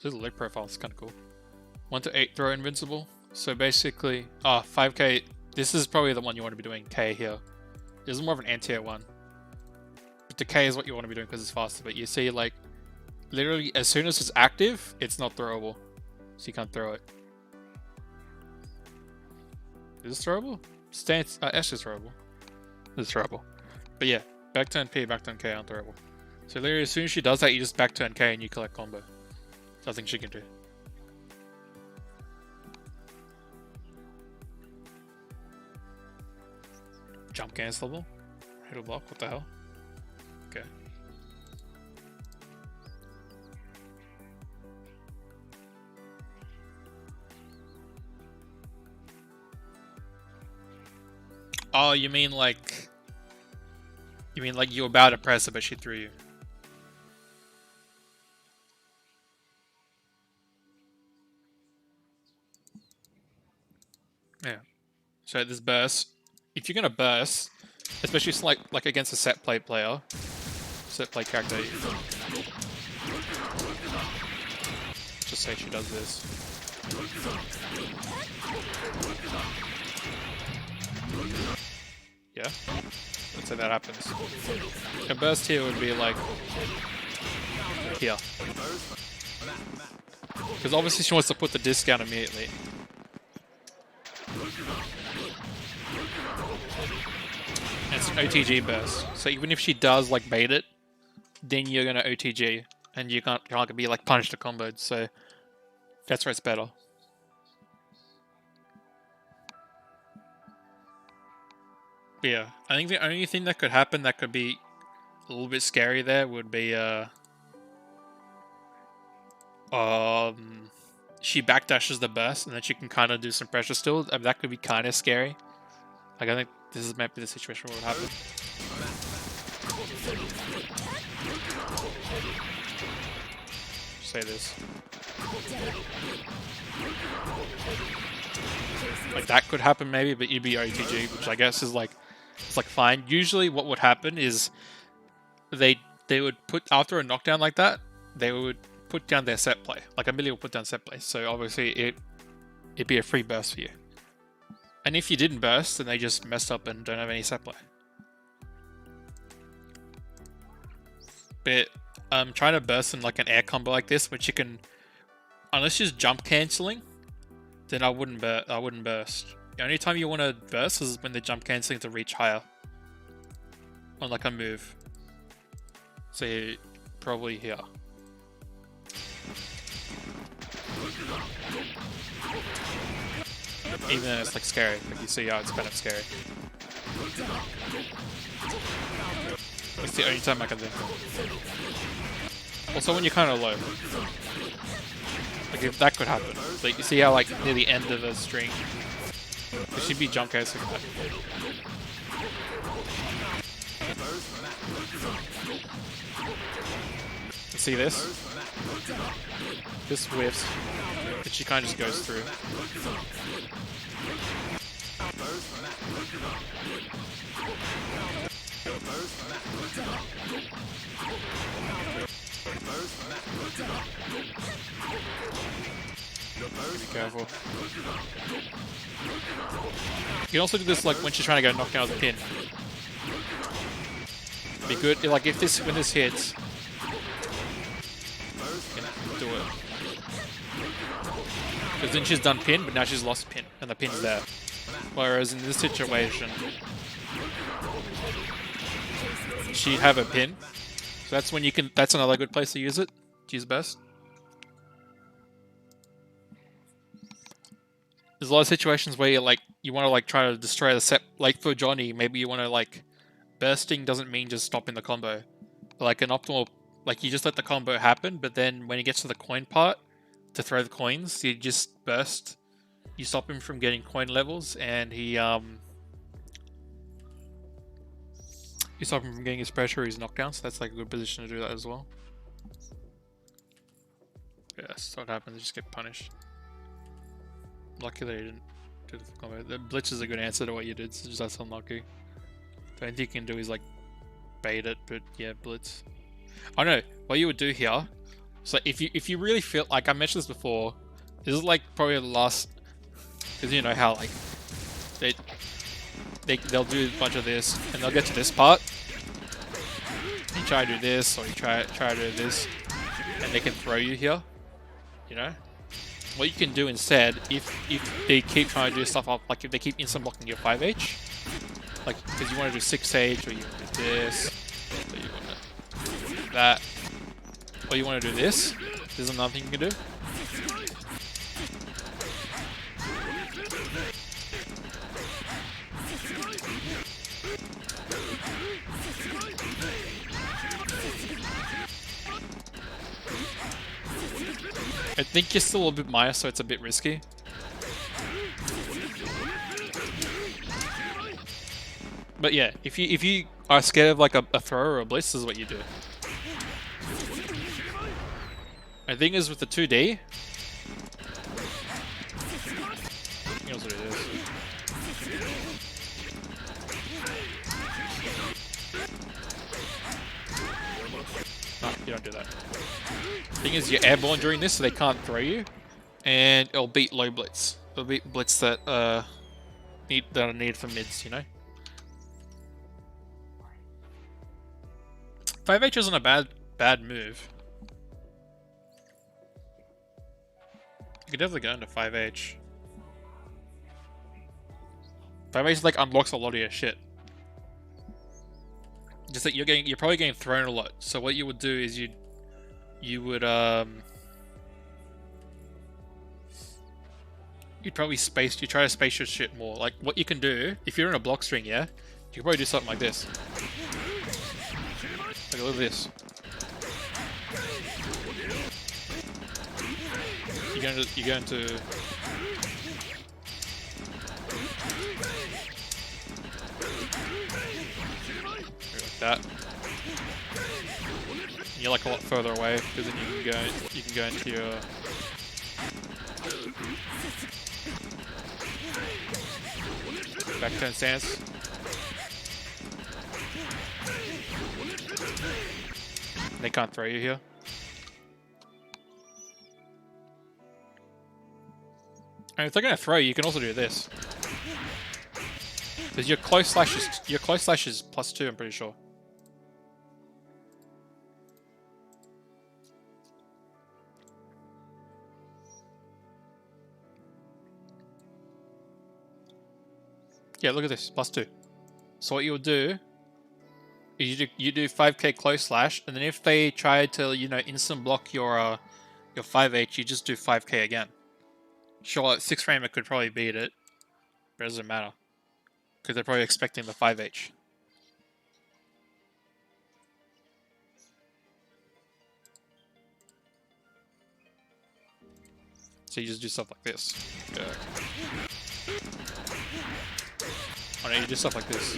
This leg profile is kind of cool. 1 to 8 throw invincible. So basically, 5k. This is probably the one you want to be doing. K here. This is more of an anti-air one. But the K is what you want to be doing because it's faster. But you see, like, literally as soon as it's active, it's not throwable. So you can't throw it. Is this throwable? Stance. S is throwable. This is throwable. But yeah, back turn P, back turn K aren't throwable. So literally as soon as she does that, you just back turn K and you collect combo. Nothing she can do. Jump cancelable? Hit a block? What the hell? Okay. Oh, you mean like you were about to press it, but she threw you. Yeah. So this burst, if you're gonna burst, especially like against a set play player, set play character, just say she does this. Yeah. Let's say that happens. A burst here would be like here. Because obviously she wants to put the disc down immediately. And it's an OTG burst. So even if she does like bait it, then you're gonna OTG. And you can't be like punished or comboed, so that's where it's better. But yeah, I think the only thing that could happen that could be a little bit scary there would be she backdashes the burst and then she can kind of do some pressure still. I mean, that could be kind of scary. Like, I think this might be the situation where it would happen. Say this. Like, that could happen maybe, but you'd be OTG, which I guess is like, it's like fine. Usually what would happen is they would put, after a knockdown like that, they would put down their set play. Like Amelia will put down set play. So obviously it'd be a free burst for you. And if you didn't burst, then they just messed up and don't have any set play. But trying to burst in like an air combo like this, which you can, unless she's jump cancelling, then I wouldn't burst. The only time you want to burst is when they're jump cancelling to reach higher on like a move. So probably here. Even though it's like scary, like you see how it's kind of scary. It's the only time I can think of. Also when you're kind of low. Like if that could happen. Like you see how like near the end of a string, there should be jump casing that. You see this? This whiffs, but she kind of just goes through. Be careful. You can also do this like when she's trying to go knock down the pin. Be good. Like if this, when this hits, you can do it. Because then she's done pin, but now she's lost pin, and the pin's there. Whereas in this situation, she'd have a pin. So that's when you can. That's another good place to use it. To use best. there's a lot of situations where you want to try to destroy the set. Like for Johnny, maybe you want to bursting doesn't mean just stopping the combo. Like an optimal, you just let the combo happen, but then when he gets to the coin part to throw the coins, you just burst. You stop him from getting coin levels, and you stop him from getting his pressure or his knockdown. So that's a good position to do that as well. Yeah, that's what happens. You just get punished. Lucky that he didn't do the combo. The blitz is a good answer to what you did. So just that's unlucky. The only thing you can do is bait it, but yeah, blitz. I know what you would do here. So if you really feel I mentioned this before, this is probably the last, because you know how they'll do a bunch of this and they'll get to this part. You try to do this or you try to do this, and they can throw you here. You know, what you can do instead, if they keep trying to do stuff up, if they keep instant blocking your 5H, because you want to do 6H, or you want to do this, or you want to do that, or you want to do this. There's another thing you can do. I think you're still a little bit minus, so it's a bit risky. But yeah, if you are scared of a throw or a blitz, this is what you do. The thing is with the 2D, you can also do this. No, you don't do that. Thing is, you're airborne during this, so they can't throw you, and it'll beat low blitz. It'll beat blitz that are needed for mids, you know. 5H isn't a bad move. You could definitely go into 5H. 5H unlocks a lot of your shit. Just that you're probably getting thrown a lot. So what you would do is you'd probably try to space your shit more. What you can do, if you're in a block string, yeah, you can probably do something like this. Look at this. You're going to like that. You're a lot further away, because then you can go into your back turn stance. They can't throw you here. And if they're gonna throw you, you can also do this. Because your close slash is +2, I'm pretty sure. Yeah, look at this, +2. So what you'll do is you do 5k close slash, and then if they try to instant block your 5H, you just do 5k again. Sure, at 6 frame it could probably beat it, but it doesn't matter because they're probably expecting the 5H. So you just do stuff like this. Yeah. Oh no, you do stuff like this.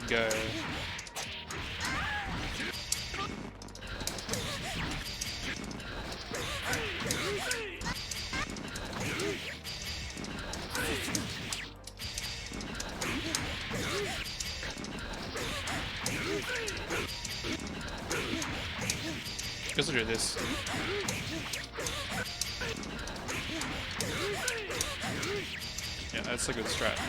Go. Let's do this. Yeah, that's a good strat.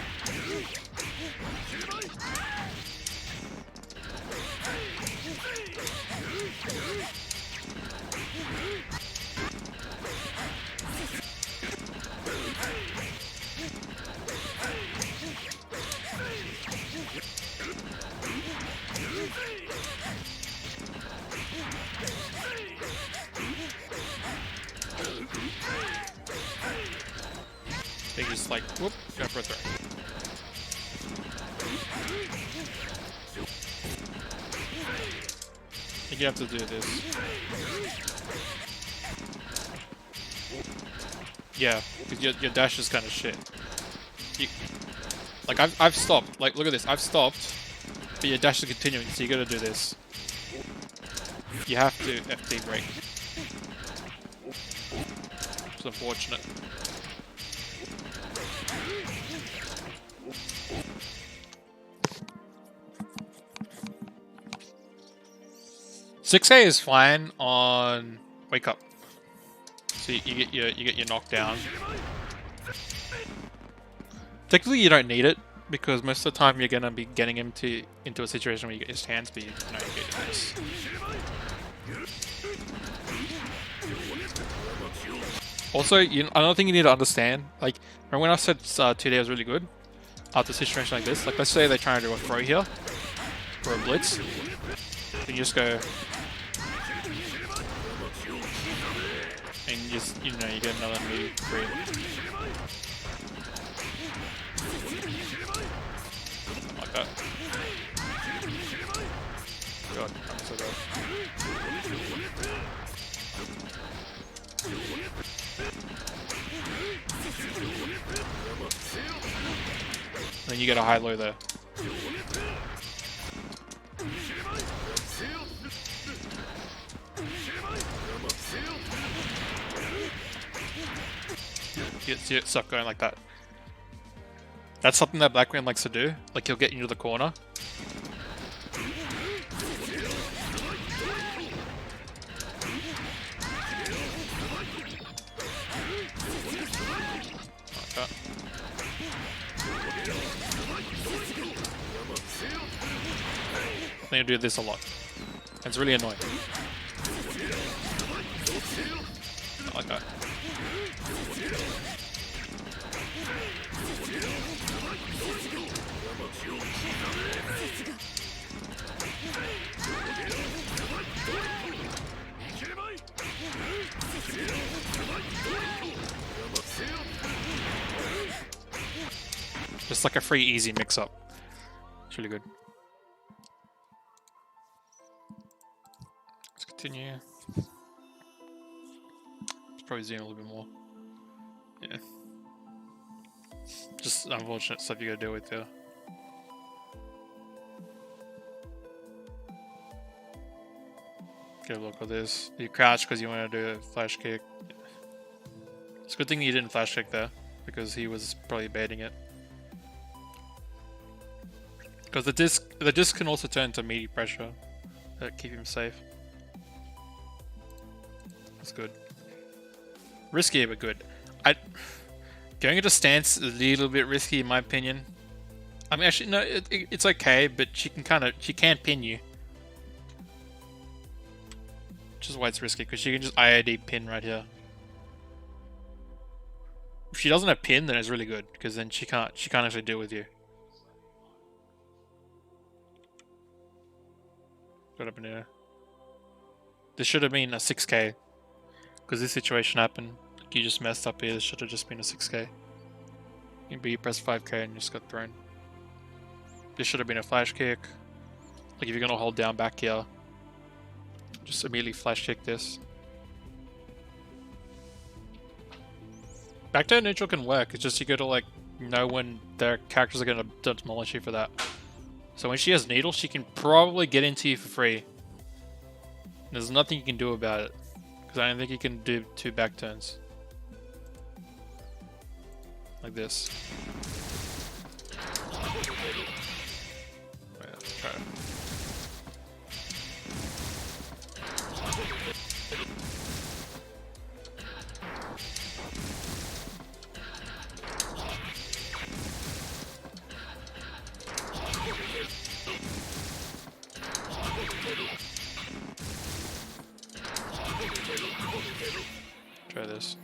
just like, whoop, go for a throw. I think you have to do this. Yeah, because your dash is kind of shit. Like I've stopped. Like look at this. I've stopped, but your dash is continuing. So you got to do this. You have to FD break. It's unfortunate. $6K is fine on wake up. So you get your knockdown. Technically, you don't need it because most of the time you're gonna be getting him into a situation where you get his hand speed. You get your face. Also, another thing you need to understand, like, remember when I said 2D was really good? After a situation like this, like, let's say they're trying to do a throw here, or a blitz, you just go, and you just, you get another immediate free. Something like that. God, I'm so bad. Then you get a high-low there. You get stuff going like that. That's something that Blackman likes to do. Like he'll get into the corner. Like that. Then he'll do this a lot. And it's really annoying. Not like that. Just like a free easy mix-up. It's really good. Let's continue. Let's probably zoom a little bit more. Yeah. Just unfortunate stuff you gotta deal with there. Get a look at this. You crouch because you want to do a flash kick. It's a good thing you didn't flash kick there, because he was probably baiting it. Because the disc can also turn to meaty pressure that keep him safe. That's good. Risky but good. Going into stance is a little bit risky in my opinion. I mean, actually no, it's okay, but she can pin you. Which is why it's risky, because she can just IID pin right here. If she doesn't have pin, then it's really good, because then she can't actually deal with you. Got up in there. This should have been a 6K, because this situation happened. Like you just messed up here. This should have just been a 6K. But you pressed 5K and you just got thrown. This should have been a flash kick. Like if you're gonna hold down back here, just immediately flash kick this. Back to neutral can work. It's just you gotta like know when their characters are gonna demolish you for that. So when she has needle, she can probably get into you for free. There's nothing you can do about it, because I don't think you can do 2 back turns like this. Wait, let's try it. Try this.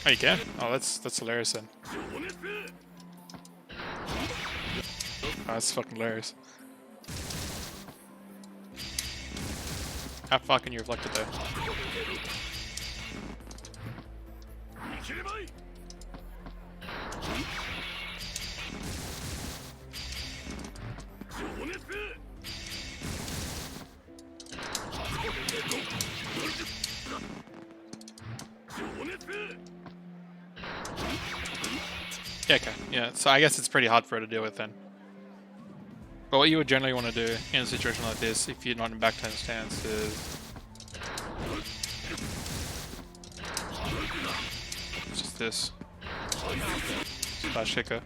Oh, you can? Oh, that's hilarious then. Oh, that's fucking hilarious. How far can you reflect it though? Yeah, okay. Yeah, so I guess it's pretty hard for her to deal with then. But what you would generally want to do in a situation like this, if you're not in back turn stance, is it's just this. Slash kicker.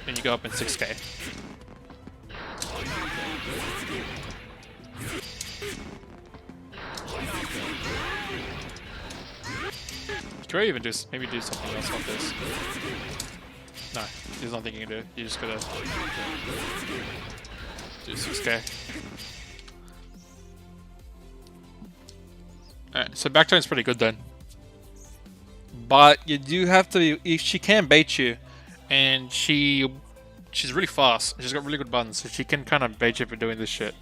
And you go up in 6k. Could I even just maybe do something else like this? No, there's nothing you can do. You just gotta do 6k. Alright, so back turn's pretty good then. But you do have to, if she can bait you, and she's really fast. She's got really good buttons, so she can kind of bait you for doing this shit.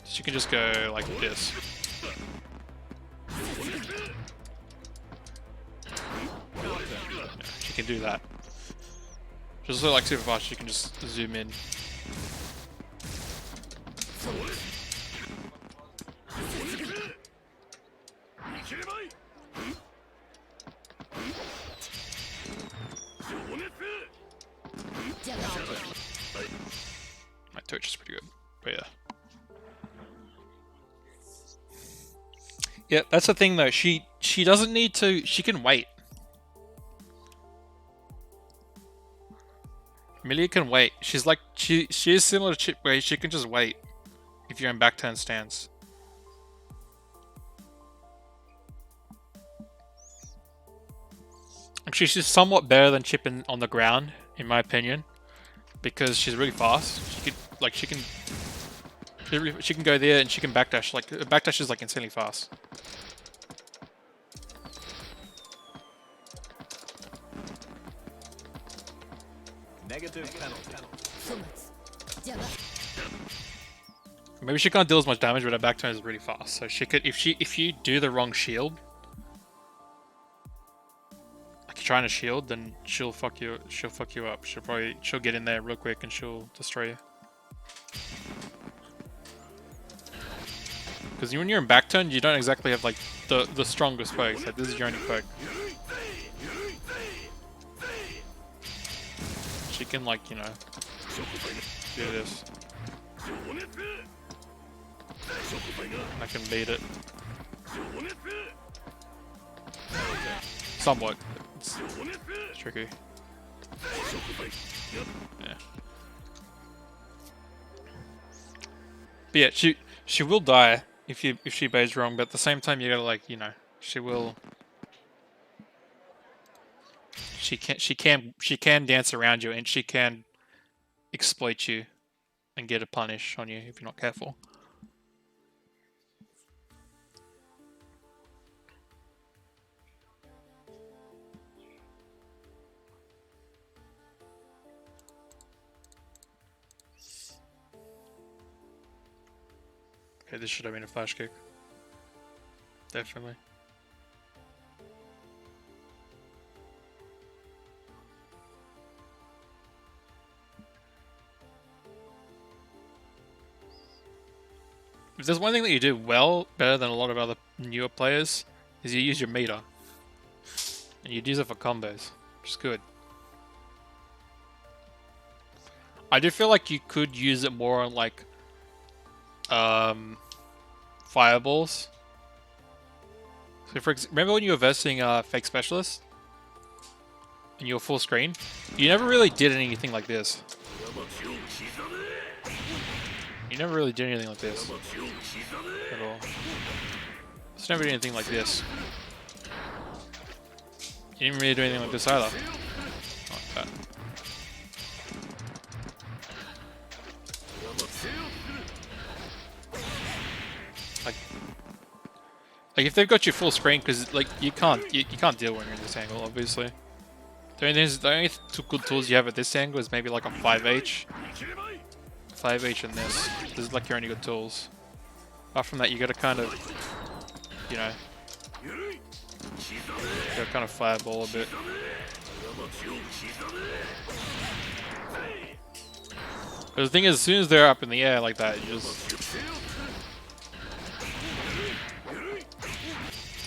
She can just go like this. Yeah, she can do that. She's also like super fast, she can just zoom in. My touch is pretty good, but yeah. Yeah, that's the thing though. She doesn't need to. She can wait. Millie can wait. She's like she is similar to Chip where she can just wait if you're in back turn stance. Actually, she's somewhat better than Chip on the ground, in my opinion, because she's really fast. She can go there and she can backdash. Like backdash is like insanely fast. Negative penalty. Maybe she can't deal as much damage, but her back turn is really fast. So she could, if you do the wrong shield, like you're trying to shield, then she'll fuck you up. She'll get in there real quick and she'll destroy you. Because when you're in back turn, you don't exactly have like the strongest pokes. Like this is your only poke. She can like, you know, do this. I can beat it. Somewhat. It's tricky. Yeah. But yeah, she will die if she baits wrong, but at the same time you gotta like, you know, she will. She can dance around you and she can exploit you and get a punish on you if you're not careful. Okay, this should have been a flash kick. Definitely. If there's one thing that you do well, better than a lot of other newer players, is you use your meter. And you'd use it for combos, which is good. I do feel like you could use it more on like fireballs. So remember when you were versing Fake Specialist? And you were full screen? You never really did anything like this. You never really did anything like this. At all. Just never did anything like this. You didn't really do anything like this either. Not like that. Like if they've got you full screen, because like you can't deal when you're in this angle, obviously. The only two good tools you have at this angle is maybe like a 5H. 5H and this. This is like your only good tools. Apart from that, you gotta kind of, you know, gotta kind of fireball a bit. But the thing is, as soon as they're up in the air like that, you just...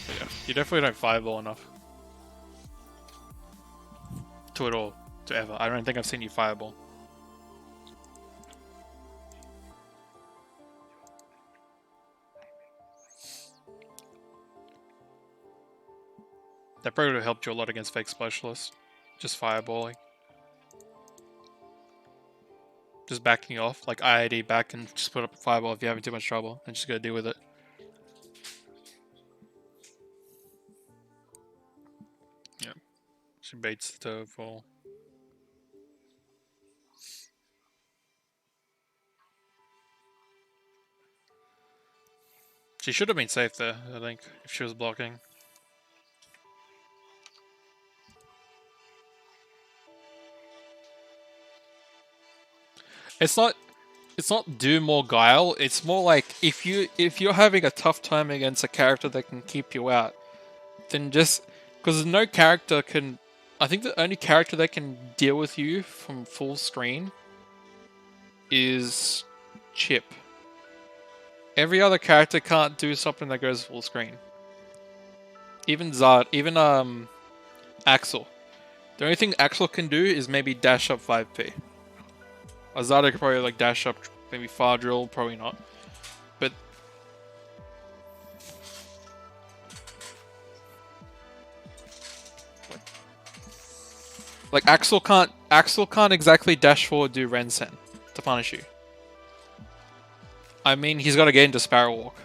Yeah, you definitely don't fireball enough. To at all. To ever. I don't think I've seen you fireball. That probably would have helped you a lot against fake specialists. Just fireballing. Just backing off, like IID back and just put up a fireball if you're having too much trouble and just gotta deal with it. Yeah. She baits the toe fall. She should have been safe there, I think, if she was blocking. It's not do more guile, it's more like if you're having a tough time against a character that can keep you out, then just because no character can, I think the only character that can deal with you from full screen is Chip. Every other character can't do something that goes full screen. Even Zard, even Axel. The only thing Axel can do is maybe dash up 5p. Azada could probably like dash up, maybe far drill, probably not. But like Axel can't exactly dash forward do Rensen to punish you. I mean, he's got to get into Sparrow Walk.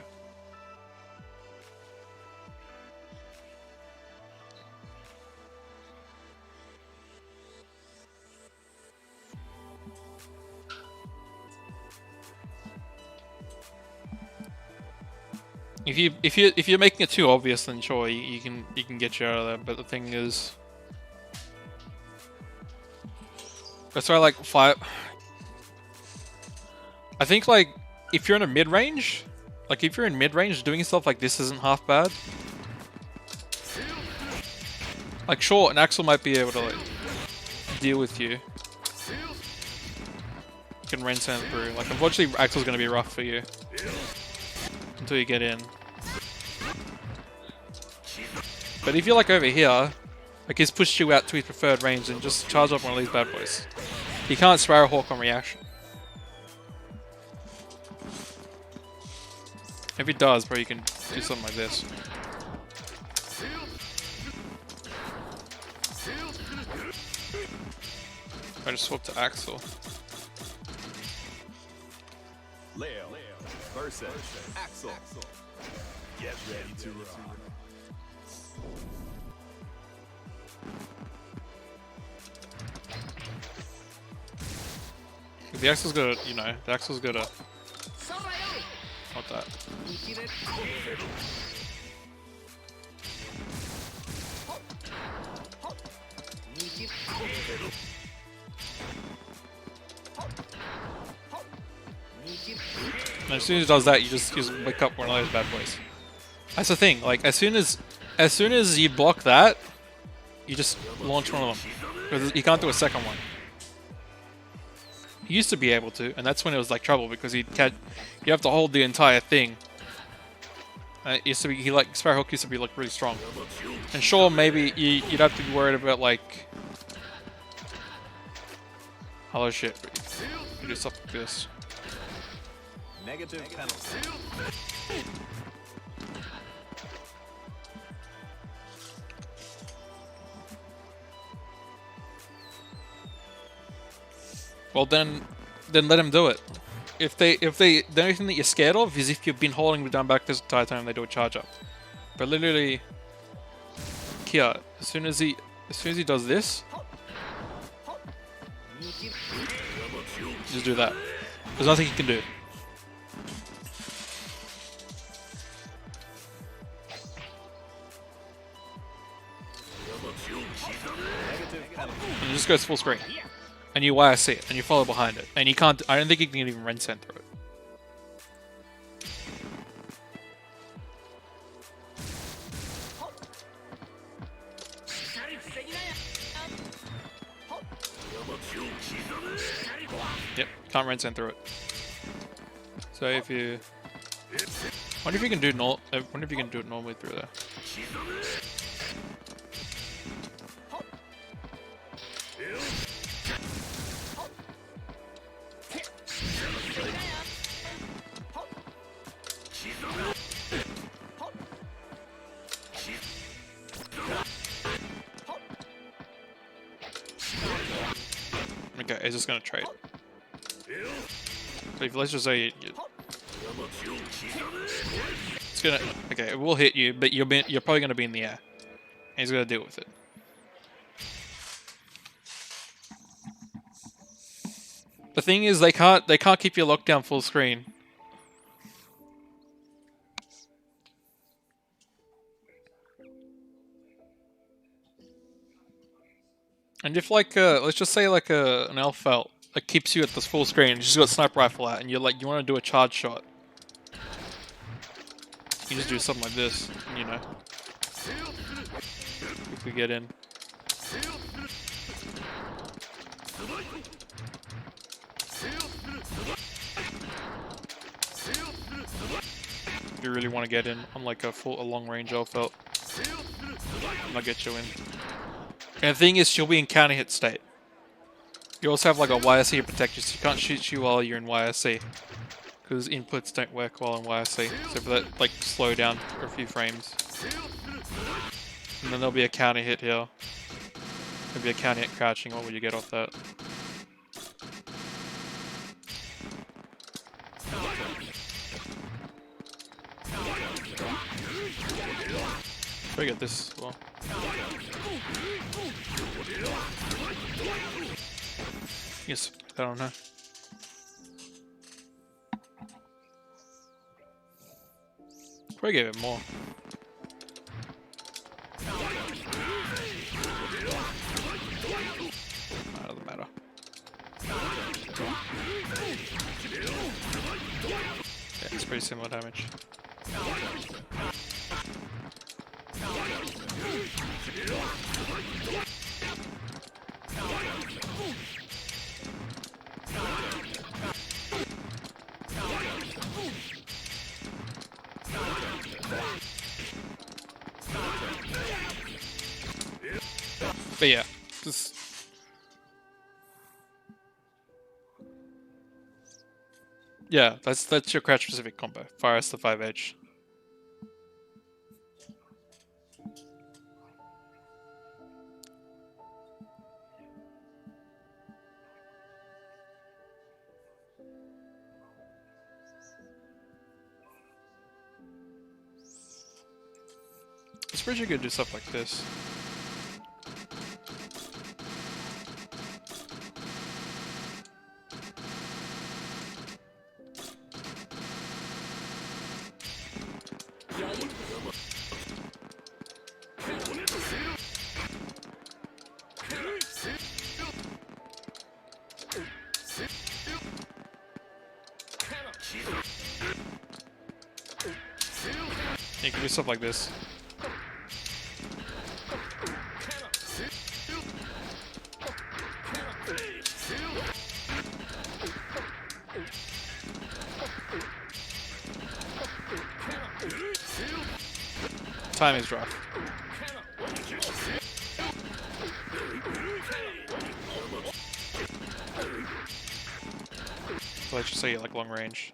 If you're making it too obvious, then sure you can get you out of there. But the thing is, that's why like I think like if you're in a mid range, doing stuff like this isn't half bad. Like sure, an Axel might be able to like deal with you. You can rinse him through. Like unfortunately, Axel's gonna be rough for you until you get in. But if you're like over here, like he's pushed you out to his preferred range and just charge up one of these bad boys. He can't Sparrowhawk on reaction. If he does, bro, you can do something like this. I just swapped to Axel. Leo versus Axel. Get ready to rock. The Axel's got to, you know, the Axel's got to... Not that. And as soon as he does that, you just wake up one of those bad boys. That's the thing. Like as soon as you block that, you just launch one of them. Because you can't do a second one. He used to be able to, and that's when it was like trouble because you have to hold the entire thing. It used to be Sparrowhawk used to be like really strong. And sure, maybe you'd have to be worried about like hello shit. But you do stuff like this. Negative penalty. Well then let him do it. If the only thing that you're scared of is if you've been holding down back this entire time they do a charge up. But literally, Kia, as soon as he does this, just do that. There's nothing he can do. And it just goes full screen. And you YSC it, and you follow behind it. And you can't, I don't think you can even Ren Send through it. Yep, can't Ren Send through it. So if you... I wonder if you can do I wonder if you can do it normally through there. Okay, it's just gonna trade. But if let's just say it's gonna, okay, it will hit you, but you're probably gonna be in the air. And he's gonna deal with it. The thing is, they can't keep you locked down full screen. And if like let's just say like an elf felt that keeps you at this full screen, you just got a sniper rifle out, and you're like you want to do a charge shot, you just do something like this, you know. If we get in. If you really want to get in on like a long range elf felt, I'll get you in. And the thing is, she'll be in counter hit state. You also have like a YSC to protect you, so you can't shoot you while you're in YSC. Because inputs don't work well in YSC. So for that, like, slow down for a few frames. And then there'll be a counter hit here. There'll be a counter hit crouching. What will you get off that? Try to get this as well. Yes, I don't know. Probably give it more. Doesn't matter. Yeah, it's pretty similar damage. But yeah, just yeah, that's your crouch specific combo. Fire us the 5 edge. It's pretty good to do stuff like this. You can do stuff like this. Time is rough. Let's just say like long range.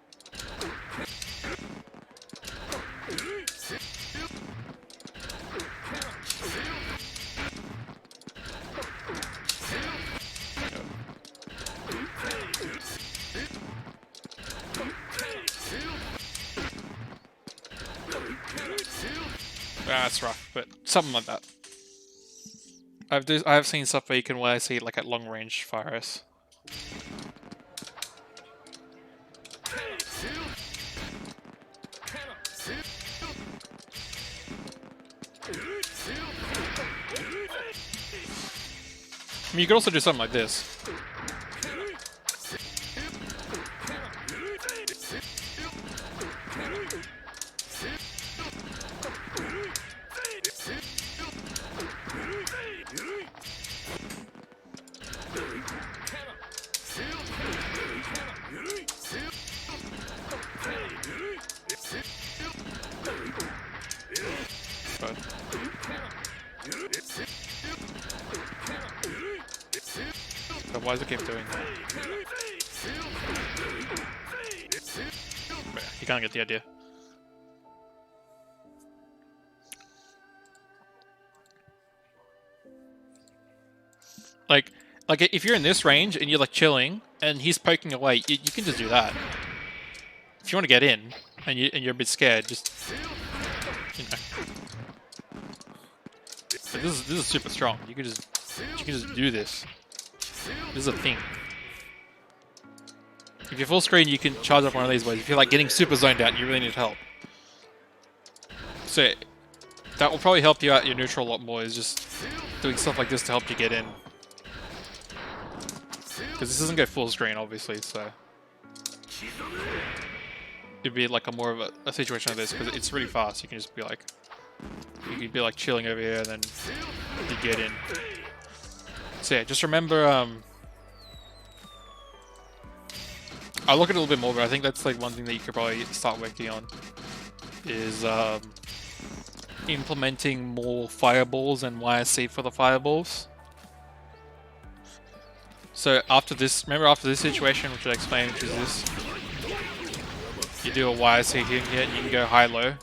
That's rough, but something like that. I've seen stuff where you can see like at long range fire us. I mean, you could also do something like this. But why does it keep doing that? But you can't get the idea. Like if you're in this range and you're like chilling and he's poking away, you can just do that. If you want to get in and you're a bit scared, just you know. But this is super strong. You can just do this. This is a thing. If you're full screen, you can charge up one of these ways. If you're like getting super zoned out, and you really need help. So that will probably help you out your neutral a lot more. Is just doing stuff like this to help you get in. Because this doesn't go full screen, obviously, so it'd be like a more of a situation like this because it's really fast. You can just be like, you could be like chilling over here, and then you get in. So yeah, just remember. I'll look at it a little bit more, but I think that's like one thing that you could probably start working on is implementing more fireballs and YSC for the fireballs. So after this, remember after this situation, which I explained, which is this, you do a YSC here and you can go high-low.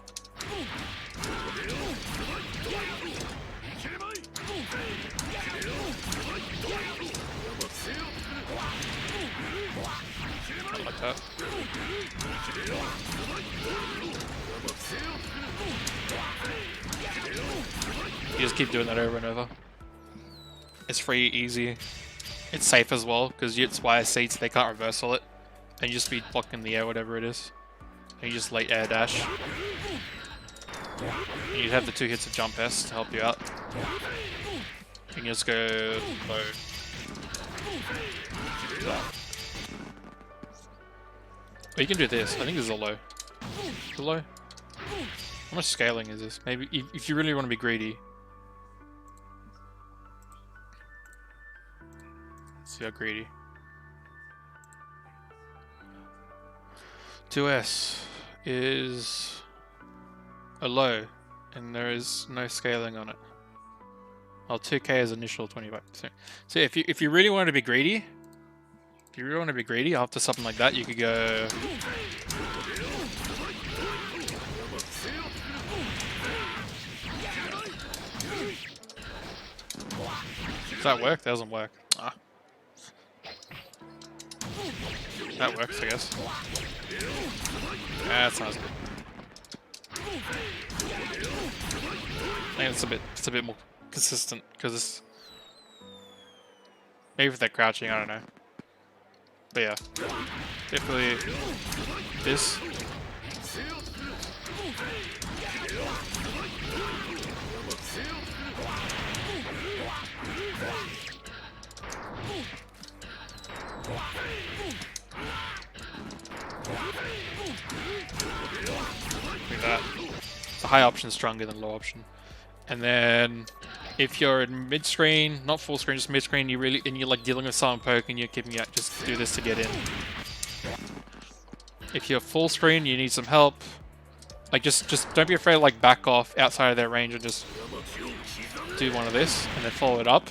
Like that. You just keep doing that over and over. It's free, easy. It's safe as well, because it's YSC, so they can't reversal it. And you just be blocking the air, whatever it is. And you just late air dash. And you'd have the 2 hits of jump S to help you out. You can just go low. Or you can do this. I think this is a low. Is it low? How much scaling is this? Maybe if you really want to be greedy. Let's see how greedy. 2S is a low, and there is no scaling on it. Well, 2K is initial 25%. So if you really want to be greedy, after something like that, you could go. Does that work? That doesn't work. Ah. That works, I guess. Yeah, that sounds good. I think it's a bit more consistent because it's maybe if they're crouching, I don't know. But yeah, definitely this. Like that. The high option is stronger than low option. And then if you're in mid screen, not full screen, just mid screen, you're like dealing with silent poke and you're keeping out, just do this to get in. If you're full screen, you need some help. Like just don't be afraid to like back off outside of their range and just do one of this and then follow it up.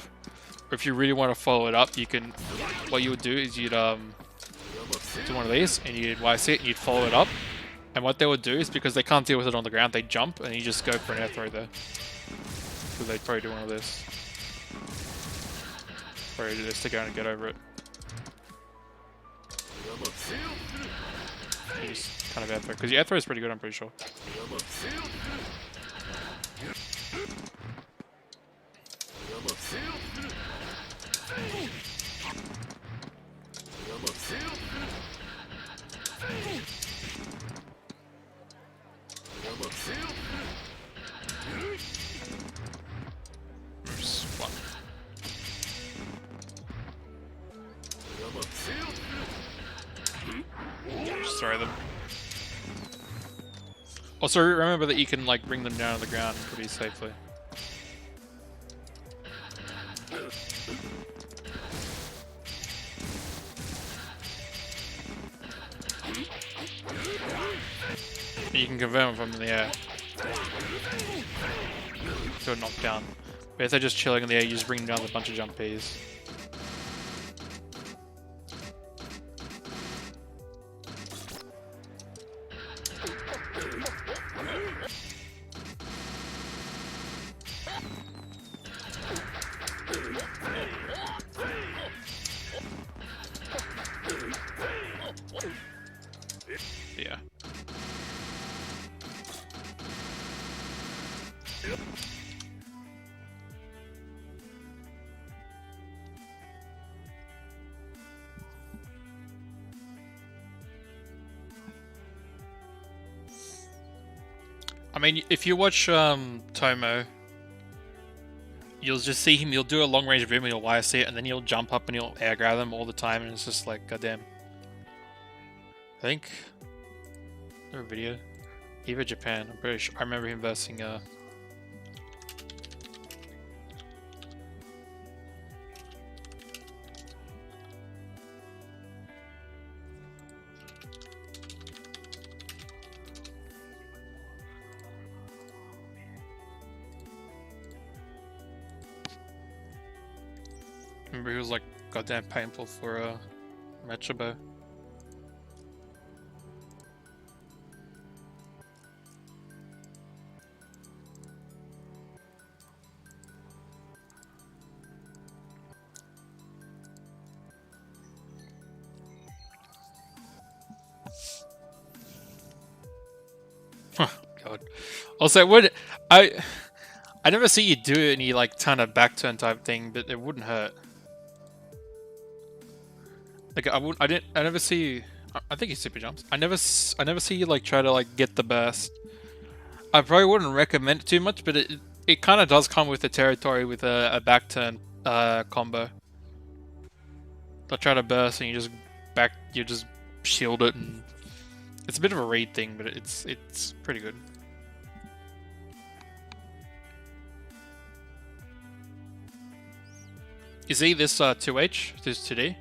Or if you really want to follow it up, you can. What you would do is you'd do one of these and you'd YC it and you'd follow it up. And what they would do is because they can't deal with it on the ground, they jump and you just go for an air throw there. So they'd probably do one of this. Probably do this to go and get over it. You just kind of air throw, because your air throw is pretty good, I'm pretty sure. destroy them. Also, remember that you can like bring them down to the ground pretty safely. You can convert them from the air to a knockdown. But if they're just chilling in the air, you just bring them down with a bunch of jump Ps. Yeah. I mean, if you watch Tomo, you'll just see him, he'll do a long range boom and he'll YSC it, and then he'll jump up and he'll air grab them all the time, and it's just like, goddamn. I think there a video. Either Japan, I'm pretty sure. I remember him versing remember he was like goddamn painful for Metsubo. God. Also, I never see you do any like ton of back turn type thing, but it wouldn't hurt. Like I never see you. I think he super jumps. I never see you like try to like get the burst. I probably wouldn't recommend it too much, but it kind of does come with the territory with a back turn combo. They'll try to burst and you just shield it, and it's a bit of a read thing, but it's pretty good. You see this 2H, this 2D?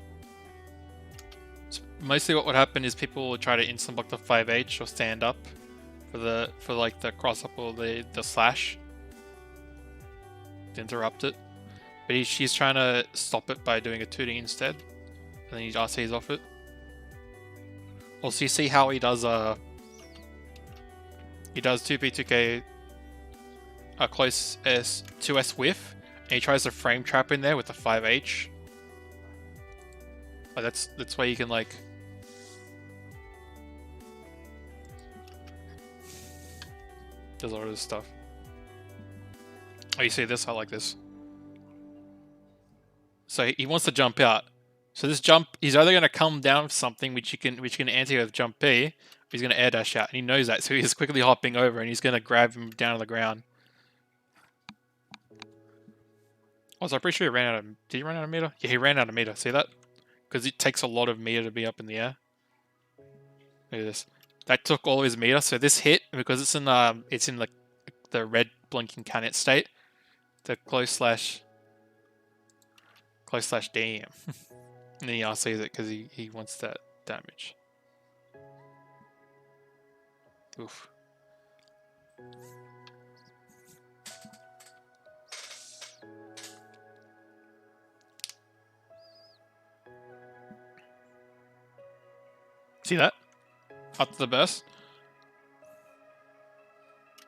Mostly what would happen is people would try to instant block the 5H or stand up for like the cross up or the slash to interrupt it. But she's trying to stop it by doing a 2D instead, and then he RCs off it. Also, you see how he does 2P2K a close S 2S whiff, and he tries to frame trap in there with the 5H. But that's why you can like does a lot of this stuff. Oh, you see this? I like this. So he wants to jump out. So this jump, he's either going to come down with something which you can anti with jump B, or he's going to air dash out, and he knows that, so he's quickly hopping over and he's going to grab him down to the ground. Also, I'm pretty sure he ran out of. Did he run out of meter? Yeah, he ran out of meter. See that? Because it takes a lot of meter to be up in the air. Look at this. That took all of his meter. So this hit, because it's in like the red blinking canet state, the close slash damn. And then he RCs it because he wants that damage. Oof. See that? Up to the burst.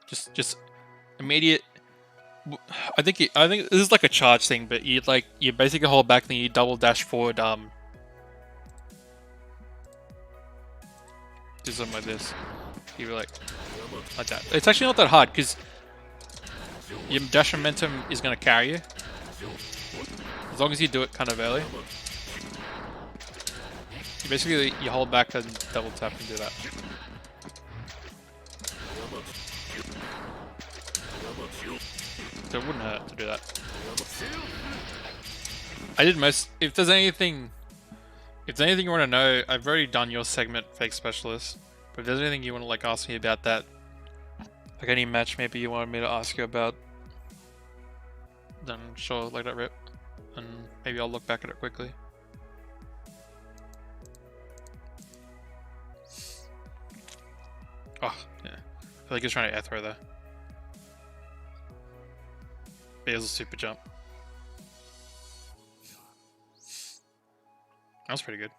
Just immediate. I think this is like a charge thing, but you basically hold back, then you double dash forward. Do something like this. You like that. It's actually not that hard because your dash momentum is gonna carry you as long as you do it kind of early. Basically, you hold back and double tap and do that. So it wouldn't hurt to do that. I did most. If there's anything If there's anything you want to know, I've already done your segment, Fake Specialist. But if there's anything you want to like ask me about that, like any match maybe you wanted me to ask you about, then sure, let that rip. And maybe I'll look back at it quickly. Oh, yeah. I feel like he's trying to air throw there. But he has a super jump. That was pretty good.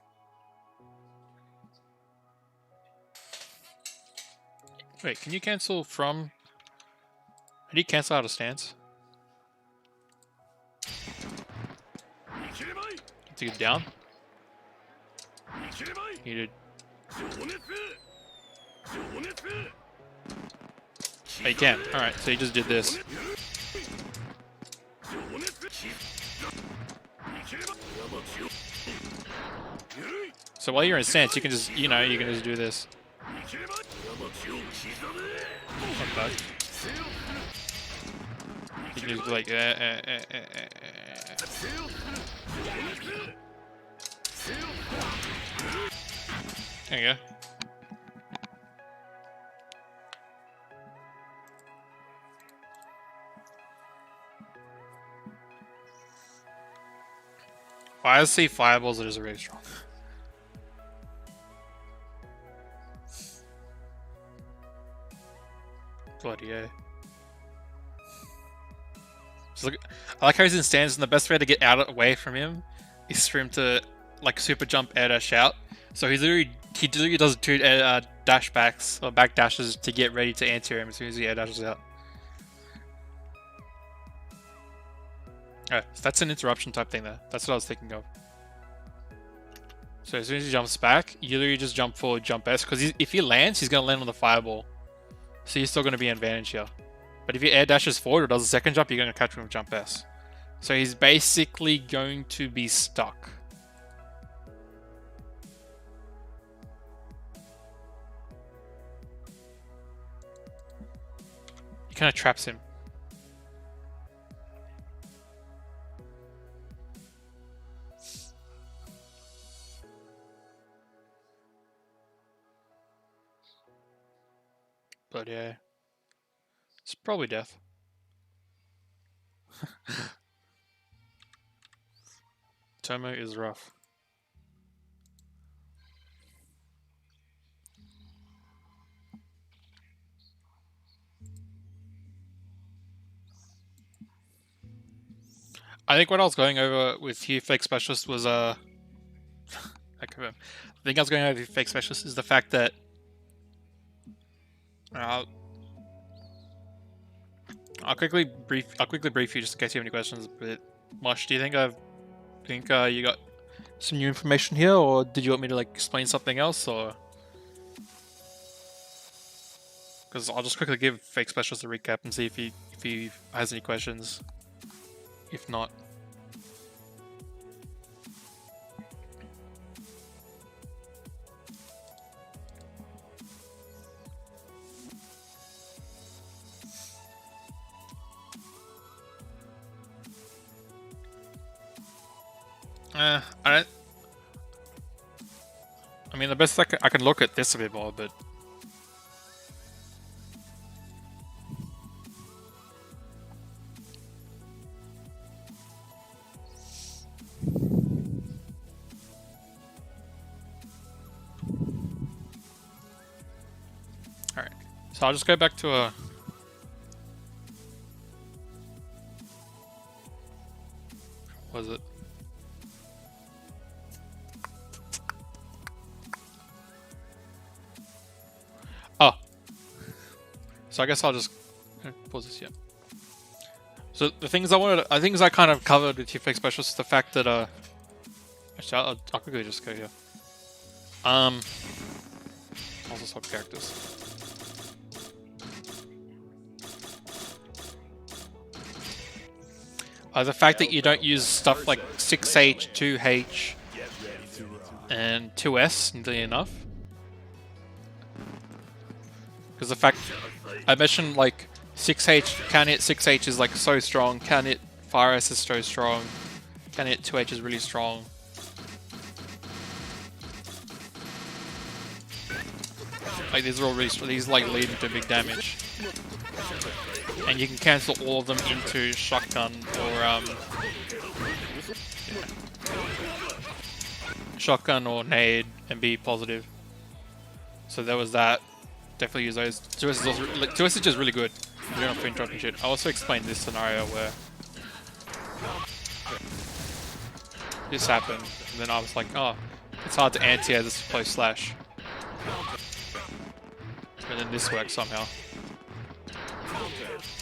Wait, can you cancel from... How do you cancel out of stance? To get down? You did... Oh, you can. Alright, so you just did this. So while you're in stance, you can just, you can just do this. Not bad. You can just be like, There you go. I see fireballs that is really strong. Bloody yeah. So look, I like how he's in stance, and the best way to get out away from him is for him to like super jump, air dash out. So he literally does two dash backs or back dashes to get ready to answer him as soon as he air dashes out. Oh, so that's an interruption type thing there. That's what I was thinking of. So as soon as he jumps back, you literally just jump forward, jump S, because if he lands, he's going to land on the fireball. So you're still going to be in advantage here. But if he air dashes forward or does a second jump, you're going to catch him with jump S. So he's basically going to be stuck. He kind of traps him. But yeah, it's probably death. Tomo is rough. I think what I was going over with you, Fake Specialist, was I think I was going over with Fake Specialist is the fact that I'll quickly brief you just in case you have any questions. But Mosh, do you think you got some new information here, or did you want me to like explain something else, or? Because I'll just quickly give Fake Specialist a recap and see if he has any questions. If not. I mean, the best I can look at this a bit more, but alright. So I'll just go back to a what was it? Oh. So I guess I'll just pause this, yeah. So the things I kind of covered with your Fake Specialist is the fact that actually I'll quickly just go here. Also swap characters. The fact that you don't use stuff like 6H, 2H, and 2S nearly enough. Because the fact I mentioned like 6H, can hit 6H is like so strong, can hit Fire S is so strong, can hit 2H is really strong. Like these are all really these like lead into big damage, and you can cancel all of them into shotgun or shotgun or nade and be positive. So there was that. Definitely use those. 2S is also, like, 2S is just really good. You don't have to interrupt and shit. I also explained this scenario where this happened, and then I was like, oh, it's hard to anti-air this close slash. And then this works somehow.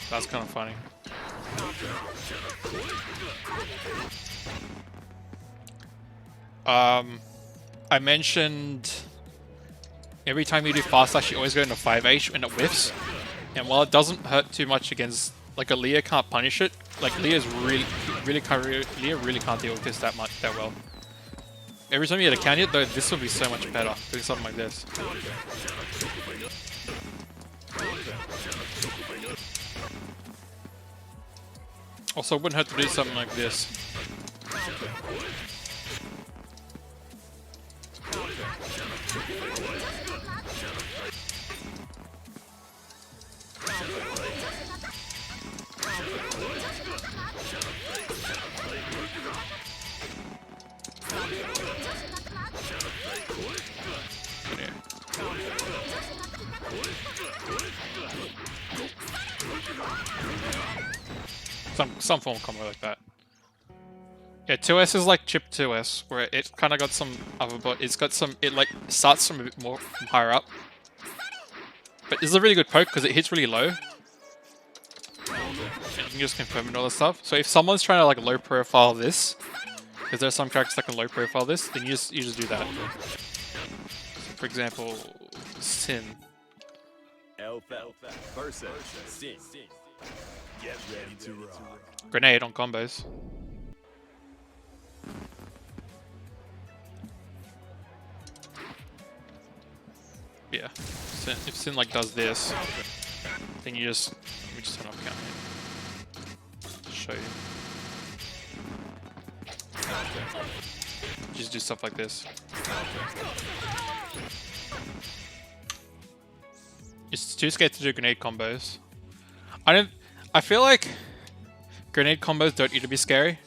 That's kind of funny. I mentioned every time you do fast slash, you always go into 5H and it whiffs. And while it doesn't hurt too much against, like a Leah can't punish it. Like Leah really can't deal with this that well. Every time you get a counter hit though, this will be so much better doing something like this. Also, it wouldn't hurt to do something like this. Some form of combo like that. Yeah, 2S is like chip 2S, where it kind of got some other, but it's got some. It like starts from a bit more from higher up. But this is a really good poke because it hits really low. And you can just confirm and all this stuff. So if someone's trying to like low profile this, because there's some characters that can low profile this, then you just do that. So for example, Sin. Versus Sin. Get ready to rock. Grenade on combos. Yeah. Sin, if Sin like does this, then you just let me just turn off counter. Show you. Just do stuff like this. It's too scared to do grenade combos. I feel like grenade combos don't need to be scary.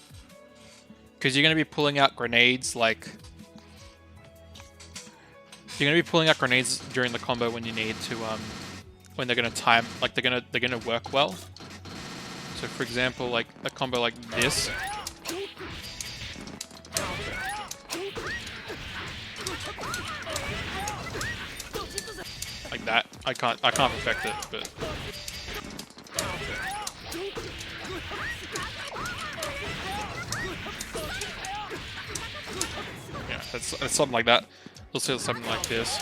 Because you're going to be pulling out grenades like... You're going to be pulling out grenades during the combo when you need to, when they're going to time, like they're going to work well. So for example, like a combo like this. Like that. I can't perfect it, but... Yeah, that's something like that. We'll see something like this.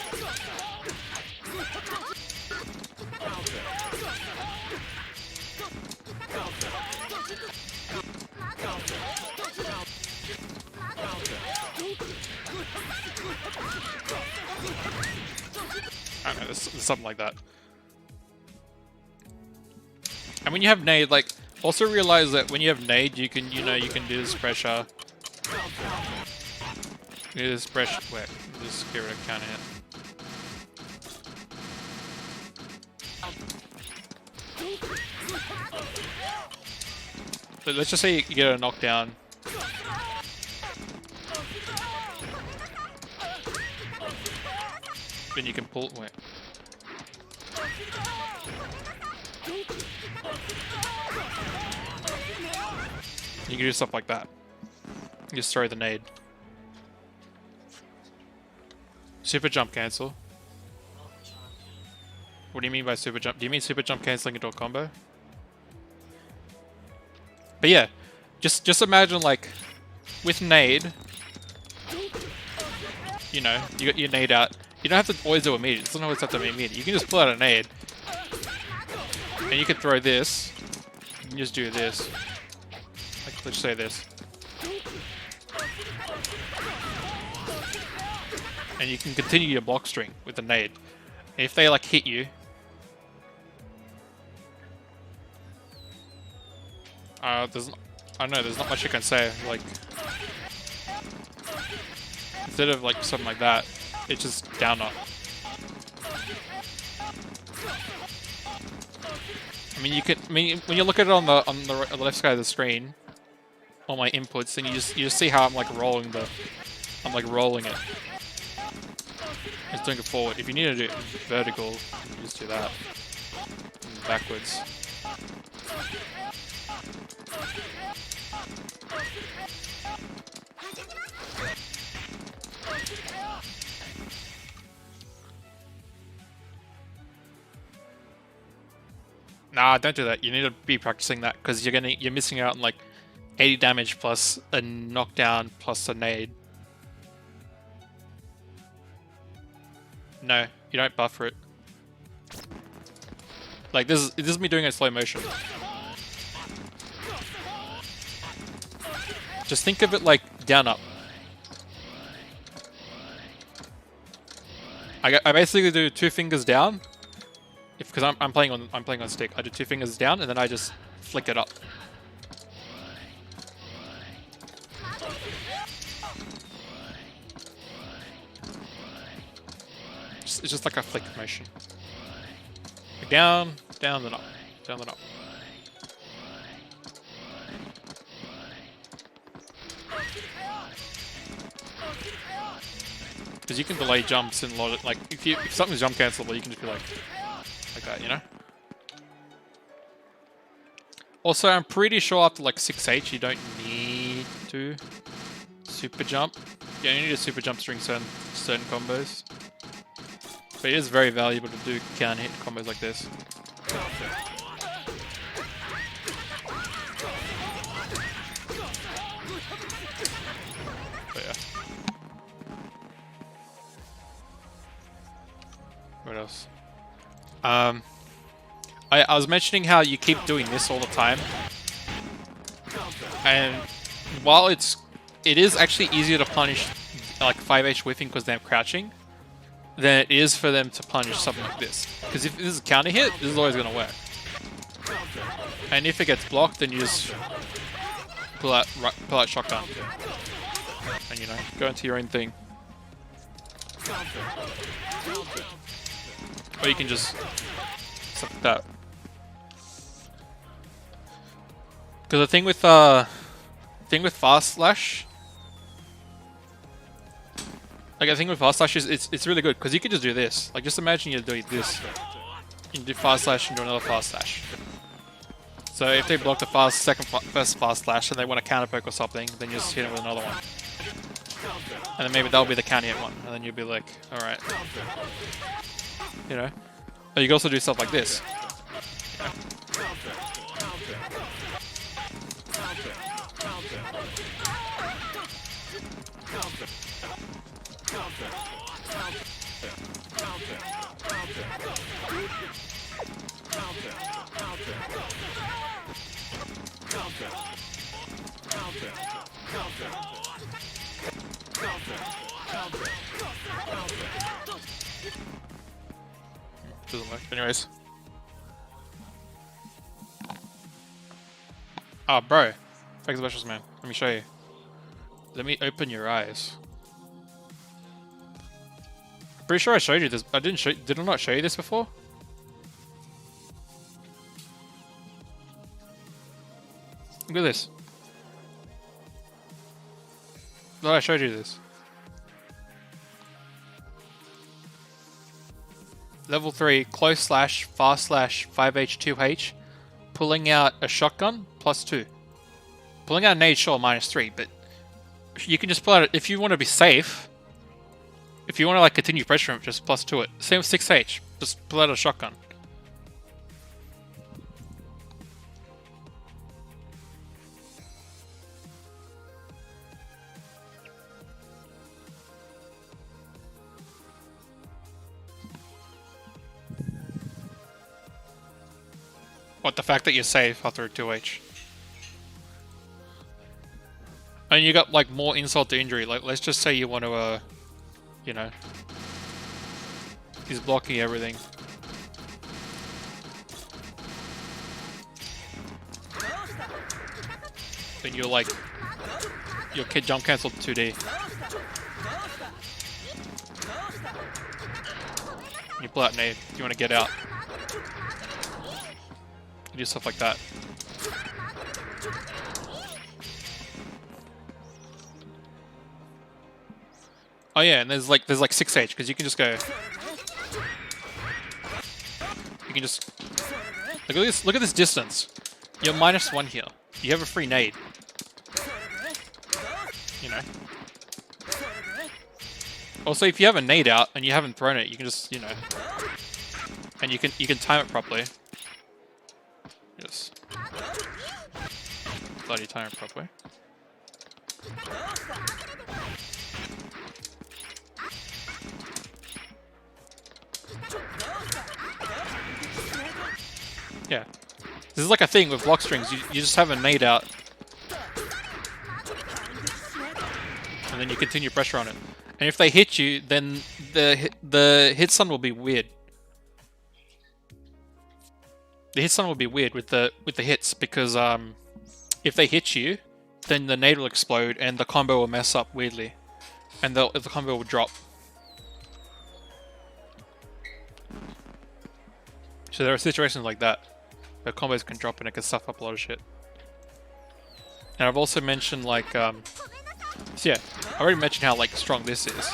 I don't know, there's something like that. And when you have nade, like, also realize that when you have nade, you can, you can do this pressure. Do this pressure. Wait, just get rid of counter hit. So let's just say you get a knockdown. Then you can pull. Wait. You can do stuff like that. You just throw the nade. Super jump cancel. What do you mean by super jump? Do you mean super jump canceling into a combo? But yeah, just imagine like with nade, you know, you got your nade out. You don't have to always do immediate. It doesn't always have to be immediate. You can just pull out a nade, and you can throw this. You can just do this. Like let's say this. And you can continue your block string with the nade. And if they like hit you, I don't know, there's not much you can say. Like instead of like something like that, it's just down up. mean, you can. I mean, when you look at it on the left side of the screen, all my inputs, then you just see how I'm like rolling it. It's doing it forward. If you need to do it vertical, you just do that. And backwards. Nah, don't do that. You need to be practicing that because you're missing out on like 80 damage plus a knockdown plus a nade. No, you don't buffer it. Like this is me doing it in slow motion. Just think of it like down up. I basically do 2 fingers down. Because I'm playing on stick. I do 2 fingers down and then I just flick it up. It's just like a flick motion. Down, down, then up, down, then up. Because you can delay jumps and a lot of, like if something's jump cancelable, you can just be like that, you know. Also, I'm pretty sure after like 6H, you don't need to super jump. You only need to super jump during certain combos. But it is very valuable to do counter hit combos like this. But yeah. What else? I was mentioning how you keep doing this all the time. And while it is actually easier to punish like 5H whiffing because they're crouching than it is for them to punish something like this. Because if this is a counter hit, this is always going to work. And if it gets blocked, then you just pull out shotgun. And you know, go into your own thing. Or you can just stuff like that. Because the thing with fast slash, like the thing with fast slash is it's really good because you can just do this. Like just imagine you're doing this, you do fast slash and do another fast slash. So if they block the first fast slash and they want to counter poke or something, then you just hit them with another one. And then maybe that'll be the counter hit one, and then you'll be like, all right, you know. Or you can also do stuff like this. Doesn't work. Anyways. Oh, bro. Fake specials, man. Let me show you. Let me open your eyes. Pretty sure I showed you this. Did I not show you this before? Look at this. No, I showed you this. Level 3, close slash, fast slash, 5H, 2H, pulling out a shotgun, +2. Pulling out an nade, sure, -3, but you can just pull out it if you want to be safe. If you want to like continue pressure him, just +2 it. Same with 6H, just pull out a shotgun. What, the fact that you're safe after a 2H? And you got like more insult to injury. Like, let's just say you want to, you know, he's blocking everything. Then you're like, your kid jump cancelled 2D. You pull out nade. You want to get out. You do stuff like that. Oh yeah, and there's like 6H because you can just go. You can just look at this. Look at this distance. You're -1 here. You have a free nade. You know. Also, if you have a nade out and you haven't thrown it, you can just, you know, and you can time it properly. Just bloody time it properly. Yeah. This is like a thing with block strings. You just have a nade out. And then you continue pressure on it. And if they hit you, then the hit stun will be weird. The hit stun will be weird with the hits because if they hit you, then the nade will explode and the combo will mess up weirdly. And the combo will drop. So there are situations like that. The combos can drop and it can stuff up a lot of shit. And I've also mentioned like, so yeah, I already mentioned how like strong this is.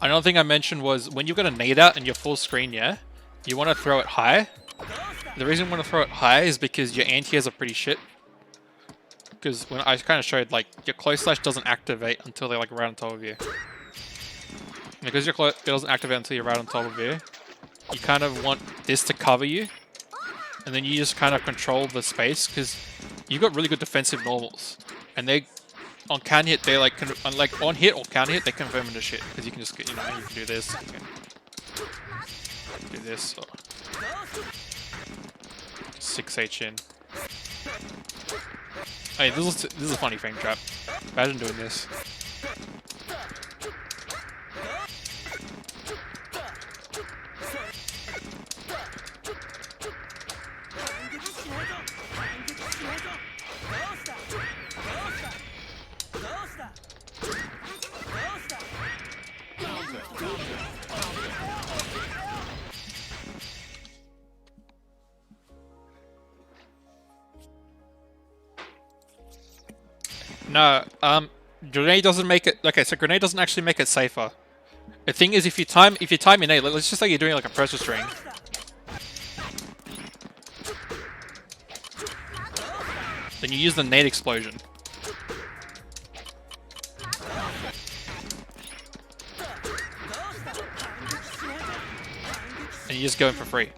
Another thing I mentioned was when you've got a nade out and you're full screen, yeah, you want to throw it high. The reason you want to throw it high is because your anti-airs are pretty shit. Because when I kind of showed like your close slash doesn't activate until they're like right on top of you. Because your it doesn't activate until you're right on top of you, you kind of want this to cover you, and then you just kind of control the space because you've got really good defensive normals, and they on can hit they like on hit or counter hit they confirm into shit because you can just get, you know, you can do this, you can do this, or 6H in. Hey, this is a funny frame trap. Imagine doing this. No, grenade doesn't make it. Okay, so grenade doesn't actually make it safer. The thing is, if you time your nade, let's just say you're doing like a pressure string. Then you use the nade explosion. And you just go in for free.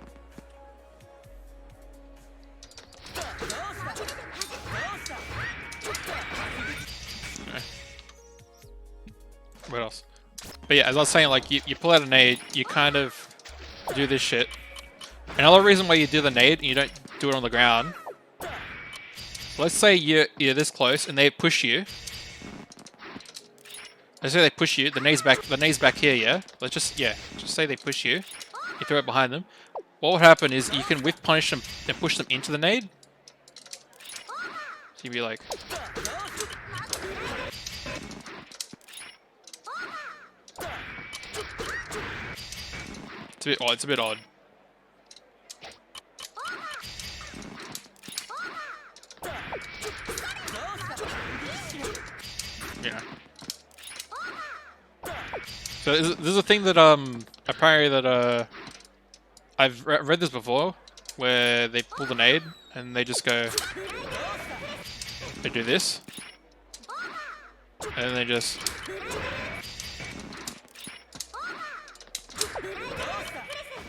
What else? But yeah, as I was saying, like, you pull out a nade, you kind of do this shit. Another reason why you do the nade and you don't do it on the ground. Let's say you're this close and they push you. Let's say they push you, the nade's back here, yeah? Let's just say they push you. You throw it behind them. What would happen is you can whiff punish them and push them into the nade. So you'd be like... It's a bit odd. Yeah. So this is a thing that apparently that I've read this before, where they pull the nade and they just go, they do this, and they just.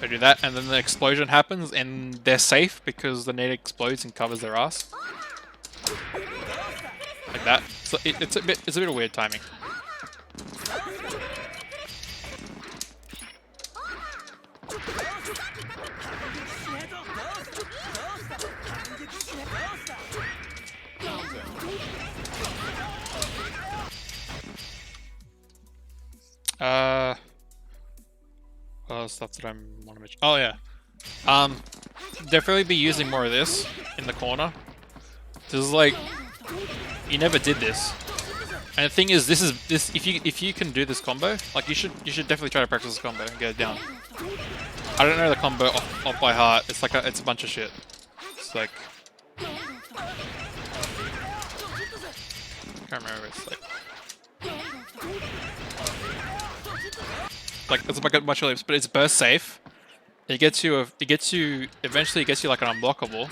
They do that, and then the explosion happens, and they're safe because the nade explodes and covers their ass, like that. So it's a bit of weird timing. Stuff that I want to mention. Oh yeah, definitely be using more of this in the corner. This is like, you never did this. And the thing is, this if you can do this combo, like you should definitely try to practice this combo and get it down. I don't know the combo off by heart. It's like it's a bunch of shit. It's like I can't remember. It's like it's like a bunch of lips, but it's burst safe. It gets you eventually it gets you like an unblockable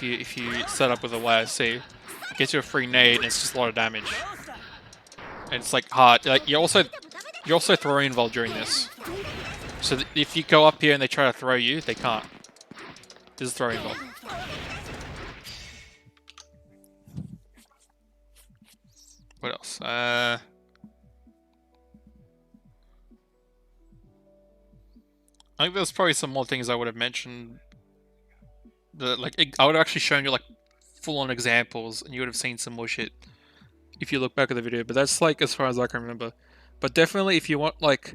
if you set up with a YSC. It gets you a free nade and it's just a lot of damage. And it's like hard. Like you're also throwing involved during this. So if you go up here and they try to throw you, they can't. This is throwing involved. What else? I think there's probably some more things I would have mentioned. I would have actually shown you like full-on examples, and you would have seen some more shit if you look back at the video. But that's like as far as I can remember. But definitely, if you want like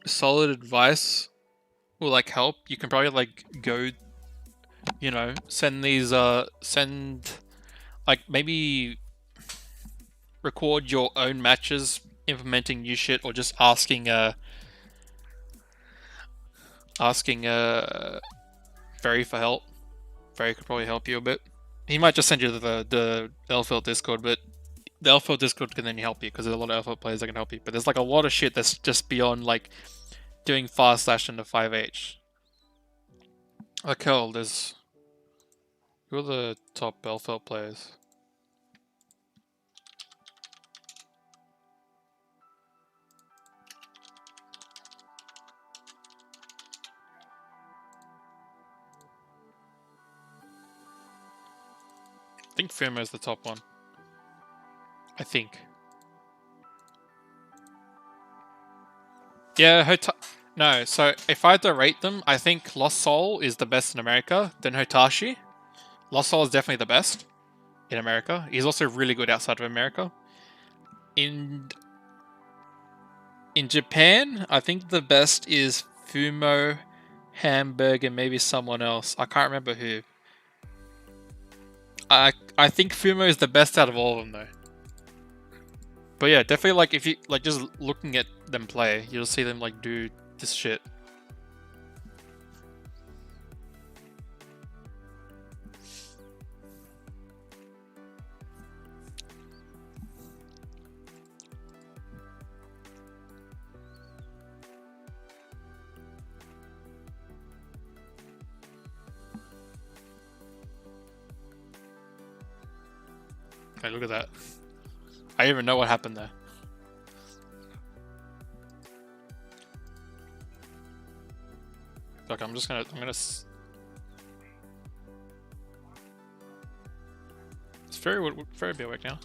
solid advice or like help, you can probably like go, you know, send like maybe record your own matches implementing new shit, or just asking Ferry for help. Ferry could probably help you a bit. He might just send you the LFL Discord, but the LFL Discord can then help you because there's a lot of LFL players that can help you. But there's like a lot of shit that's just beyond like doing fast slash into 5H. Like hell, who are the top LFL players? I think Firma is the top one. I think. Yeah, no, so if I had to rate them, I think Lost Soul is the best in America, then Hotashi. Lost Soul is definitely the best in America. He's also really good outside of America. In Japan, I think the best is Fumo, Hamburg, and maybe someone else. I can't remember who. I think Fumo is the best out of all of them though. But yeah, definitely like if you like just looking at them play, you'll see them like do this shit. Hey, look at that. I didn't even know what happened there. Look, I'm gonna. Is Ferry be awake now?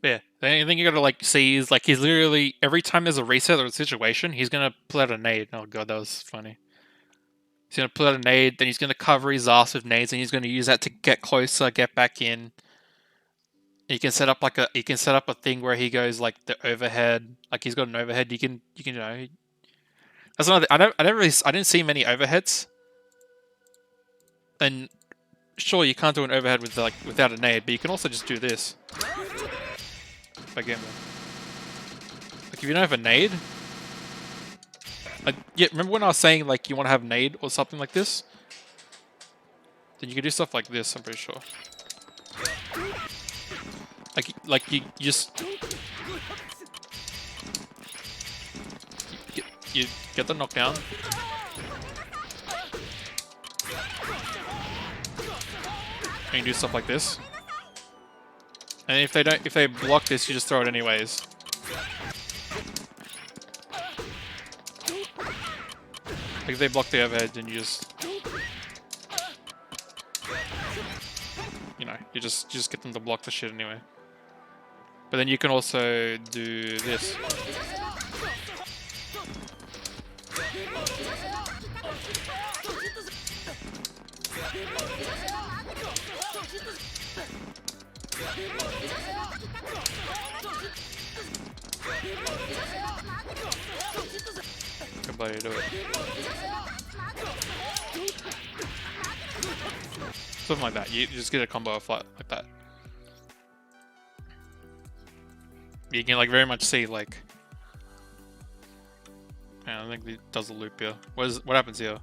Yeah, the only thing you gotta like see is like he's literally every time there's a reset or a situation, he's gonna pull out a nade. Oh god, that was funny. He's gonna pull out a nade, then he's gonna cover his ass with nades, and he's gonna use that to get closer, get back in. You can set up like a thing where he goes like the overhead, like he's got an overhead. You can you know. That's another. I didn't see many overheads, and sure you can't do an overhead with like without a nade, but you can also just do this. Again, like if you don't have a nade, like, yeah, remember when I was saying like you want to have nade or something like this? Then you can do stuff like this. I'm pretty sure. Like you just you get the knockdown. And you do stuff like this. And if they block this, you just throw it anyways. Like if they block the overhead, then you just, you know, you just get them to block the shit anyway. But then you can also do this. Good buddy, do it. Something like that. You just get a combo flat like that. You can like very much see like. Yeah, I think he does a loop here. What happens here?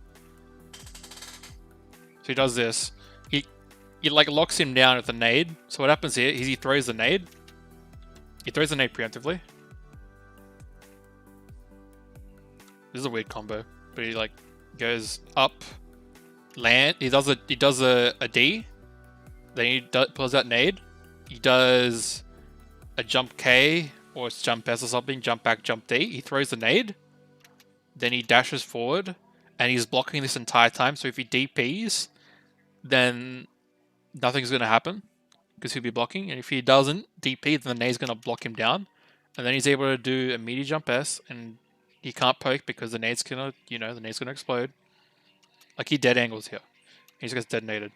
So he does this. He like locks him down with a nade. So what happens here is he throws the nade. He throws the nade preemptively. This is a weird combo, but he like goes up, land. He does a D. Then he pulls out nade. He does a jump K or it's jump S or something. Jump back, jump D. He throws the nade. Then he dashes forward, and he's blocking this entire time. So if he DPs, then nothing's going to happen because he'll be blocking. And if he doesn't DP, then the nade's going to block him down. And then he's able to do a meaty jump S, and he can't poke because the nade's going to, the nade's going to explode. Like he dead angles here. He just gets detonated.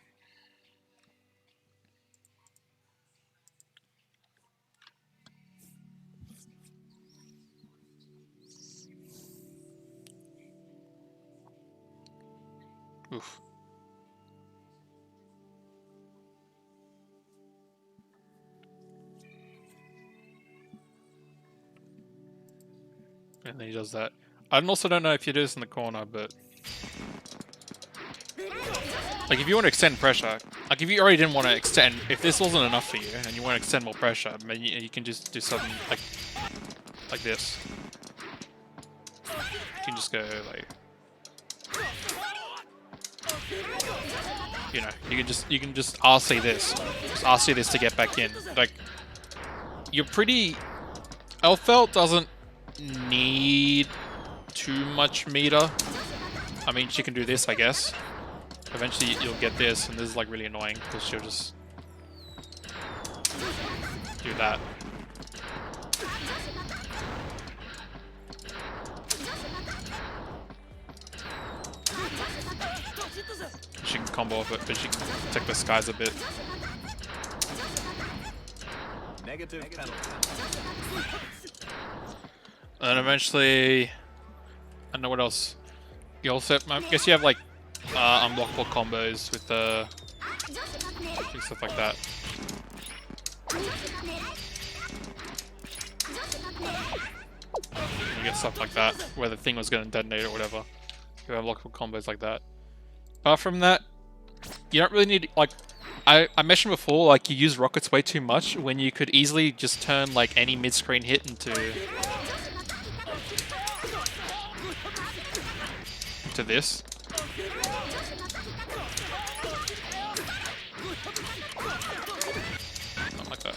Oof. And then he does that. I also don't know if you do this in the corner, but like if you want to extend pressure, like if you already didn't want to extend, if this wasn't enough for you and you want to extend more pressure, then you can just do something like this. You can just go like, you can just RC this, just RC this to get back in. Like you're pretty. Elfelt doesn't need too much meter. I mean, she can do this, I guess. Eventually, you'll get this, and this is like really annoying because she'll just do that. She can combo off it, but she can protect the skies a bit. Negative penalty. And eventually, I don't know what else. You also, I guess you have like unblockable combos with stuff like that. You get stuff like that where the thing was going to detonate or whatever. You have unblockable combos like that. Apart from that, you don't really need like. I mentioned before, like you use rockets way too much when you could easily just turn like any mid-screen hit into this. Not like that.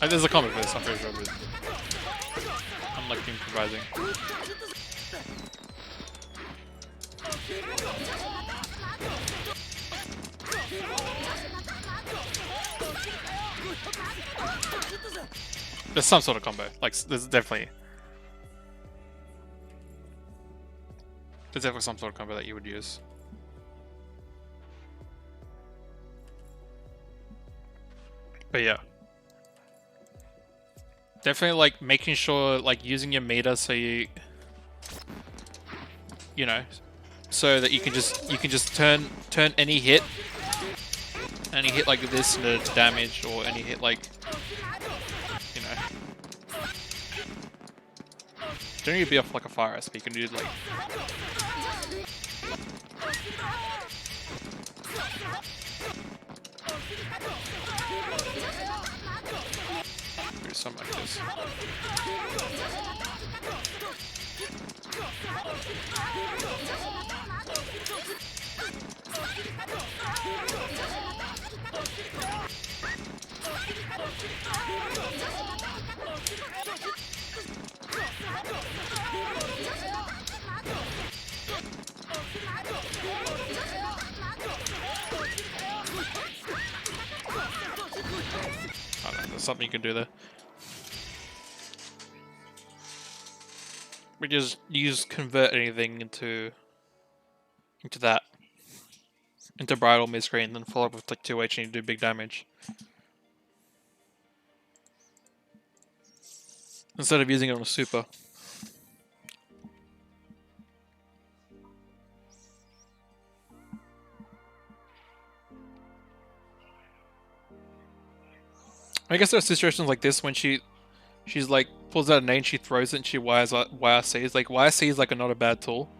There's a comment for this, I'm pretty sure, but I'm like improvising. There's some sort of combo. Like, there's definitely some sort of combo that you would use. But yeah. Definitely like making sure like using your meter so so that you can just turn any hit like this into damage, or any hit like don't need to be off like a fire SP, you can do like do something like this. I don't know, there's something you can do there. We just use convert anything into that. Into bridal mid-screen, then follow up with like 2H and you do big damage. Instead of using it on a super. I guess there are situations like this when she's like pulls out a nade, she throws it, and she wires YRCs. Like YRC is like not a bad tool,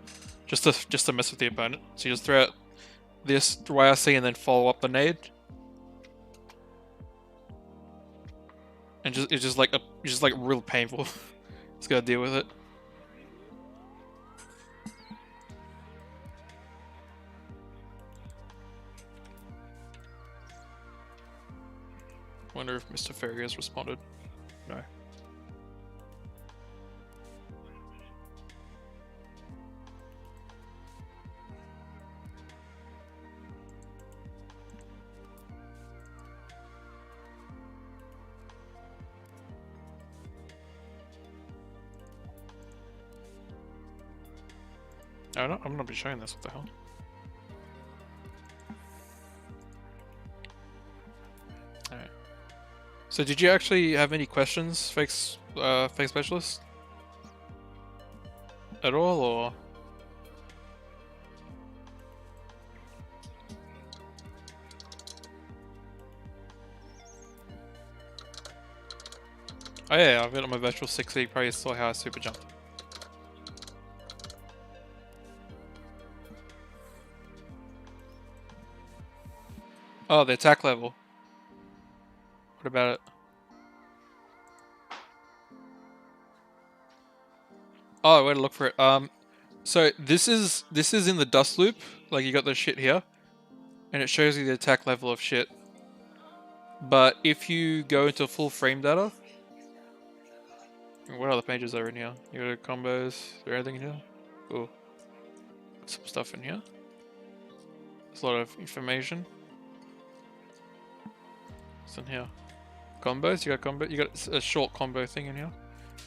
just to mess with the opponent. So you just throw out this YRC and then follow up the nade, and it's just like real painful. Just gotta deal with it. Wonder if Mr. Fairy has responded. No. I'm not be showing this. What the hell? Alright. So did you actually have any questions, fake specialist? At all, or? Oh yeah, I've got on my virtual 6, so you probably saw how I super jumped. Oh, the attack level. What about it? Oh, where to look for it? So this is in the dust loop. Like you got the shit here, and it shows you the attack level of shit. But if you go into full frame data, what other pages are in here? You got combos. Is there anything in here? Oh, some stuff in here. There's a lot of information. What's in here? Combos. You got combo. You got a short combo thing in here.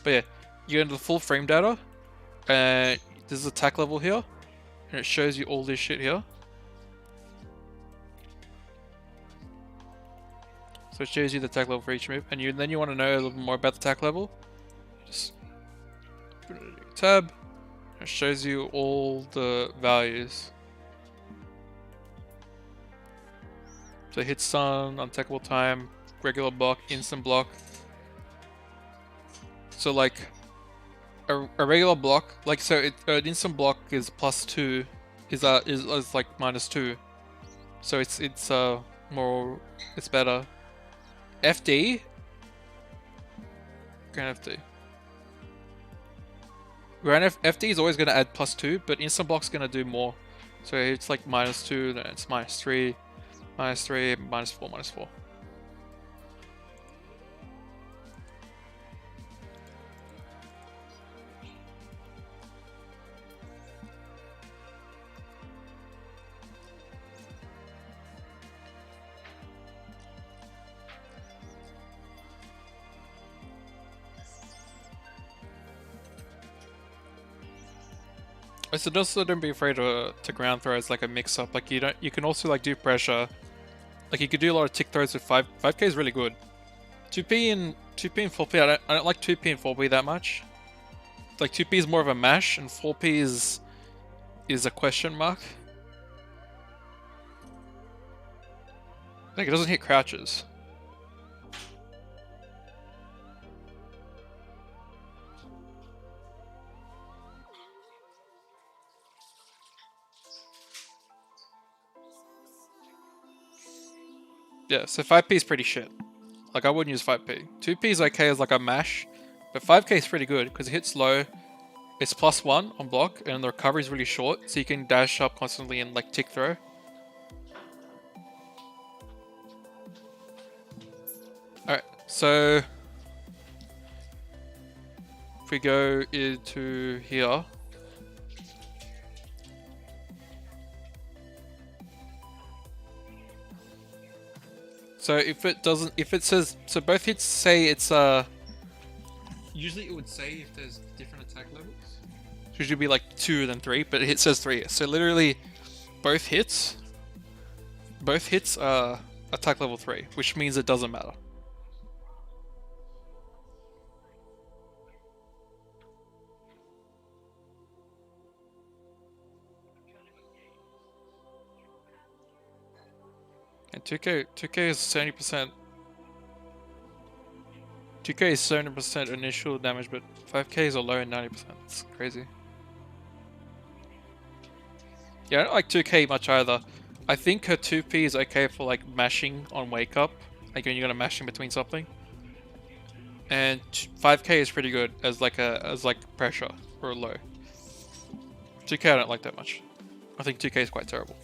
But yeah, you go into the full frame data, and there's attack level here, and it shows you all this shit here. So it shows you the attack level for each move, and then you want to know a little bit more about the attack level. Just put it in your tab. It shows you all the values. So hit stun, untechable time, regular block, instant block. So like a regular block, like so an instant block is +2, is like -2. So it's better. FD, Grand FD. FD is always going to add +2, but instant block's going to do more. So it's like -2, then it's -3, -3, -4, -4. So also don't be afraid to ground throw as like a mix up. Like you can also like do pressure. Like you could do a lot of tick throws with 5k is really good. 2p and 4p I don't like 2p and 4p that much. Like 2p is more of a mash and 4p is a question mark. Like it doesn't hit crouches. Yeah, so 5p is pretty shit. Like I wouldn't use 5p. 2p is okay as like a mash, but 5k is pretty good because it hits low. It's +1 on block, and the recovery is really short, so you can dash up constantly and like tick throw. Alright, so if we go into here, so if it says, so both hits say it's usually it would say if there's different attack levels. It should be like 2 than 3, but it says 3. So literally both hits are attack level 3, which means it doesn't matter. And 2k is 70%. 2k is 70% initial damage, but 5k is a low and 90%. It's crazy. Yeah, I don't like 2k much either. I think her 2p is okay for like mashing on wake up, like when you're gonna mash in between something. And 5k is pretty good as like pressure or low. 2k I don't like that much. I think 2k is quite terrible.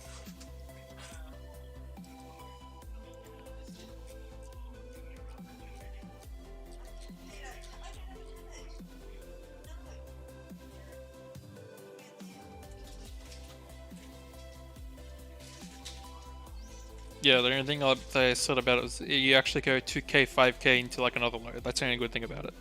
Yeah, the only thing that I said about it is you actually go 2k, 5k into like another load. That's the only good thing about it.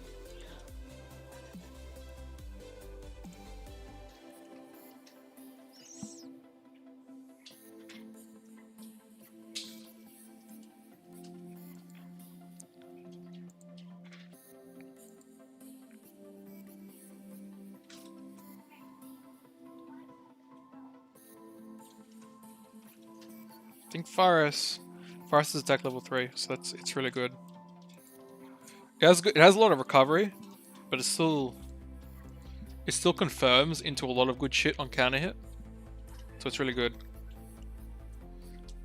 I think Faris is attack level 3, so it's really good. It has a lot of recovery, but it still confirms into a lot of good shit on counter hit. So it's really good.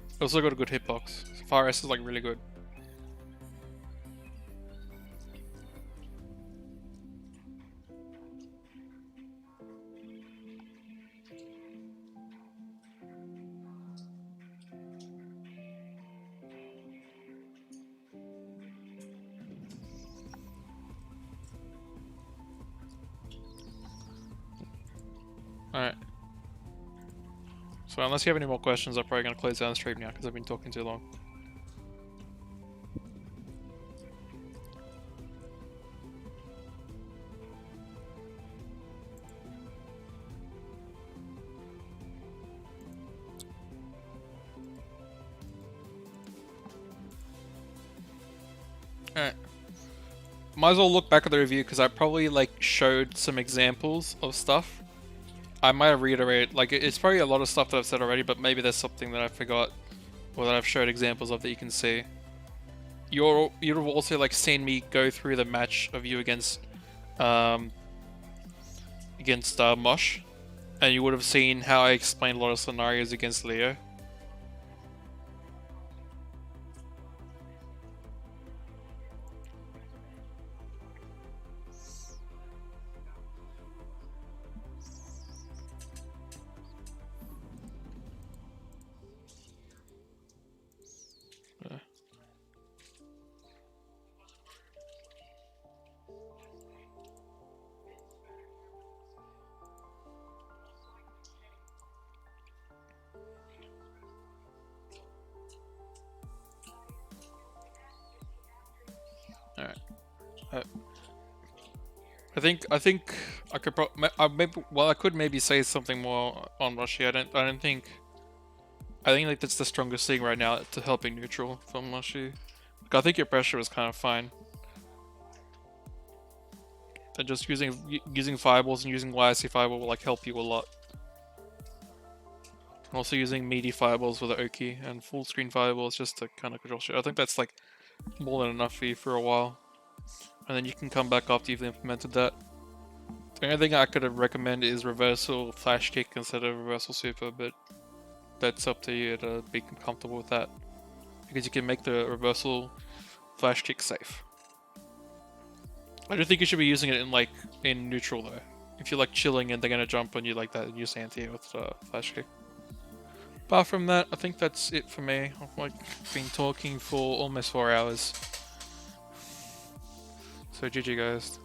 It also got a good hitbox. So Faris is like really good. Alright. So unless you have any more questions, I'm probably going to close down the stream now because I've been talking too long. Alright. Might as well look back at the review because I probably like showed some examples of stuff. I might have reiterated, like it's probably a lot of stuff that I've said already, but maybe there's something that I forgot or that I've showed examples of that you can see. You'd have also like seen me go through the match of you against Mosh, and you would have seen how I explained a lot of scenarios against Leo. Alright. I think I could I could maybe say something more on Moshi. I think like that's the strongest thing right now to helping neutral from Moshi. Like, I think your pressure was kind of fine. And just using fireballs and using YSC fireball will like help you a lot. And also using meaty fireballs with the Oki and full screen fireballs just to kind of control shit. I think that's like more than enough for you for a while. And then you can come back after you've implemented that. The only thing I could recommend is reversal flash kick instead of reversal super, but that's up to you to be comfortable with that. Because you can make the reversal flash kick safe. I don't think you should be using it in neutral though. If you're like chilling and they're gonna jump on you like that, use anti with the flash kick. Apart from that, I think that's it for me. I've like been talking for almost 4 hours. So GG guys.